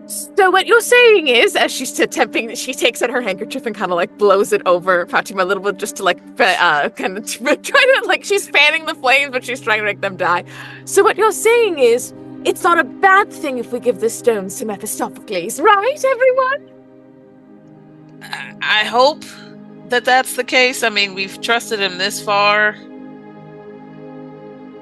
So what you're saying is, as she's attempting, she takes out her handkerchief and kind of like blows it over Fatima a little bit, just to like kind of try to like, she's fanning the flames, but she's trying to make them die. So what you're saying is, it's not a bad thing if we give the stones to Mephistopheles, right, everyone? I hope that that's the case. I mean, we've trusted him this far.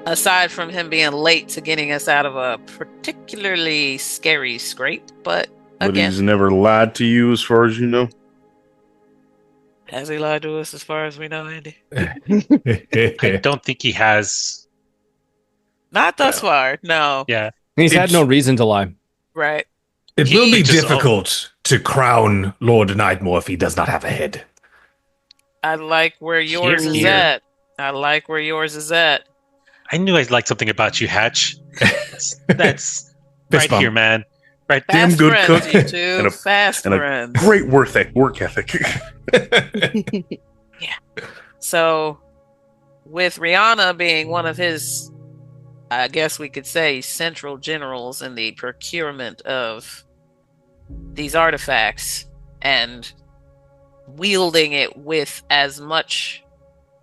Aside from him being late to getting us out of a particularly scary scrape, but But again, he's never lied to you as far as you know? has he lied to us as far as we know, Andy? I don't think he has. Not thus far, no. Yeah. He's had no reason to lie. Right. It will be Just- difficult to crown Lord Nightmore if he does not have a head. I like where yours is Here. at. I like where yours is at. I knew I'd like something about you, Hatch. That's Fist right bump. here, man. Right Damn Fast good friends, cook you two. and a- Fast and a friends. Great work ethic. So, with Rihanna being one of his, I guess we could say, central generals in the procurement of these artifacts and wielding it with as much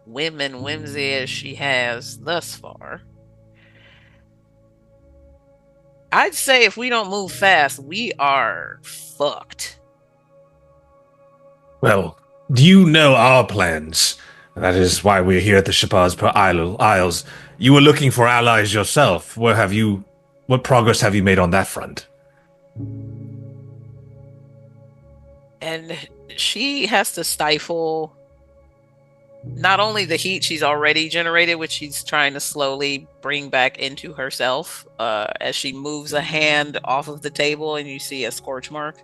whim and whimsy as she has thus far, I'd say if we don't move fast, we are fucked. Well, do you know our plans? That is why we're here at the Shabazpur Isles. You were looking for allies yourself. What progress have you made on that front? And she has to stifle not only the heat she's already generated, which she's trying to slowly bring back into herself, as she moves a hand off of the table and you see a scorch mark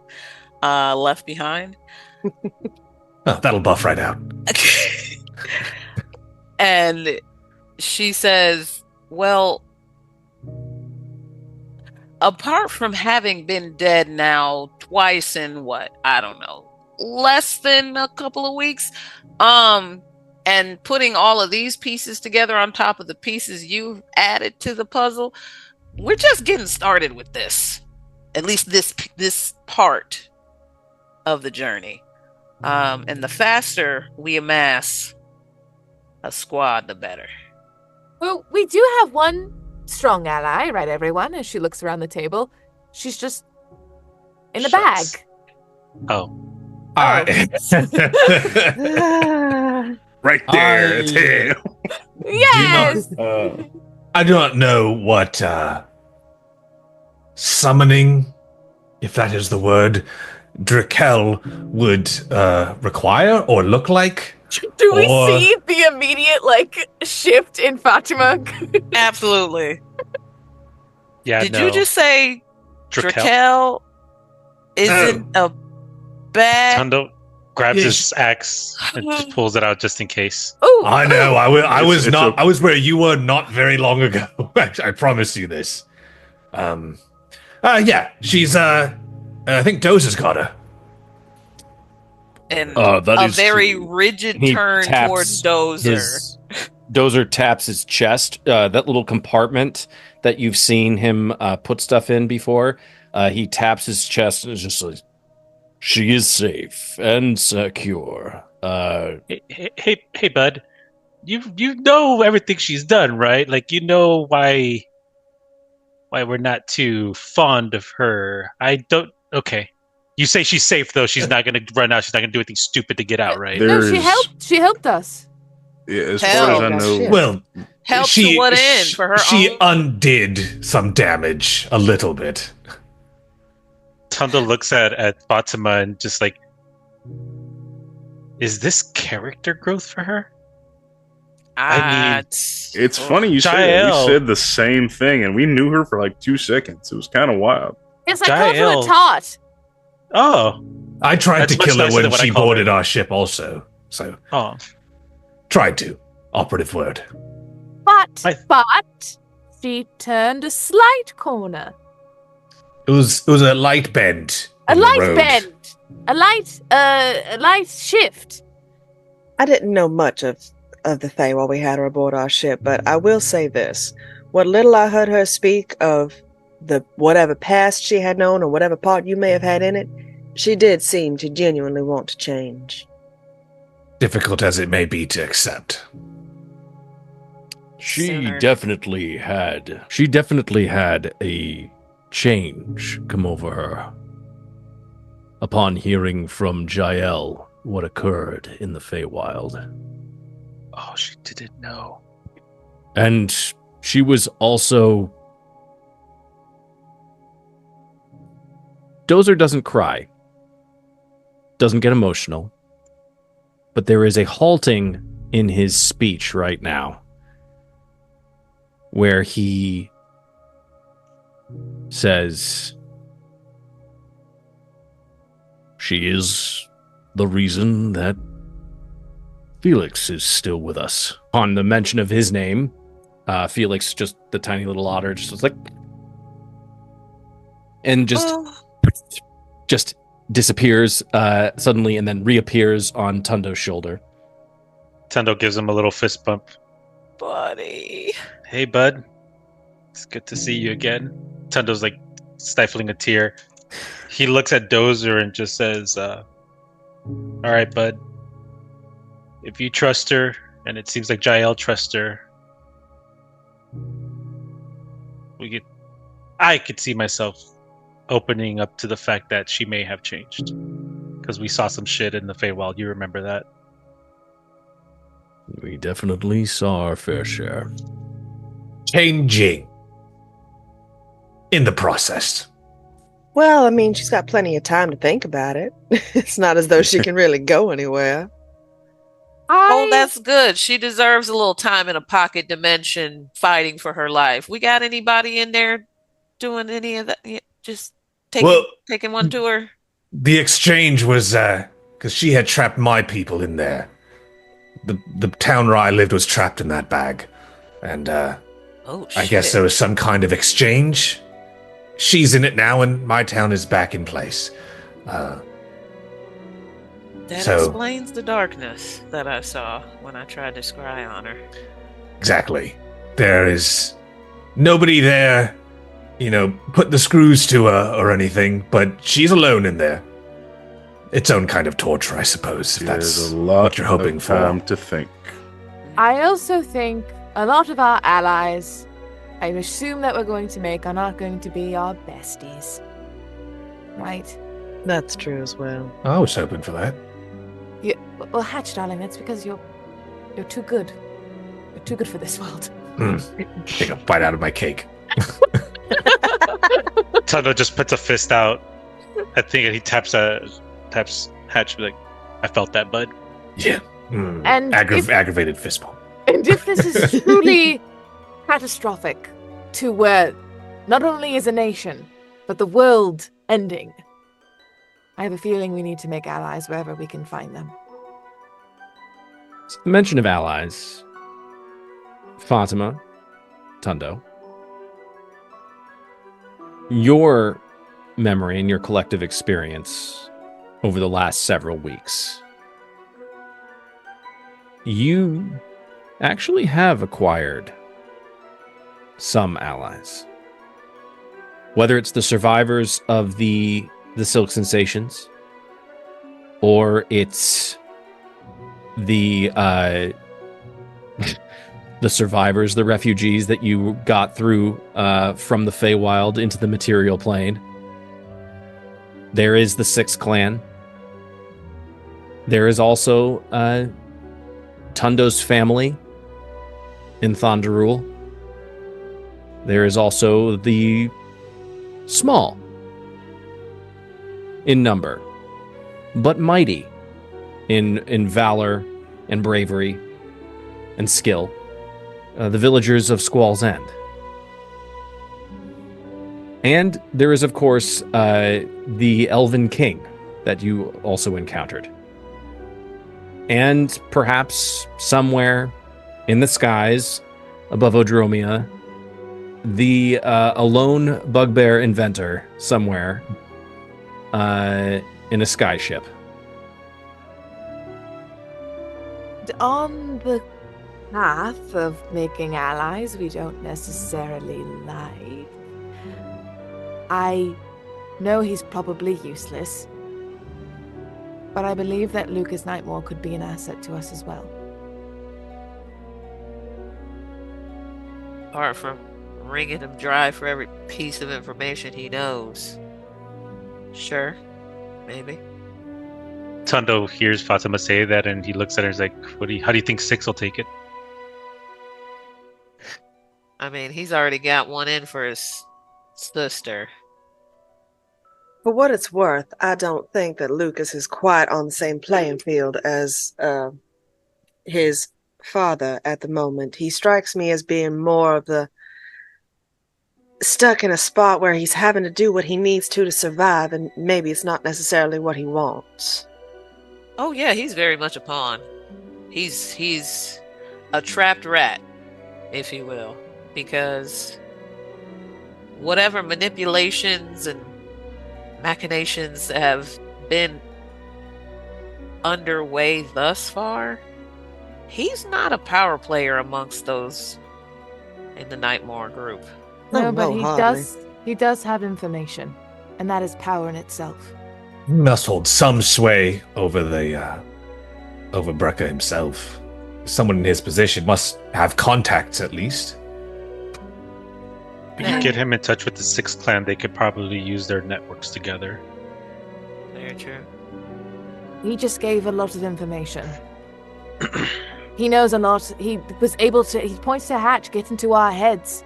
left behind. Oh, that'll buff right out. And she says, well, apart from having been dead now twice in I don't know, less than a couple of weeks, and putting all of these pieces together on top of the pieces you've added to the puzzle, we're just getting started with this. At least this part of the journey. And the faster we amass a squad, the better. Well, we do have one strong ally, right, everyone? As she looks around the table, she's just in the bag. Oh. Right there, it's him. Yes. I do not know what summoning, if that is the word, Draquelle would require or look like. Do we see the immediate shift in Fatima? Absolutely. Yeah. Did you just say Draquelle isn't a bad? Tundo grabs his axe and just pulls it out just in case. Oh, I know. I was where you were not very long ago. I promise you this. Yeah, she's I think Dozer's got her. And that a is very true. rigid He turn taps towards Dozer. Dozer taps his chest, that little compartment that you've seen him put stuff in before. He taps his chest and is just like, she is safe and secure. Hey, bud. You know everything she's done, right? Like, you know why we're not too fond of her. I don't. Okay. You say she's safe, though. She's not going to run out. She's not going to do anything stupid to get out, right? No, she helped. She helped us. Yeah, as far as I know. Well, help to what end for her she own? undid some damage a little bit. Tundo looks at Fatima and just like, is this character growth for her? I mean, it's funny you say that. Jael. We said the same thing, and we knew her for like 2 seconds. It was kind of wild. It's like cultural Jael. taught. Oh. I tried That's to much kill her nicer when than what she I called boarded her. our ship also. So, tried to. Operative word. But she turned a slight corner. It was a light bend. A in the light road. bend. A light shift. I didn't know much of the Fae while we had her aboard our ship, but I will say this. What little I heard her speak of the whatever past she had known or whatever part you may have had in it, she did seem to genuinely want to change. Difficult as it may be to accept. She definitely had a change come over her upon hearing from Jael what occurred in the Feywild. Oh, she didn't know. And she was also... Dozer doesn't cry, doesn't get emotional, but there is a halting in his speech right now where he says, she is the reason that Felix is still with us. On the mention of his name, Felix, just the tiny little otter, just was like, and just disappears suddenly and then reappears on Tundo's shoulder. Tundo gives him a little fist bump. Buddy. Hey, bud. It's good to see you again. Tundo's like stifling a tear. He looks at Dozer and just says, all right, bud. If you trust her, and it seems like Jael trusts her, I could see myself opening up to the fact that she may have changed. Because we saw some shit in the Feywild. You remember that? We definitely saw our fair share. Changing. In the process. Well, I mean, she's got plenty of time to think about it. It's not as though she can really go anywhere. Oh, that's good. She deserves a little time in a pocket dimension fighting for her life. We got anybody in there doing any of that? Yeah, just taking one to her? The exchange was because she had trapped my people in there. The town where I lived was trapped in that bag, and Oh, I guess there was some kind of exchange. She's in it now, and my town is back in place. That So- explains the darkness that I saw when I tried to scry on her. Exactly. There is nobody there, put the screws to her or anything, but she's alone in there. Its own kind of torture, I suppose, if that's There's a lot what you're hoping of for. time to think. I also think a lot of our allies, I assume that we're going to make, are not going to be our besties. Right? That's true as well. I was hoping for that. Well, Hatch, darling, that's because you're too good. You're too good for this world. Take a bite out of my cake. Tundo just puts a fist out. I think he taps Hatch like, I felt that, bud. Yeah. And Aggravated fist bump. And if this is truly catastrophic to where not only is a nation, but the world ending, I have a feeling we need to make allies wherever we can find them. So the mention of allies, Fatema, Tundo, your memory and your collective experience over the last several weeks, you actually have acquired some allies. Whether it's the survivors of the Silk Sensations, or it's the the survivors, the refugees that you got through from the Feywild into the material plane. There is the Sixth Clan. There is also Tundo's family in Thondarul. There is also the small in number, but mighty in valor and bravery and skill, the villagers of Squall's End. And there is, of course, the Elven King that you also encountered. And perhaps somewhere in the skies above Odromia, a lone bugbear inventor somewhere in a skyship. On the path of making allies we don't necessarily like, I know he's probably useless, but I believe that Lucas Nightmore could be an asset to us as well. Apart from wringing him dry for every piece of information he knows. Sure, maybe. Tundo hears Fatema say that, and he looks at her and is like, how do you think Six will take it? I mean, he's already got one in for his sister. For what it's worth, I don't think that Lucas is quite on the same playing field as his father at the moment. He strikes me as being more of the stuck in a spot where he's having to do what he needs to survive, and maybe it's not necessarily what he wants. Oh yeah, he's very much a pawn. He's a trapped rat, if you will, because whatever manipulations and machinations have been underway thus far, he's not a power player amongst those in the Nightmare group. No, Oh, but no, hardly. he does have information, and that is power in itself. He must hold some sway over over Brecca himself. Someone in his position must have contacts at least. If you get him in touch with the Sixth Clan, they could probably use their networks together. Very true. He just gave a lot of information. He knows a lot. He was able to. He points to Hatch, get into our heads,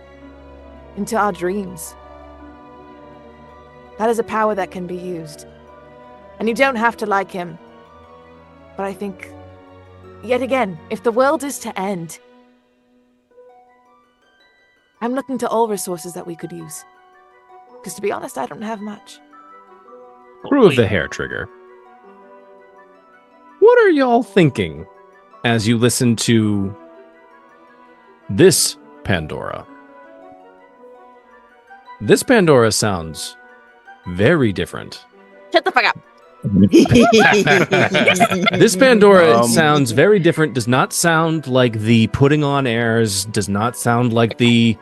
into our dreams. That is a power that can be used. And you don't have to like him. But I think yet again, if the world is to end, I'm looking to all resources that we could use. Because to be honest, I don't have much. Crew of the Hair Trigger. What are y'all thinking as you listen to this Pandora? This Pandora sounds very different. Shut the fuck up. This Pandora sounds very different, does not sound like the putting on airs, does not sound like the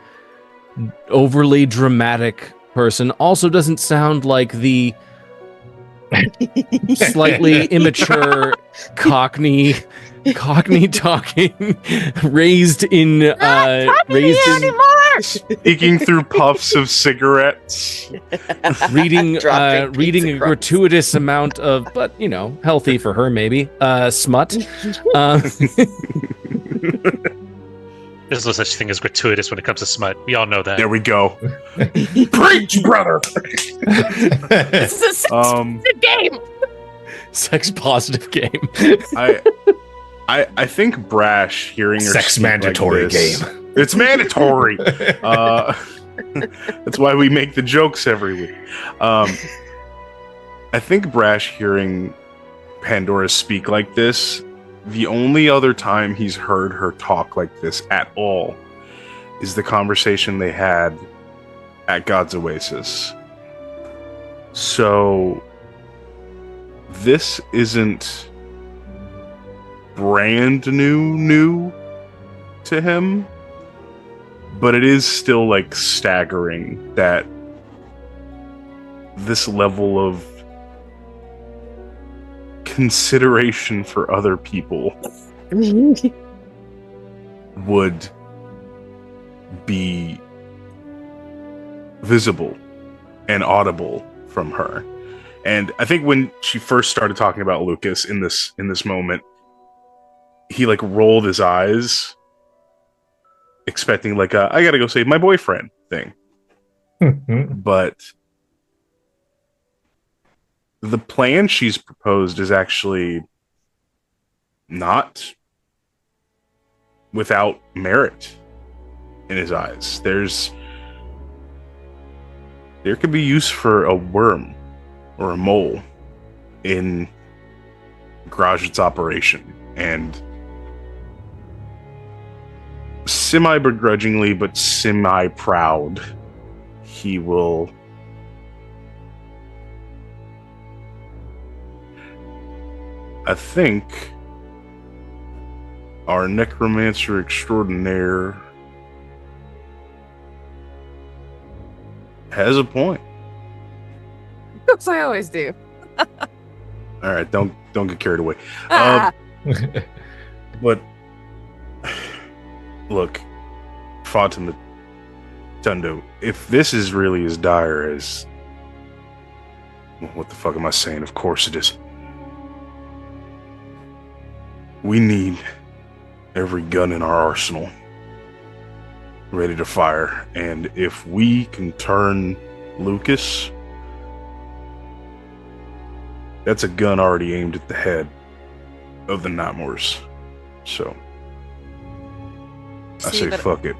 overly dramatic person, also doesn't sound like the slightly immature Cockney talking, raised in speaking through puffs of cigarettes, reading a gratuitous amount of, but healthy for her maybe, smut. There's no such thing as gratuitous when it comes to smut. We all know that. There we go. Preach, brother. This is a sex-positive game. Sex-positive game. I think Brash hearing her Sex speak mandatory like this, game. It's mandatory. That's why we make the jokes every week. I think Brash hearing Pandora speak like this, the only other time he's heard her talk like this at all is the conversation they had at God's Oasis. So this isn't brand new to him, but it is still like staggering that this level of consideration for other people would be visible and audible from her. And I think when she first started talking about Lucas in this moment, he like rolled his eyes, expecting like a "I gotta go save my boyfriend" thing. But the plan she's proposed is actually not without merit in his eyes. There could be use for a worm or a mole in Grajit's operation, and semi-begrudgingly but semi-proud, he will I think our necromancer extraordinaire has a point. Of course, I always do. All right, don't get carried away. But look, Fatema Tundo, if this is really as dire as, well, what the fuck am I saying? Of course it is. We need every gun in our arsenal ready to fire, and if we can turn Lucas, that's a gun already aimed at the head of the Nightmares. So I say fuck it.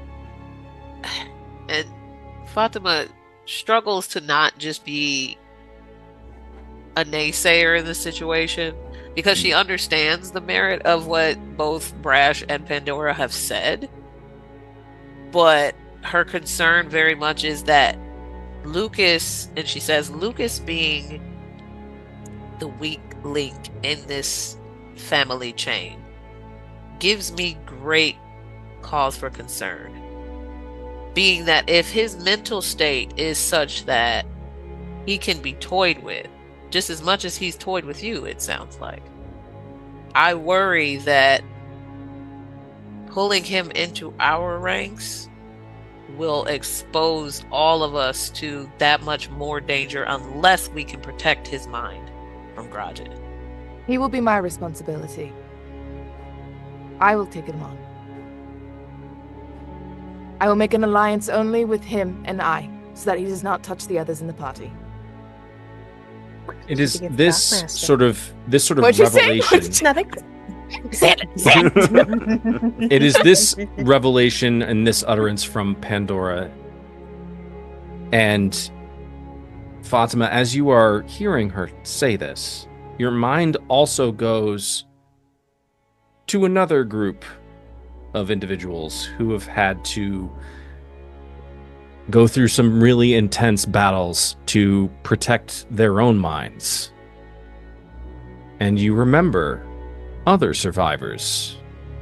And Fatema struggles to not just be a naysayer in the situation, because she understands the merit of what both Brash and Pandora have said. But her concern very much is that Lucas, and she says Lucas being the weak link in this family chain, gives me great cause for concern. Being that if his mental state is such that he can be toyed with, just as much as he's toyed with you, it sounds like, I worry that pulling him into our ranks will expose all of us to that much more danger unless we can protect his mind from Grajit. He will be my responsibility. I will take him on. I will make an alliance only with him and I, so that he does not touch the others in the party. It is this sort of What'd you say? revelation. Nothing. It is this revelation and this utterance from Pandora. And Fatima, as you are hearing her say this, your mind also goes to another group of individuals who have had to go through some really intense battles to protect their own minds. And you remember other survivors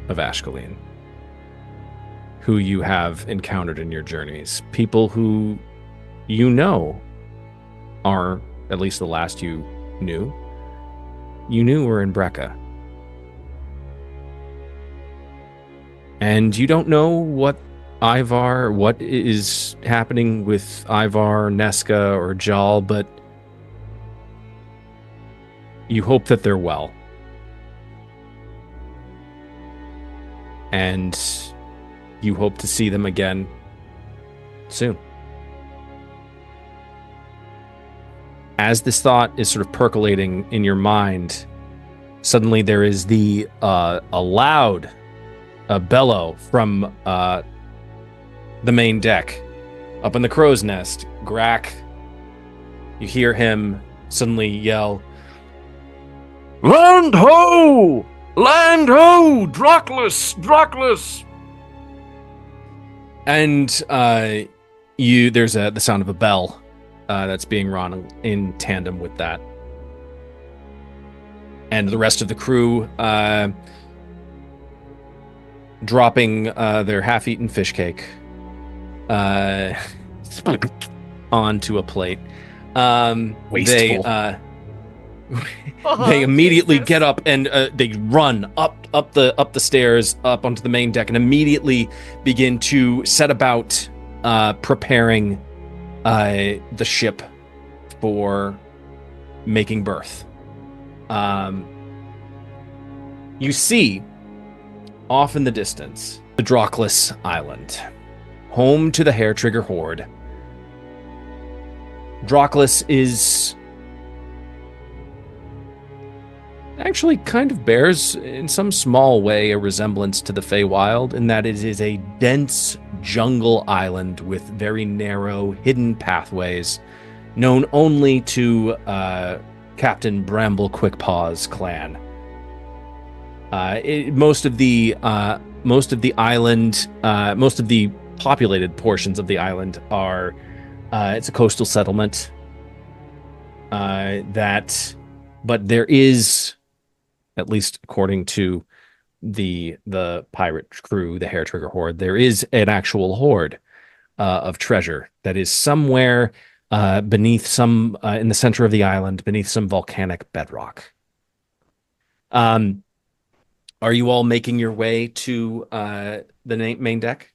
of Ashcaleen who you have encountered in your journeys. People who you know are, at least the last you knew were in Brecca. And you don't know what is happening with Ivar, Nesca, or Jael, but you hope that they're well. And you hope to see them again soon. As this thought is sort of percolating in your mind, suddenly there is a loud bellow from the main deck. Up in the crow's nest, Grack, you hear him suddenly yell, "Land ho! Land ho! Draculus! And there's the sound of a bell that's being rung in tandem with that. And the rest of the crew dropping their half-eaten fish cake onto a plate. Wasteful. They immediately get up and they run up the stairs up onto the main deck and immediately begin to set about preparing the ship for making berth. You see off in the distance the Draquelle Island, home to the HARETRIGGER horde. Draquelle is actually kind of bears, in some small way, a resemblance to the Feywild in that it is a dense jungle island with very narrow, hidden pathways, known only to Captain Bramble Quickpaw's clan. Most of the populated portions of the island are it's a coastal settlement. But there is, at least according to the pirate crew, the HARETRIGGER horde, there is an actual hoard of treasure that is somewhere beneath some in the center of the island, beneath some volcanic bedrock. Are you all making your way to the main deck?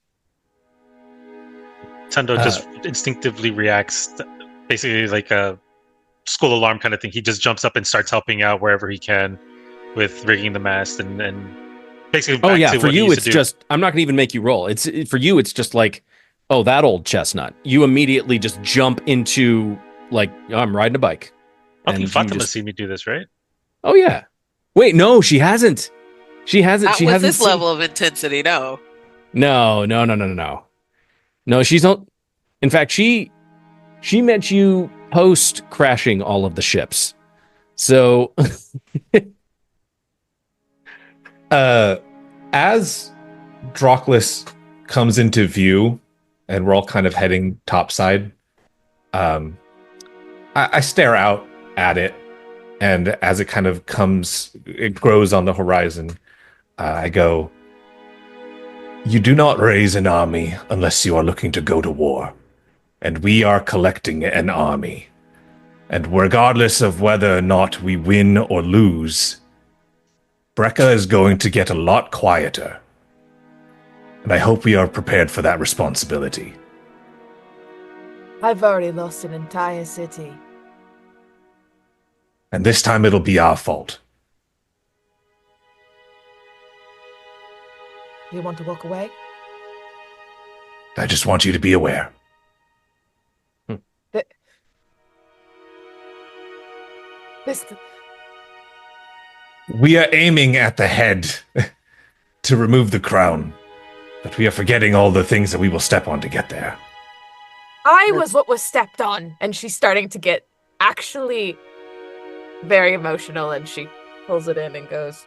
Tundo just instinctively reacts, basically like a school alarm kind of thing. He just jumps up and starts helping out wherever he can with rigging the mast and basically back to for what you he used it's to do. just, I'm not gonna even make you roll. For you it's just like, oh, that old chestnut. You immediately just jump into like, oh, I'm riding a bike. I think And Fatima you just- seen me do this, right? Oh yeah. Wait, no, she hasn't. She hasn't. Not She with hasn't this seen- level of intensity, no. No. No, she's not. In fact, she met you post crashing all of the ships. So As Draculus comes into view, and we're all kind of heading topside, I stare out at it, and as it kind of it grows on the horizon, I go, "You do not raise an army unless you are looking to go to war, and we are collecting an army. And regardless of whether or not we win or lose, Brecca is going to get a lot quieter. And I hope we are prepared for that responsibility." I've already lost an entire city. And this time it'll be our fault. You want to walk away? I just want you to be aware. We are aiming at the head to remove the crown, but we are forgetting all the things that we will step on to get there. I was what was stepped on. And she's starting to get actually very emotional, and she pulls it in and goes,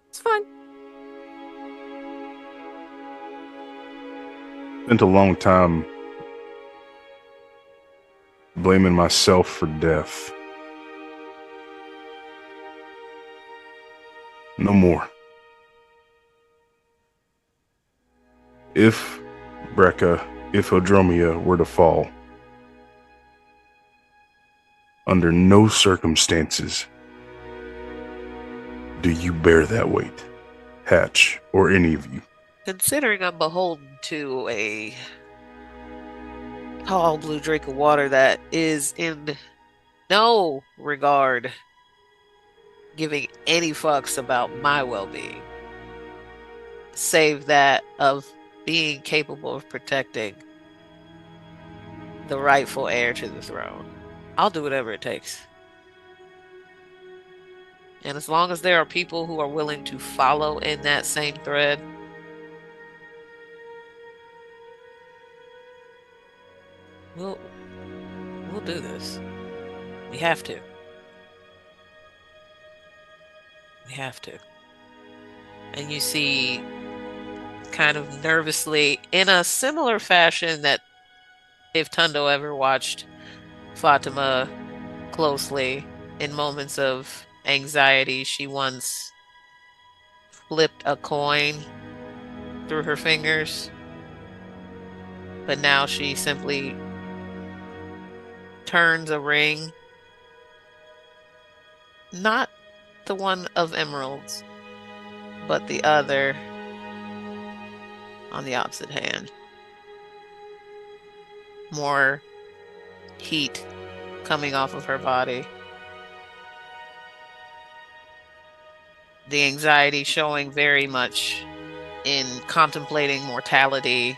"It's fine." Spent a long time blaming myself for death. No more. If if Odromia were to fall, under no circumstances do you bear that weight, Hatch, or any of you. Considering I'm beholden to a tall blue drink of water that is in no regard giving any fucks about my well-being, save that of being capable of protecting the rightful heir to the throne, I'll do whatever it takes. And as long as there are people who are willing to follow in that same thread, we'll do this. We have to. We have to. And you see, kind of nervously, in a similar fashion that if Tundo ever watched Fatema closely in moments of anxiety, she once flipped a coin through her fingers, but now she simply turns a ring, not the one of emeralds, but the other on the opposite hand. More heat coming off of her body. The anxiety showing very much in contemplating mortality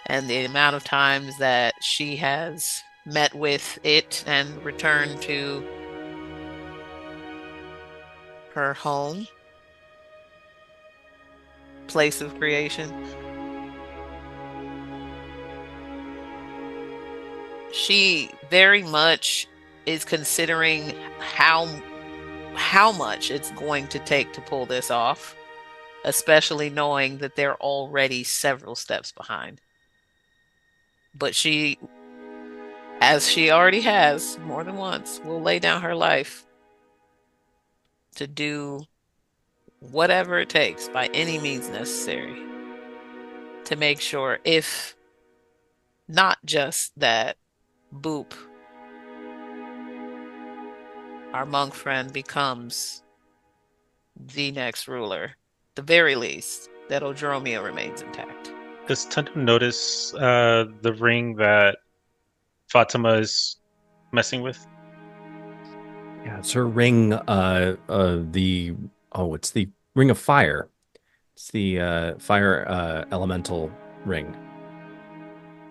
and the amount of times that she has met with it and returned to her home, place of creation. She very much is considering how much it's going to take to pull this off, especially knowing that they're already several steps behind. But she, as she already has more than once, will lay down her life to do whatever it takes by any means necessary to make sure, if not just that Boop, our monk friend, becomes the next ruler, the very least, that Odromia remains intact. Does Tundo notice the ring that Fatima is messing with? Yeah, it's her ring. It's the ring of fire. It's the fire elemental ring.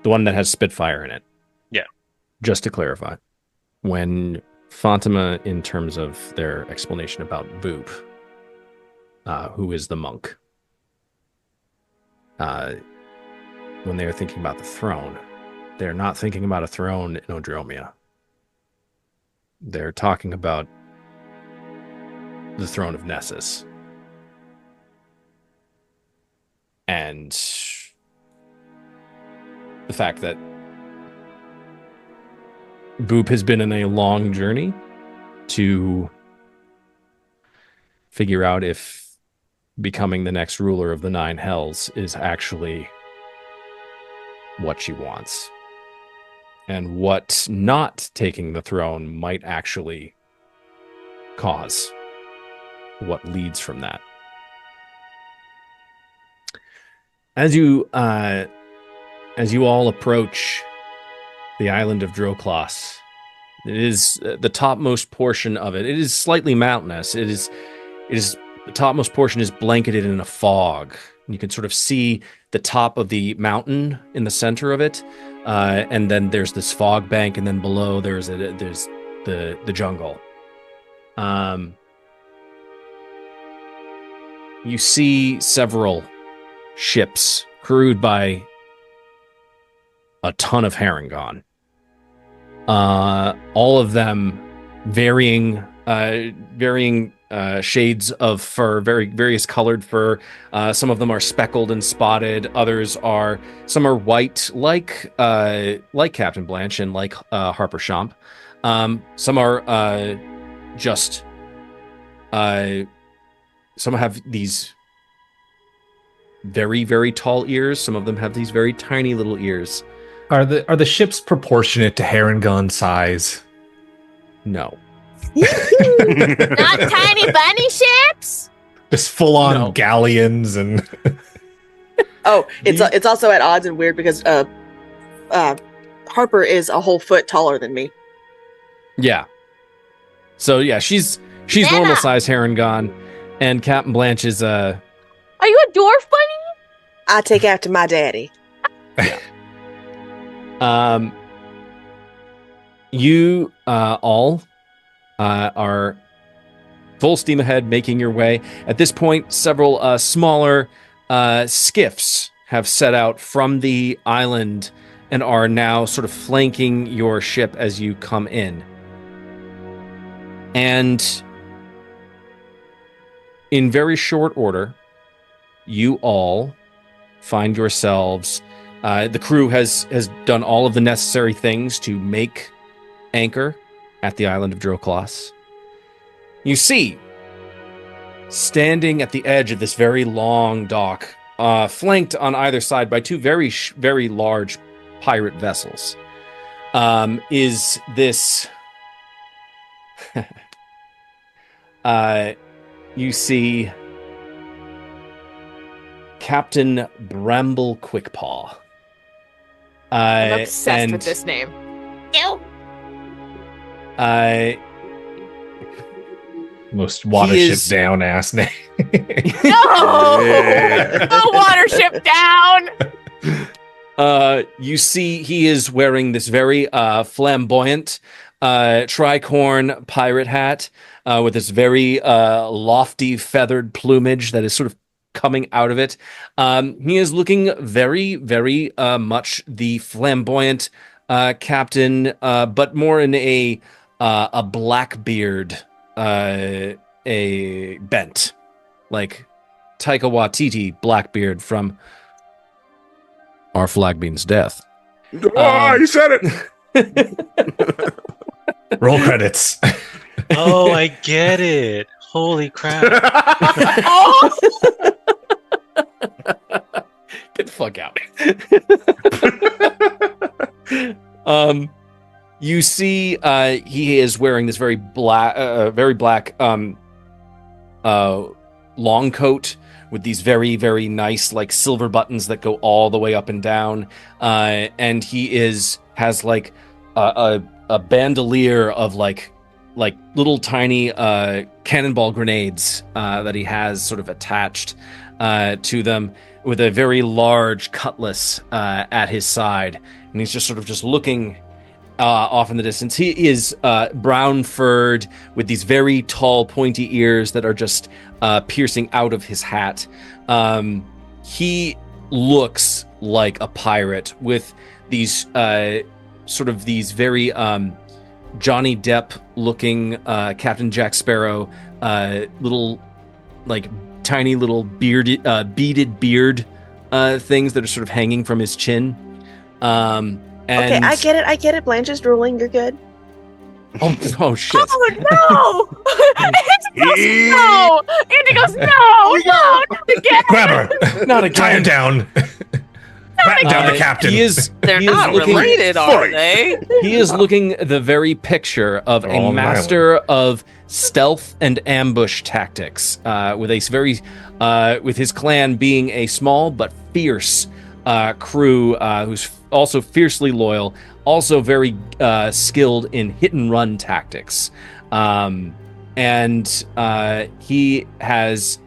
The one that has Spitfire in it. Yeah. Just to clarify, when Fatima, in terms of their explanation about Boop, who is the monk, when they're thinking about the throne, they're not thinking about a throne in Odromia. They're talking about the throne of Nessus. And the fact that Boop has been in a long journey to figure out if becoming the next ruler of the Nine Hells is actually what she wants, and what not taking the throne might actually cause, what leads from that. As you all approach the island of Draquelle, it is the topmost portion of it. It is slightly mountainous. It is the topmost portion is blanketed in a fog. You can sort of see the top of the mountain in the center of it, and then there's this fog bank, and then below there's the jungle. You see several ships crewed by a ton of Harengon. All of them varying shades of fur, various colored fur. Some of them are speckled and spotted. Some are white, like Captain Blanche and like Harper Champ. Some are just. Some have these very, very tall ears. Some of them have these very tiny little ears. Are the ships proportionate to Harengon size? No. Not tiny bunny ships? Just full on galleons and. Oh, it's also at odds and weird because Harper is a whole foot taller than me. Yeah. So yeah, she's normal size Harengon, and Captain Blanche is Are you a dwarf bunny? I take after my daddy. You all are full steam ahead, making your way. At this point, several smaller skiffs have set out from the island and are now sort of flanking your ship as you come in. And in very short order, you all find yourselves. The crew has done all of the necessary things to make anchor at the island of Draquelle. You see, standing at the edge of this very long dock, flanked on either side by two very, very large pirate vessels, is this. You see Captain Bramble Quickpaw. I'm obsessed with this name. Ew. Most watership down ass name. No! No watership down! You see he is wearing this very flamboyant tricorn pirate hat with this very lofty feathered plumage that is sort of coming out of it. He is looking very, very much the flamboyant captain, but more in a Blackbeard a bent, like Taika Waititi Blackbeard from Our Flag Means Death. You said it. Roll credits. Oh, I get it. Holy crap. Get the fuck out. You see he is wearing this very black long coat with these very, very nice like silver buttons that go all the way up and down. And he has like a bandolier of like little tiny cannonball grenades that he has sort of attached to them, with a very large cutlass at his side, and he's just sort of looking off in the distance. He is brown furred with these very tall pointy ears that are just piercing out of his hat. He looks like a pirate with these sort of these very Johnny Depp looking Captain Jack Sparrow little like tiny little bearded beard things that are sort of hanging from his chin. And okay, I get it. Blanche is drooling. You're good. Oh shit. Oh no! Andy goes, no! Andy goes, no! Not again! Grab her! Not again. Tie her down. Back down the captain. They're not related, are they? He is looking the very picture of a master of stealth and ambush tactics, with a very, with his clan being a small but fierce crew who's also fiercely loyal, also very skilled in hit and run tactics, and he has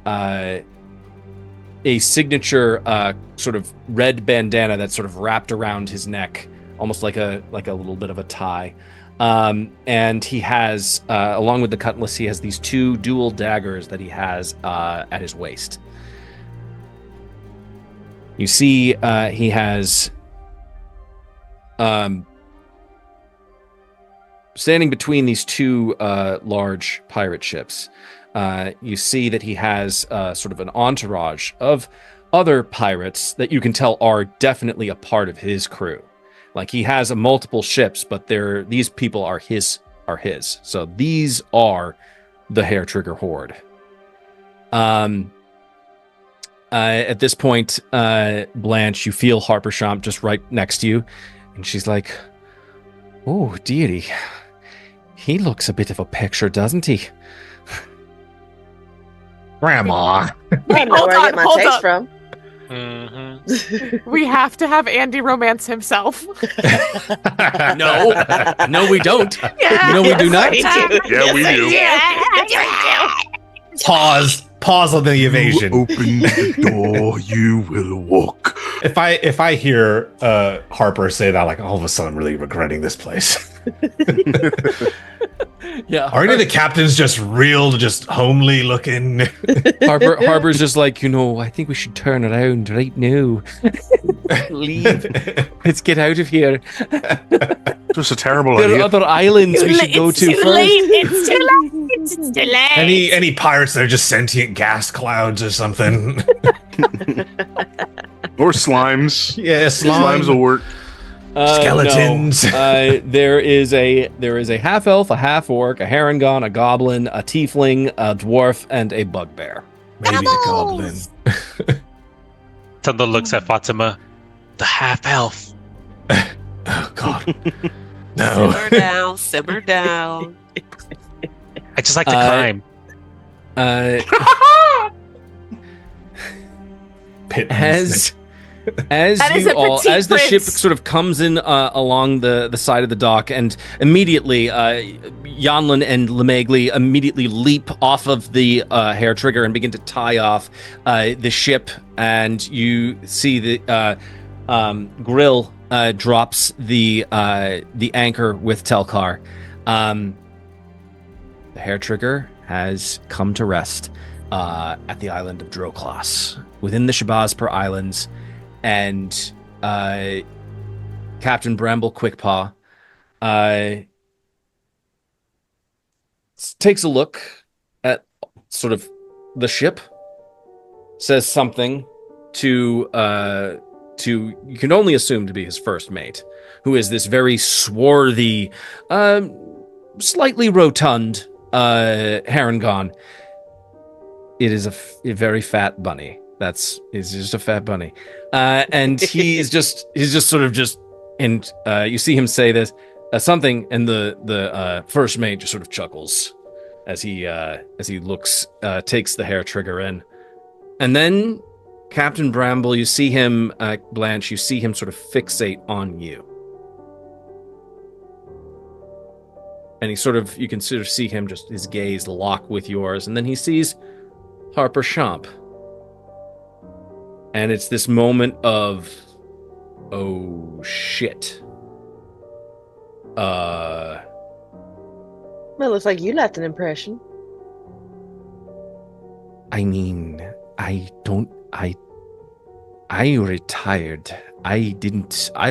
a signature sort of red bandana that's sort of wrapped around his neck, almost like a little bit of a tie. And he has, along with the cutlass, he has these 2 dual daggers that he has at his waist. You see, he has, standing between these 2 large pirate ships, you see that he has sort of an entourage of other pirates that you can tell are definitely a part of his crew. Like, he has multiple ships, but these people are his. So these are the HARETRIGGER horde. At this point, Blanche, you feel Harpershamp just right next to you, and she's like, "Oh, dearie, he looks a bit of a picture, doesn't he?" Grandma. I know where I get my hold taste on. from. We have to have Andy romance himself. No, we don't. Yeah. No, we do not. We do. Yeah, we do. Pause on the evasion. Open the door, you will walk. If I hear Harper say that, like, all of a sudden I'm really regretting this place. Yeah, Are any of the captains just real, just homely looking? Harper's just like, I think we should turn around right now. Leave. Let's get out of here. Just a terrible There are idea. other islands we should go to first. It's too late. It's too late. Any pirates that are just sentient gas clouds or something? Or slimes. Yeah, Slimes will work. Skeletons. No. There is a half elf, a half orc, a Harengon, a goblin, a tiefling, a dwarf, and a bugbear. Maybe the goblin. Tundo looks at Fatima. The half elf. Oh God. No. Simmer down, simmer down. I just like to climb. As That is you a all, petite as the ship prince. sort of comes in along the side of the dock, and immediately Yanlin and Lemegli immediately leap off of the HARETRIGGER and begin to tie off the ship, and you see the Grill drops the anchor with Telkar. The HARETRIGGER has come to rest at the island of Draquelle, within the Shabazpur Islands, and Captain Bramble Quickpaw takes a look at sort of the ship, says something to you can only assume to be his first mate, who is this very swarthy, slightly rotund Harengon. It is a very fat bunny. He's just a fat bunny, and he's just sort of and you see him say this something, and the first mate just sort of chuckles as he looks, takes the HARETRIGGER in, and then Captain Bramble, you see him, Blanche, you see him sort of fixate on you, and you can sort of see him, just his gaze lock with yours, and then he sees Harpershamp. And it's this moment of, oh shit. Well, it looks like you left an impression. I mean, I retired. I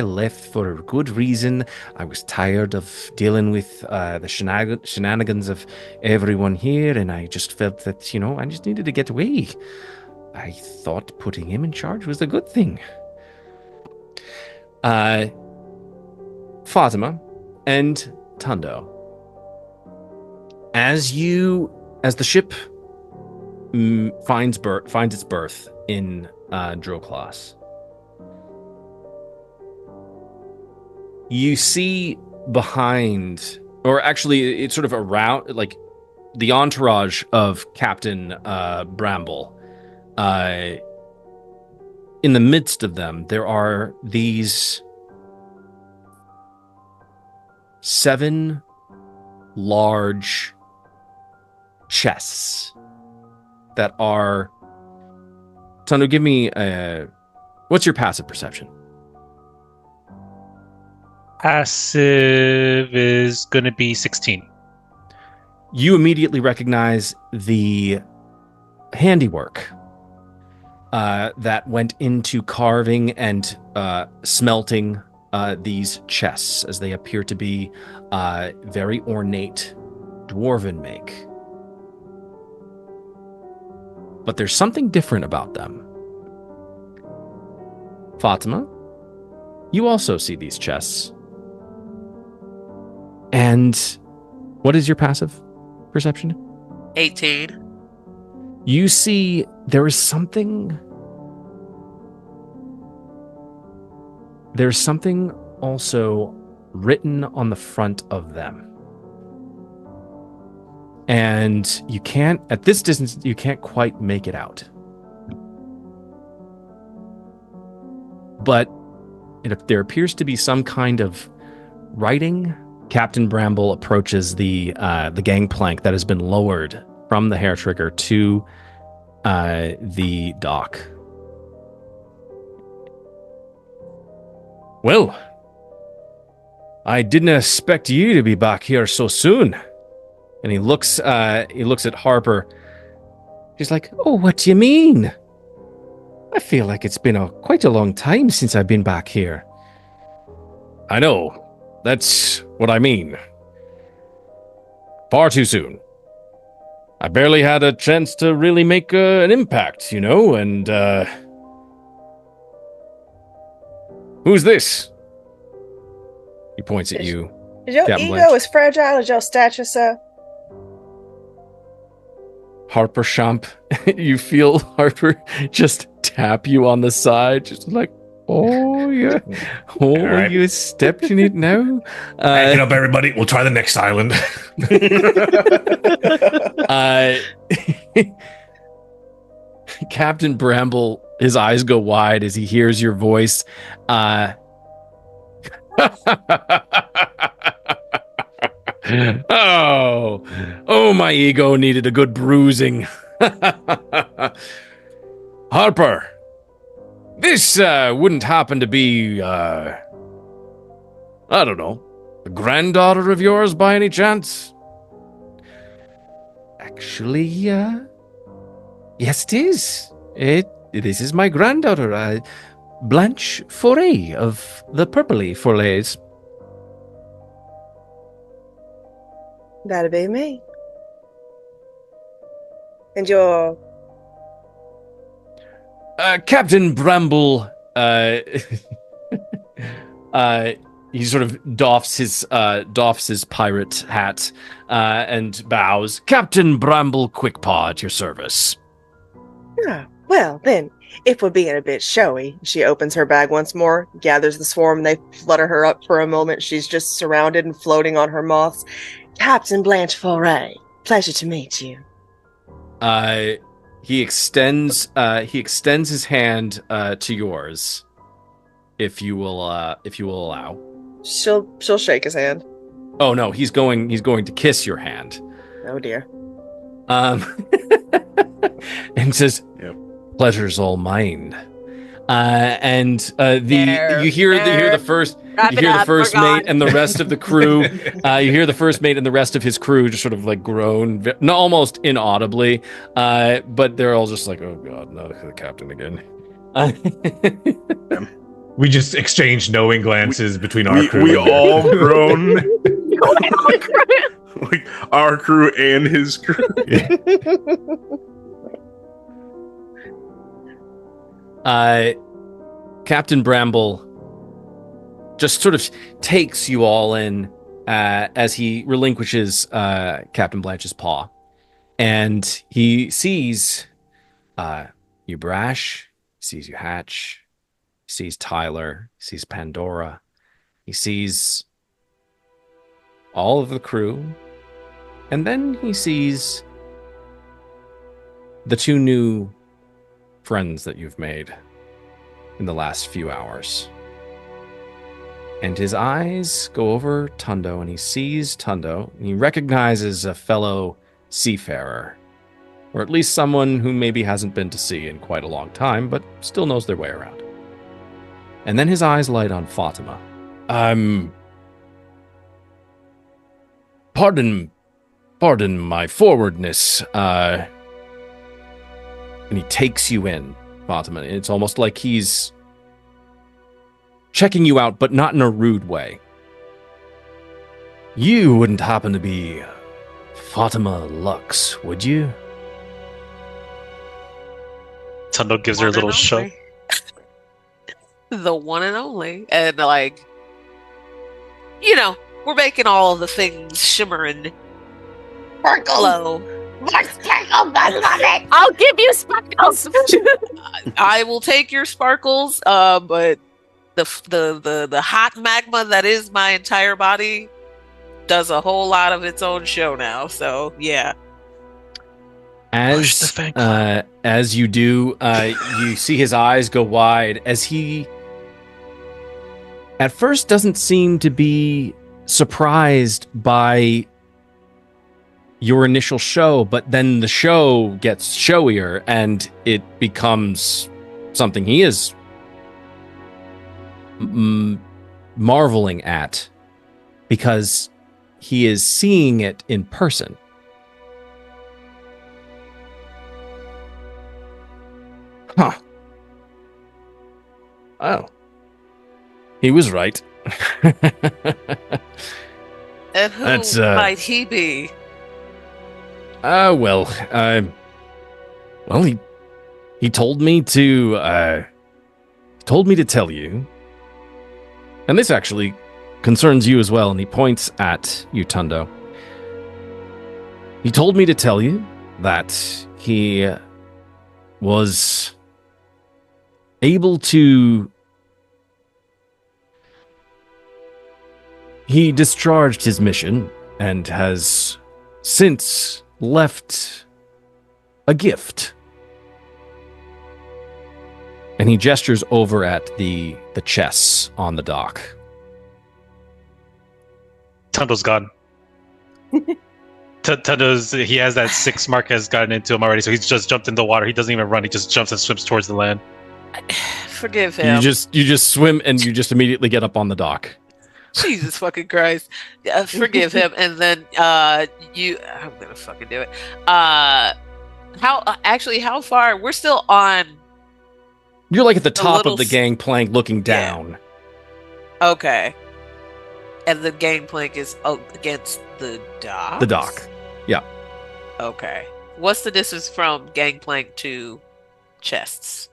left for a good reason. I was tired of dealing with the shenanigans of everyone here, and I just felt that, I just needed to get away. I thought putting him in charge was a good thing. Fatima and Tundo, as the ship finds its berth in Draquelle, you see behind, or actually it's sort of around, like the entourage of Captain Bramble. In the midst of them, there are these 7 large chests that are... Tundo, give me what's your passive perception? Passive is going to be 16. You immediately recognize the handiwork that went into carving and smelting these chests, as they appear to be very ornate dwarven make. But there's something different about them. Fatema, you also see these chests. And what is your passive perception? 18. You see there is something... There's something also written on the front of them. And you can't, at this distance, you can't quite make it out. But there appears to be some kind of writing. Captain Bramble approaches the gangplank that has been lowered from the hair-trigger to the dock. Well, I didn't expect you to be back here so soon. And he looks at Harper. He's like, "Oh, what do you mean? I feel like it's been quite a long time since I've been back here." I know. That's what I mean. Far too soon. I barely had a chance to really make an impact, you know, and, who's this? He points at you. Is your Captain ego Blanche. as fragile as your stature, sir? Harper Champ. You feel Harper just tap you on the side, just like, oh, yeah. Oh, right. you stepped in it now? Hang up, everybody. We'll try the next island. Captain Bramble, his eyes go wide as he hears your voice. Oh, my ego needed a good bruising. Harper, this wouldn't happen to be, I don't know, a granddaughter of yours by any chance? Actually, yes, it is. This is my granddaughter, Blanche Foret of the Purpley Forlays. That'd be me. And your... Captain Bramble, he sort of doffs his pirate hat and bows. Captain Bramble Quickpaw at your service. Ah, well, then, if we're being a bit showy, she opens her bag once more, gathers the swarm, and they flutter her up for a moment. She's just surrounded and floating on her moths. Captain Blanche Foret, pleasure to meet you. He extends his hand to yours, if you will allow. She'll shake his hand. Oh no, he's going to kiss your hand. Oh dear. And says, Yep. "Pleasure's all mine." You hear the first mate and the rest of the crew. You hear the first mate and the rest of his crew just sort of like groan, almost inaudibly. But they're all just like, "Oh God, not the captain again." We just exchange knowing glances between our crew. We all grown. Like our crew and his crew. Captain Bramble just sort of takes you all in as he relinquishes Captain Blanche's paw. And he sees you Brash, he sees you Hatch, he sees Tyler, he sees Pandora, he sees all of the crew, and then he sees the two new friends that you've made in the last few hours. And his eyes go over Tundo, and he sees Tundo, and he recognizes a fellow seafarer, or at least someone who maybe hasn't been to sea in quite a long time, but still knows their way around. And then his eyes light on Fatema. Pardon my forwardness. And he takes you in, Fatima. It's almost like he's checking you out, but not in a rude way. You wouldn't happen to be Fatema Lux, would you? Tundo gives her a little shove. The one and only. And like, you know, we're making all of the things shimmer and glow. I'll give you sparkles. I will take your sparkles, but the hot magma that is my entire body does a whole lot of its own show now. So yeah. As you do, you see his eyes go wide as he at first doesn't seem to be surprised by your initial show, but then the show gets showier and it becomes something he is marveling at because he is seeing it in person. Huh. Oh. He was right. And who might he be? Well, he told me to tell you. And this actually concerns you as well, and he points at you, Tundo. He told me to tell you that he was able to... He discharged his mission and has since left a gift. And he gestures over at the chests on the dock. Tundo's gone. He has that 6 mark has gotten into him already, so he's just jumped in the water. He doesn't even run, he just jumps and swims towards the land. Forgive him. You just swim and you just immediately get up on the dock. Jesus fucking Christ. Forgive him. And then I'm gonna fucking do it. How far? We're still on. You're like at the top of the gangplank looking down. Yeah. Okay. And the gangplank is against the dock? The dock. Yeah. Okay. What's the distance from gangplank to chests?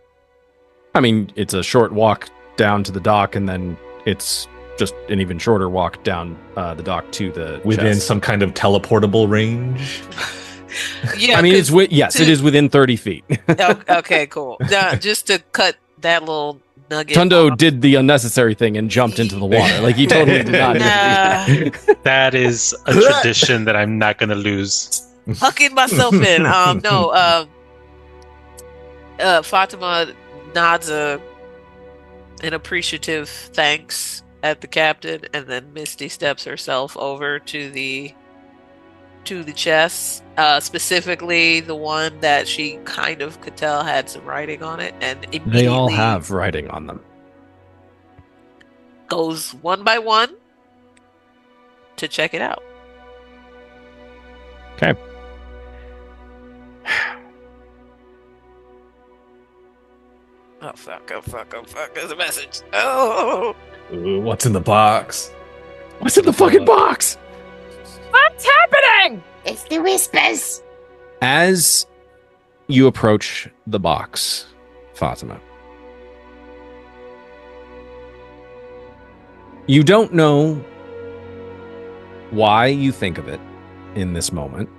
I mean, it's a short walk down to the dock, and then it's just an even shorter walk down the dock to the within chest. some kind of teleportable range. Yeah, I mean, it is within 30 feet. Okay, cool. Just to cut that little nugget. Tundo did the unnecessary thing and jumped into the water. Like, he totally did not. That is a tradition that I'm not going to lose. Hucking myself in. Fatima nods an appreciative thanks at the captain, and then Misty steps herself over to the chests, specifically the one that she kind of could tell had some writing on it, and they all have writing on them. Goes one by one to check it out. Okay. Oh fuck, there's a message. Oh! Ooh, what's in the box? What's in the fucking box? What's happening? It's the whispers. As you approach the box, Fatima, you don't know why you think of it in this moment,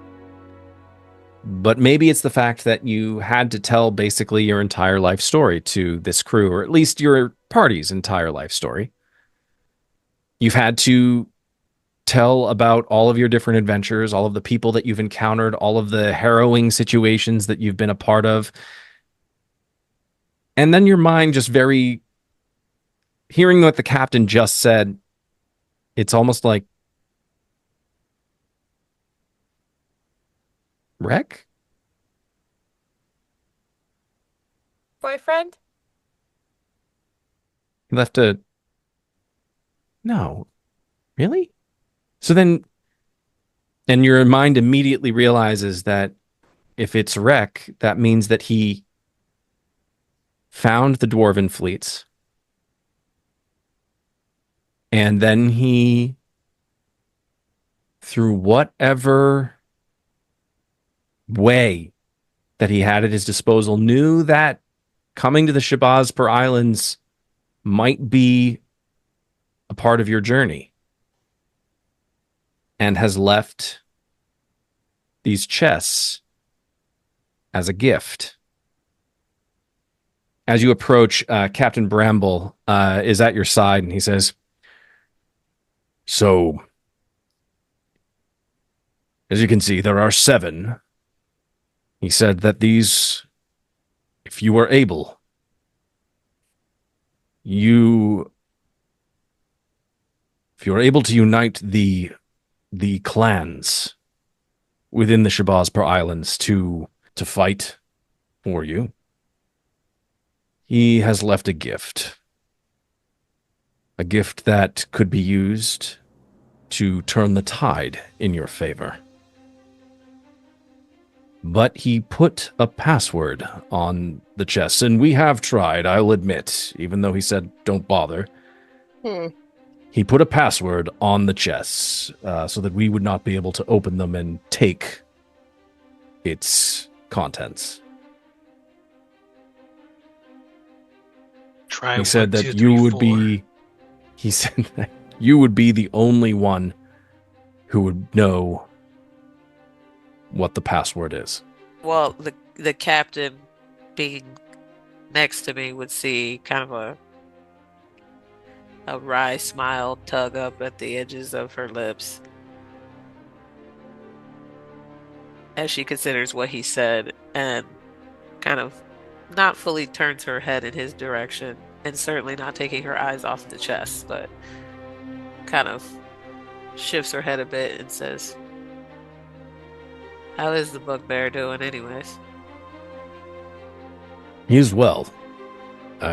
but maybe it's the fact that you had to tell basically your entire life story to this crew, or at least your party's entire life story. You've had to tell about all of your different adventures, all of the people that you've encountered, all of the harrowing situations that you've been a part of. And then your mind just hearing what the captain just said, it's almost like, Rec? Boyfriend? You left a... No. Really? So then And your mind immediately realizes that if it's Rek, that means that he found the dwarven fleets. And then he, through whatever way that he had at his disposal, knew that coming to the Shabazpur Islands might be a part of your journey, and has left these chests as a gift. As you approach, Captain Bramble is at your side, and he says, "So, as you can see, there are 7. He said that these, if you are able, if you're able to unite the clans within the Shabazpur Islands to fight for you, he has left a gift. A gift that could be used to turn the tide in your favor. But he put a password on the chest, and we have tried, I'll admit, even though he said don't bother. He put a password on the chests so that we would not be able to open them and take its contents. Try He said 1, that 2, 3, you would 4. be. He said that you would be the only one who would know what the password is. Well, the captain being next to me would see kind of a wry smile tug up at the edges of her lips as she considers what he said, and kind of not fully turns her head in his direction, and certainly not taking her eyes off the chest, but kind of shifts her head a bit and says, "How is the bugbear doing anyways?" He is well.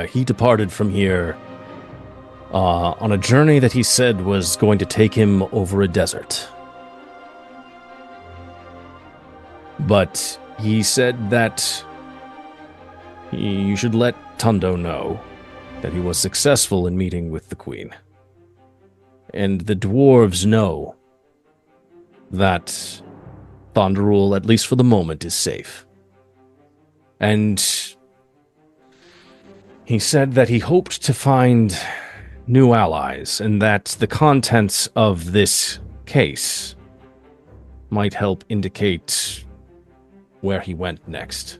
He departed from here on a journey that he said was going to take him over a desert. But he said that you should let Tundo know that he was successful in meeting with the queen. And the dwarves know that Thondarul, at least for the moment, is safe. And he said that he hoped to find new allies, and that the contents of this case might help indicate where he went next.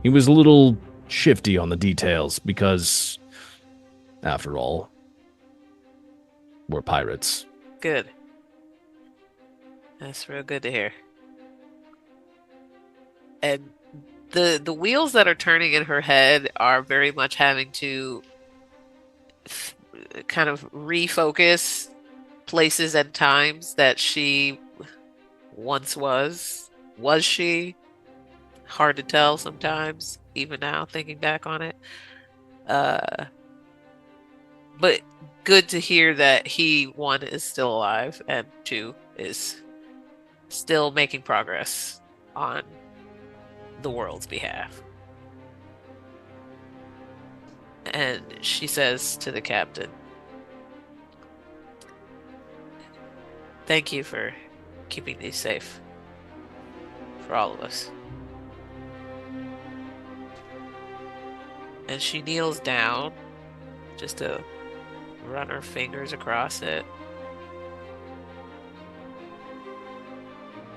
He was a little shifty on the details because, after all, we're pirates. Good. That's real good to hear. And the wheels that are turning in her head are very much having to kind of refocus places and times that she once was. Was she? Hard to tell sometimes, even now, thinking back on it. But good to hear that he, 1, is still alive, and 2, is still making progress on the world's behalf. And she says to the captain, "Thank you for keeping these safe for all of us." And she kneels down just to run her fingers across it.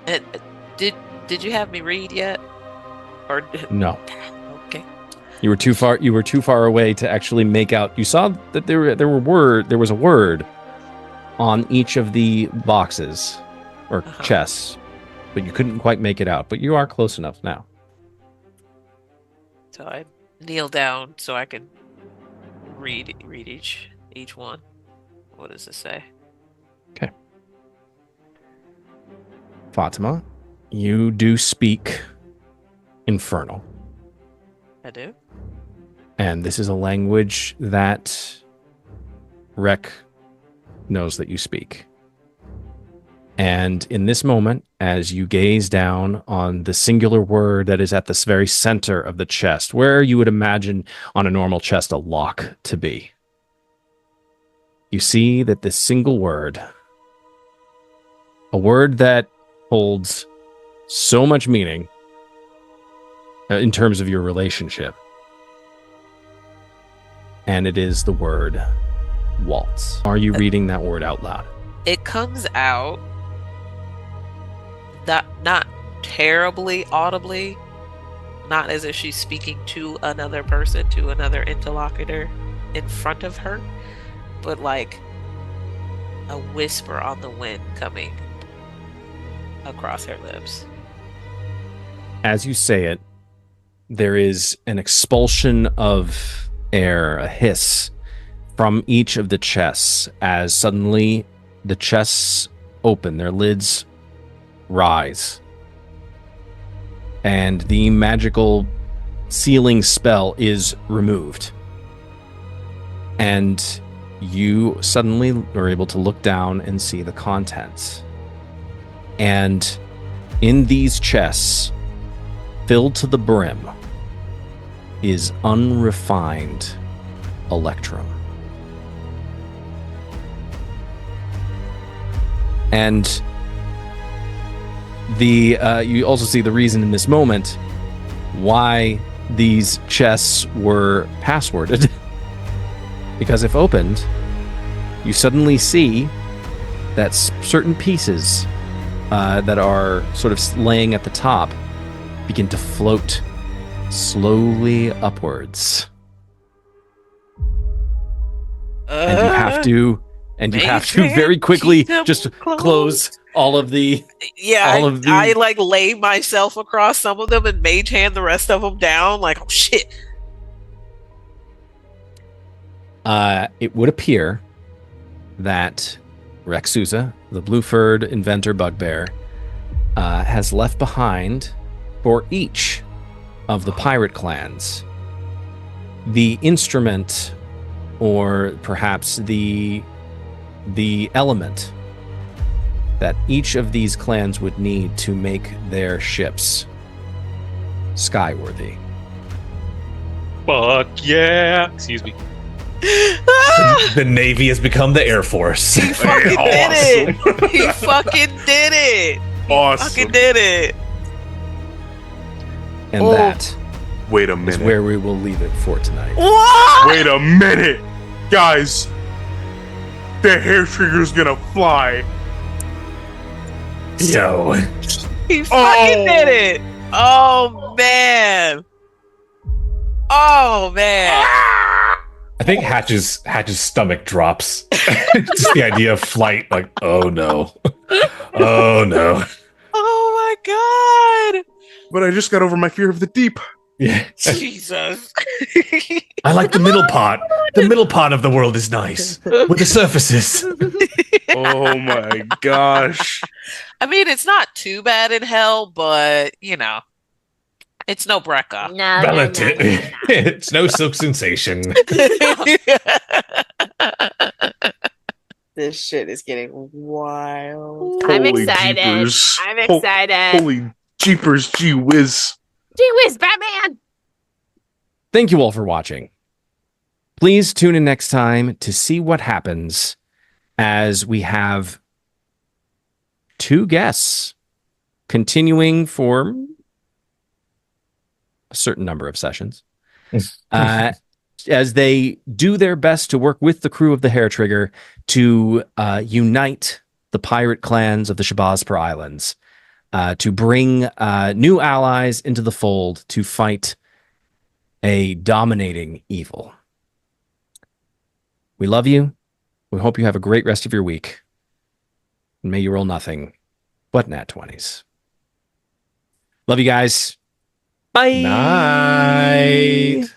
And did you have me read yet? Or No. Okay. You were too far away to actually make out. You saw that there was a word on each of the boxes or chests, but you couldn't quite make it out. But you are close enough now. So I kneel down so I can read each one. What does it say? Okay. Fatima, you do speak Infernal. I do. And this is a language that Rek knows that you speak. And in this moment, as you gaze down on the singular word that is at the very center of the chest, where you would imagine on a normal chest a lock to be, you see that this single word, a word that holds so much meaning in terms of your relationship, and it is the word waltz. Are you reading that word out loud? It comes out not terribly audibly, not as if she's speaking to another person, to another interlocutor in front of her, but like a whisper on the wind coming across her lips. As you say it, there is an expulsion of air, a hiss from each of the chests as suddenly the chests open, their lids rise, and the magical sealing spell is removed. And you suddenly are able to look down and see the contents. And in these chests, filled to the brim, is unrefined electrum. And you also see the reason in this moment why these chests were passworded. Because if opened, you suddenly see that certain pieces that are sort of laying at the top begin to float slowly upwards. And you have to very quickly just close all of the... I like lay myself across some of them and mage hand the rest of them down, like, oh shit. It would appear that Reqsuza, the blue-furred inventor bugbear, has left behind for each of the pirate clans the instrument, or perhaps the element that each of these clans would need to make their ships skyworthy. Fuck yeah! Excuse me. The Navy has become the Air Force. He fucking did it! He fucking did it! Awesome. Fucking did it! And that Wait a is minute. where we will leave it for tonight. What? Wait a minute. Guys, the hair trigger's gonna fly. Yo. He fucking did it! Oh man! Oh man! I think Hatch's stomach drops. Just the idea of flight, like, oh no. Oh no. Oh my god! But I just got over my fear of the deep. Yeah. Jesus. I like the middle part. The middle part of the world is nice. With the surfaces. Oh my gosh. I mean, it's not too bad in hell, but, you know, it's no Brecca. No, Relative. It's no silk sensation. This shit is getting wild. I'm Holy excited. jeepers. I'm excited. Holy jeepers, gee whiz. Gee whiz, Batman! Thank you all for watching. Please tune in next time to see what happens as we have two guests continuing for a certain number of sessions as they do their best to work with the crew of the HARETRIGGER to unite the pirate clans of the Shabazpur Islands, to bring new allies into the fold to fight a dominating evil. We love you. We hope you have a great rest of your week. And may you roll nothing but nat 20s. Love you guys. Bye. Night.